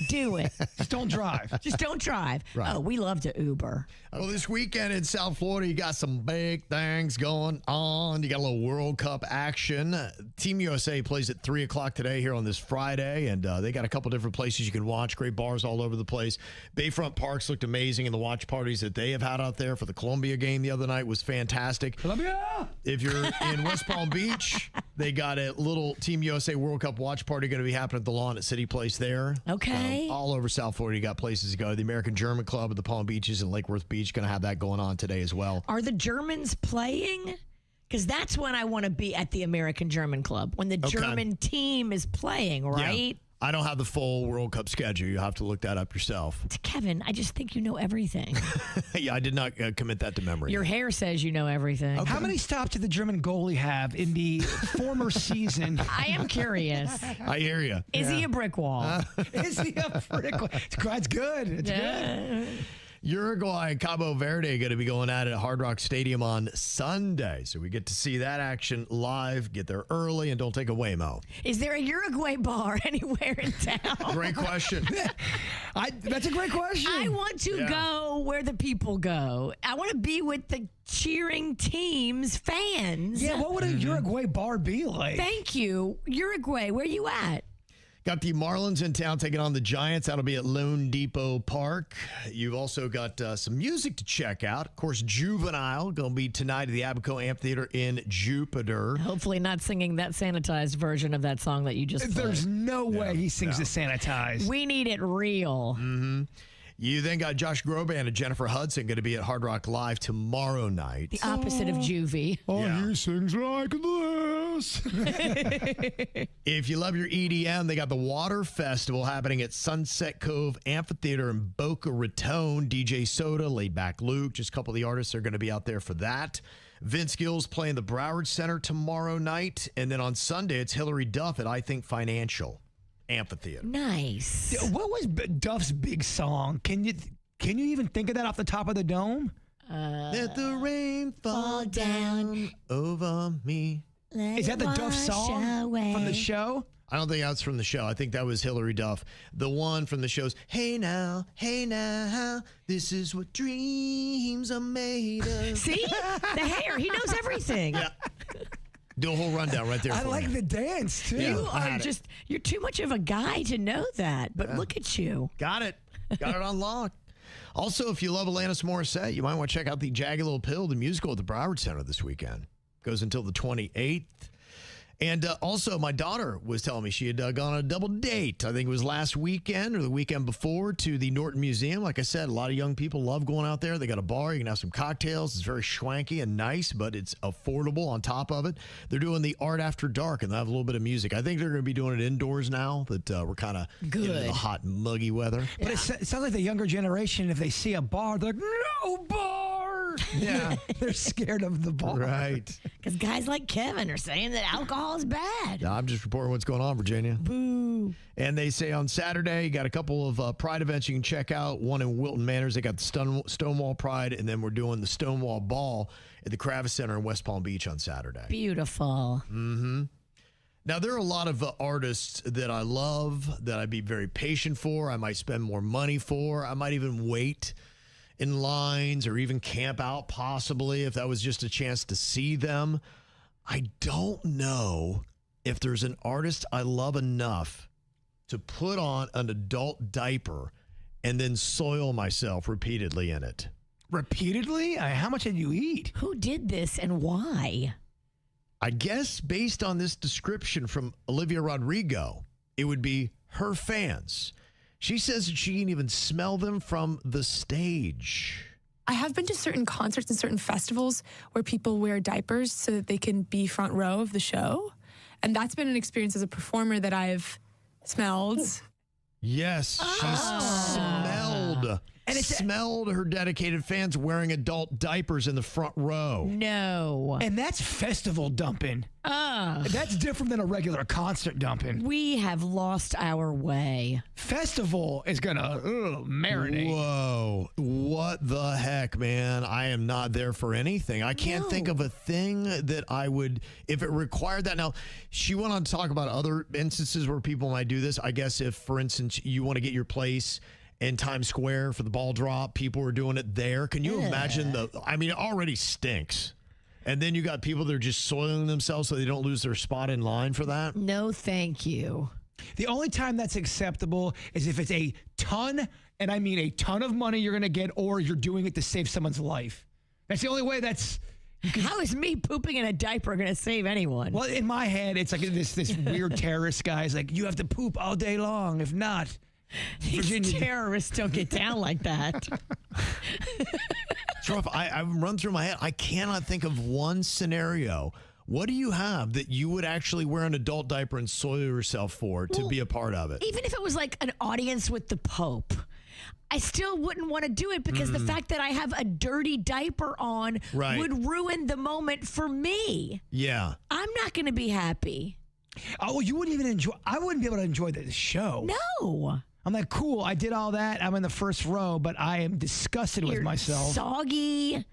Do it. Just don't drive. Just don't drive. Right. Oh, we love to Uber. Well, this weekend in South Florida, you got some big things going on. You got a little World Cup action. Team USA plays at 3 o'clock today here on this Friday, and they got a couple different places you can watch. Great bars all over the place. Bayfront Parks looked amazing, and the watch parties that they have had out there for the Colombia game the other night was fantastic. Colombia! If you're in West Palm Beach, they got a little Team USA World Cup watch party going to be happening at the lawn at City Place there. Okay. All over South Florida, you got places to go. The American German Club at the Palm Beaches and Lake Worth Beach going to have that going on today as well. Are the Germans playing? Because that's when I want to be at the American German Club, when the German team is playing, right? Yeah. I don't have the full World Cup schedule. You have to look that up yourself. Kevin, I just think you know everything. Yeah, I did not commit that to memory. Your hair says you know everything. Okay. How many stops did the German goalie have in the former season? I am curious. I hear you. Is he a brick wall? Is he a brick wall? It's good. It's good. Uruguay and Cabo Verde going to be going at it at Hard Rock Stadium on Sunday. So we get to see that action live, get there early, and don't take a Waymo. Is there a Uruguay bar anywhere in town? Great question. That's a great question. I want to go where the people go. I want to be with the cheering team's fans. Yeah, what would a Uruguay bar be like? Thank you. Uruguay, where you at? Got the Marlins in town taking on the Giants. That'll be at Lone Depot Park. You've also got some music to check out. Of course, Juvenile going to be tonight at the Abaco Amphitheater in Jupiter. Hopefully not singing that sanitized version of that song that you just played. There's no way he sings the sanitized. We need it real. Mm-hmm. You then got Josh Groban and Jennifer Hudson going to be at Hard Rock Live tomorrow night. The opposite of Juvie. He sings like this. If you love your EDM, they got the Water Festival happening at Sunset Cove Amphitheater in Boca Raton. DJ Soda, Laid Back Luke, just a couple of the artists are going to be out there for that. Vince Gill's playing the Broward Center tomorrow night. And then on Sunday, it's Hillary Duff at I Think Financial Amphitheater. Nice. What was Duff's big song? Can you even think of that off the top of the dome? Let the rain fall down over me. Is that the Duff song from the show? I don't think that's from the show. I think that was Hillary Duff. The one from the show's hey now, this is what dreams are made of. See? The hair. He knows everything. Yeah. Do a whole rundown right there. I like the dance, too. You are just, you're too much of a guy to know that, but look at you. Got it on lock. Also, if you love Alanis Morissette, you might want to check out the Jagged Little Pill, the musical at the Broward Center this weekend. Goes until the 28th. And also, my daughter was telling me she had gone on a double date. I think it was last weekend or the weekend before to the Norton Museum. Like I said, a lot of young people love going out there. They got a bar. You can have some cocktails. It's very schwanky and nice, but it's affordable on top of it. They're doing the Art After Dark, and they have a little bit of music. I think they're going to be doing it indoors now that we're kind of in the hot, muggy weather. But it sounds like the younger generation, if they see a bar, they're like, no bar! Yeah, they're scared of the bar. Right. Because guys like Kevin are saying that alcohol is bad. No, I'm just reporting what's going on, Virginia. Boo. And they say on Saturday, you got a couple of Pride events you can check out. One in Wilton Manors. They got the Stonewall Pride, and then we're doing the Stonewall Ball at the Kravis Center in West Palm Beach on Saturday. Beautiful. Mm-hmm. Now, there are a lot of artists that I love, that I'd be very patient for. I might spend more money for. I might even wait in lines or even camp out possibly if that was just a chance to see them. I don't know if there's an artist I love enough to put on an adult diaper and then soil myself repeatedly in it. Repeatedly? How much did you eat? Who did this and why? I guess based on this description from Olivia Rodrigo, it would be her fans. She says that she can even smell them from the stage. I have been to certain concerts and certain festivals where people wear diapers so that they can be front row of the show. And that's been an experience as a performer that I've smelled. Yes, she smelled. And it's smelled her dedicated fans wearing adult diapers in the front row. No. And that's festival dumping. That's different than a regular concert dumping. We have lost our way. Festival is going to marinate. Whoa. What the heck, man? I am not there for anything. I can't think of a thing that I would, if it required that. Now, she went on to talk about other instances where people might do this. I guess if, for instance, you want to get your place in Times Square for the ball drop, people were doing it there. Can you imagine it already stinks. And then you got people that are just soiling themselves so they don't lose their spot in line for that. No, thank you. The only time that's acceptable is if it's a ton, and I mean a ton of money you're going to get, or you're doing it to save someone's life. That's the only way that's... How is me pooping in a diaper going to save anyone? Well, in my head, it's like this weird terrorist guy is like, you have to poop all day long. If not... These terrorists don't get down like that. It's rough. I've run through my head. I cannot think of one scenario. What do you have that you would actually wear an adult diaper and soil yourself for to be a part of it? Even if it was like an audience with the Pope, I still wouldn't want to do it because the fact that I have a dirty diaper on would ruin the moment for me. Yeah. I'm not going to be happy. Oh, you wouldn't even enjoy. I wouldn't be able to enjoy the show. No. I'm like, cool, I did all that. I'm in the first row, but I am disgusted with myself. Soggy.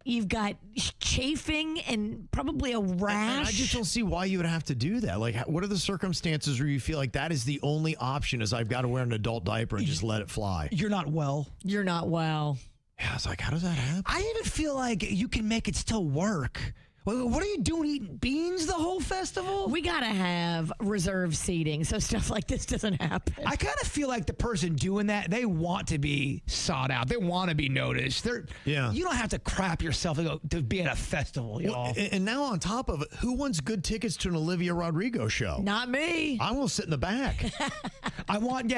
You've got chafing and probably a rash. And I just don't see why you would have to do that. Like, what are the circumstances where you feel like that is the only option is I've got to wear an adult diaper and just let it fly? You're not well. You're not well. Yeah, it's like, how does that happen? I even feel like you can make it still work. What are you doing, eating beans the whole festival? We got to have reserved seating so stuff like this doesn't happen. I kind of feel like the person doing that, they want to be sought out. They want to be noticed. You don't have to crap yourself to be at a festival, y'all. And now on top of it, who wants good tickets to an Olivia Rodrigo show? Not me. I will sit in the back.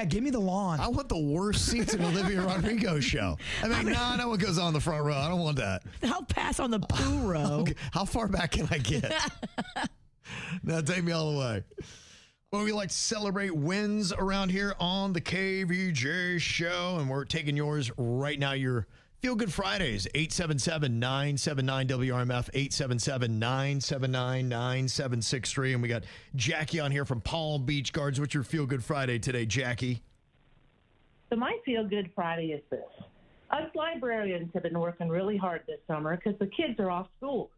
Give me the lawn. I want the worst seats in Olivia Rodrigo show. I mean, no one goes on the front row. I don't want that. I'll pass on the poo row. Okay. How far back can I get? Now take me all the way. Well, we like to celebrate wins around here on the KVJ Show, and we're taking yours right now. Your Feel Good Fridays, 877-979-WRMF, 877-979-9763. And we got Jackie on here from Palm Beach Gardens. What's your Feel Good Friday today, Jackie? So my Feel Good Friday is this. Us librarians have been working really hard this summer because the kids are off school.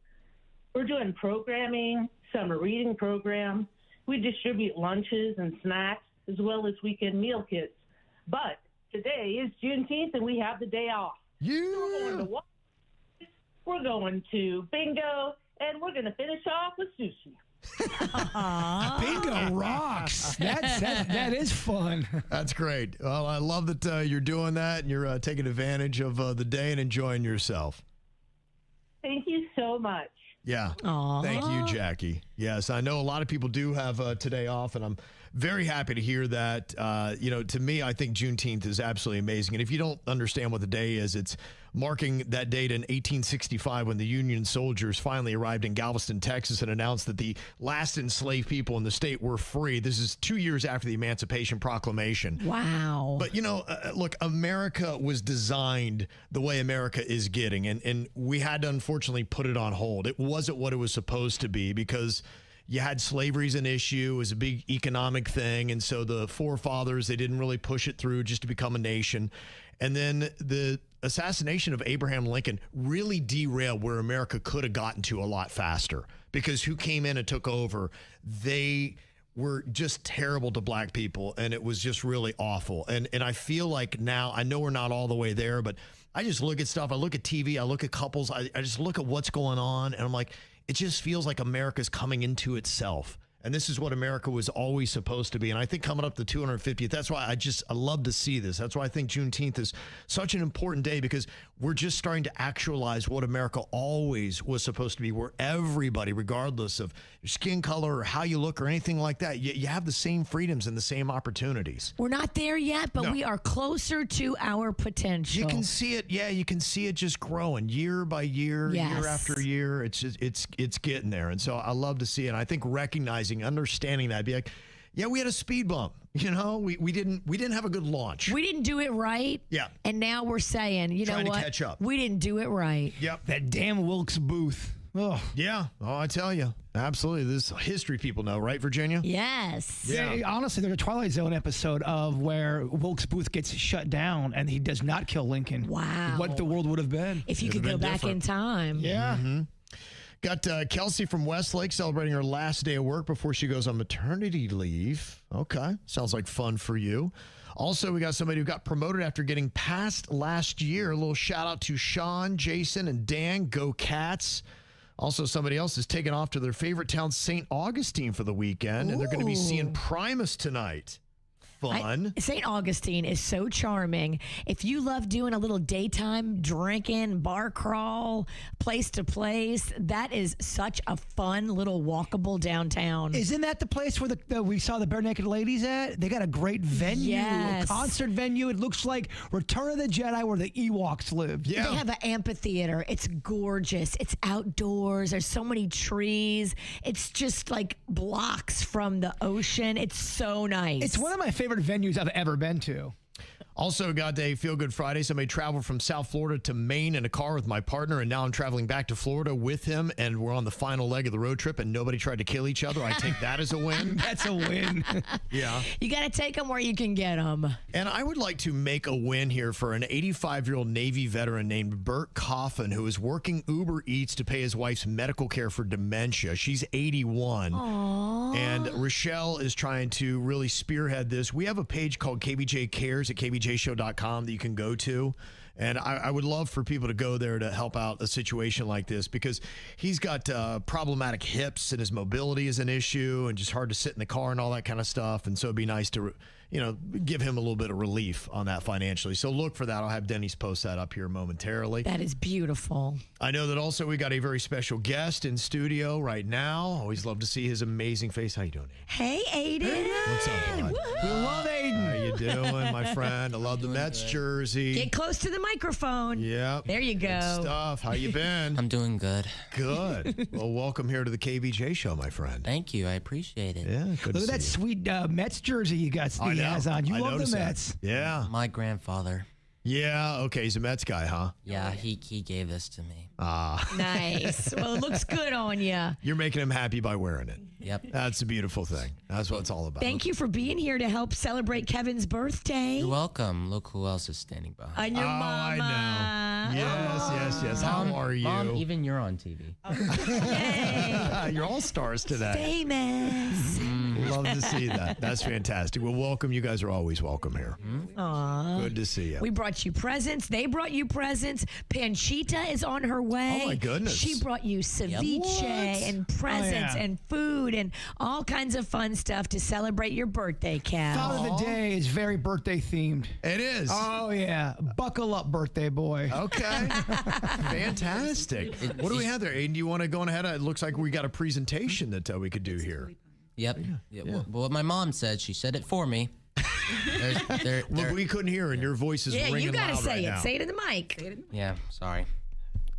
We're doing programming, summer reading program. We distribute lunches and snacks as well as weekend meal kits. But today is Juneteenth and we have the day off. Yeah. So we're going to walk, we're going to bingo, and we're going to finish off with sushi. Bingo rocks. That is fun. That's great. Well, I love that you're doing that and you're taking advantage of the day and enjoying yourself. Thank you so much. Yeah. Aww. Thank you, Jackie. Yes, I know a lot of people do have today off, and I'm very happy to hear that. To me, I think Juneteenth is absolutely amazing. And if you don't understand what the day is, it's marking that date in 1865 when the Union soldiers finally arrived in Galveston, Texas, and announced that the last enslaved people in the state were free. This is 2 years after the Emancipation Proclamation. Wow. But, look, America was designed the way America is getting, and we had to unfortunately put it on hold. It wasn't what it was supposed to be because you had slavery as an issue. It was a big economic thing, and so the forefathers, they didn't really push it through just to become a nation. And then the assassination of Abraham Lincoln really derailed where America could have gotten to a lot faster because who came in and took over, they were just terrible to black people, and it was just really awful. And I feel like now, I know we're not all the way there, but I just look at stuff. I look at TV. I look at couples. I just look at what's going on, and I'm like, it just feels like America's coming into itself. And this is what America was always supposed to be. And I think coming up the 250th, that's why I love to see this. That's why I think Juneteenth is such an important day, because we're just starting to actualize what America always was supposed to be, where everybody, regardless of your skin color or how you look or anything like that, you have the same freedoms and the same opportunities. We're not there yet, but No. we are closer to our potential. You can see it. Yeah, you can see it just growing year by year, year Yes. after year. It's just, it's getting there. And so I love to see it. And I think recognizing, understanding that, be like, yeah, we had a speed bump. You know, we didn't have a good launch. We didn't do it right. Yeah. And now we're saying, you Trying know to what? catch up. We didn't do it right. Yep. That damn Wilkes Booth. Oh. Yeah. Oh, I tell you. Absolutely. This history people know, right, Virginia? Yes. Yeah. Honestly, there's a Twilight Zone episode of where Wilkes Booth gets shut down and he does not kill Lincoln. Wow. What the world would have been. If you It'd could have go been back in different. time. Yeah. Mm-hmm. Got Kelsey from Westlake celebrating her last day of work before she goes on maternity leave. Okay. Sounds like fun for you. Also, we got somebody who got promoted after getting passed last year. A little shout out to Sean, Jason, and Dan. Go Cats. Also, somebody else is taking off to their favorite town, St. Augustine, for the weekend, and they're going to be seeing Primus tonight. Fun. St. Augustine is so charming. If you love doing a little daytime drinking, bar crawl, place to place, that is such a fun little walkable downtown. Isn't that the place where we saw the Bare Naked Ladies at? They got a great venue, Yes. a concert venue. It looks like Return of the Jedi where the Ewoks lived. They have an amphitheater. It's gorgeous. It's outdoors. There's so many trees. It's just like blocks from the ocean. It's so nice. It's one of my favorite venues I've ever been to. Also got a Feel Good Friday. Somebody traveled from South Florida to Maine in a car with my partner, and now I'm traveling back to Florida with him, and we're on the final leg of the road trip, and nobody tried to kill each other. I take that as a win. That's a win. Yeah. You got to take them where you can get them. And I would like to make a win here for an 85-year-old Navy veteran named Bert Coffin, who is working Uber Eats to pay his wife's medical care for dementia. She's 81. Aww. And Rochelle is trying to really spearhead this. We have a page called KVJ Cares at KVJShow.com that you can go to. And I would love for people to go there to help out a situation like this, because he's got problematic hips and his mobility is an issue and just hard to sit in the car and all that kind of stuff. And so it'd be nice to, give him a little bit of relief on that financially. So look for that. I'll have Denny's post that up here momentarily. That is beautiful. I know that also we got a very special guest in studio right now. Always love to see his amazing face. How you doing, Aiden? Hey, Aiden. What's up, bud? We love Aiden. How you doing, my friend? I love the Mets jersey. Get close to the microphone. Yep. There you go. Good stuff. How you been? I'm doing good. Good. Well, welcome here to the KVJ Show, my friend. Thank you. I appreciate it. Yeah, good Look to at that see sweet Mets jersey you got. I know. Has on. You I love the noticed that. Mets. Yeah. My grandfather. Yeah. Okay. He's a Mets guy, huh? Yeah, he gave this to me. Ah. Nice. Well, it looks good on you. You're making him happy by wearing it. Yep. That's a beautiful thing. That's what it's all about. Thank you for being here to help celebrate Kevin's birthday. You're welcome. Look who else is standing behind. And your I mama. know. Yes. How are you? Mom, even you're on TV. You're all stars today. Famous. Love to see that. That's fantastic. Well, welcome. You guys are always welcome here. Aw. Good to see you. We brought you presents. They brought you presents. Panchita is on her way. Oh, my goodness. She brought you ceviche and presents and food and all kinds of fun stuff to celebrate your birthday, Cal. Thought of the day is very birthday themed. It is. Oh yeah, buckle up, birthday boy. Okay. Fantastic. What do we have there, Aiden? Do you want to go on ahead? It looks like we got a presentation that we could do here. Yep. Yeah. Well, what my mom said, she said it for me. Look, we couldn't hear, and your voice is ringing you gotta loud say right it. now. Say it in the mic. Yeah, sorry.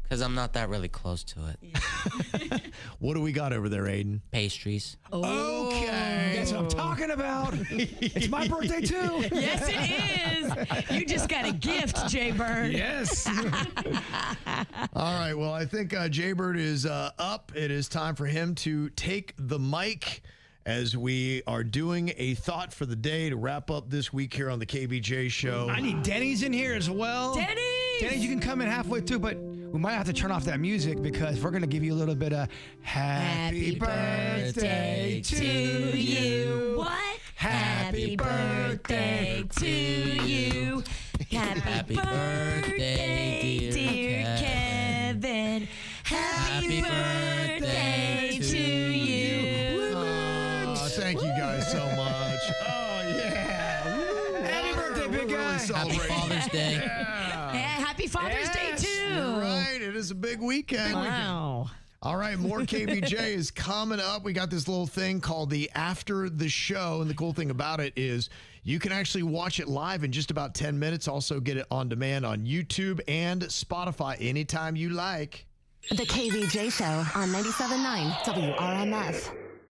Because I'm not that really close to it. What do we got over there, Aiden? Pastries. Okay. That's what I'm talking about. It's my birthday too. Yes, it is. You just got a gift, Jbird. Yes. All right. Well, I think Jbird is up. It is time for him to take the mic as we are doing a thought for the day to wrap up this week here on the KVJ Show. I need Denny's in here as well. Denny's, you can come in halfway too, but we might have to turn off that music because we're going to give you a little bit of happy birthday to you. What? Happy birthday to you. Happy birthday, dear Kevin. Happy birthday to you. thank you guys so much. Oh, yeah. Happy birthday, big guy. Happy Celebrating. Father's Day. Yeah, happy Father's Day, too. You're right. It is a big weekend. Wow. All right, more KVJ is coming up. We got this little thing called the After the Show, and the cool thing about it is you can actually watch it live in just about 10 minutes. Also get it on demand on YouTube and Spotify anytime you like. The KVJ Show on 97.9 WRMF.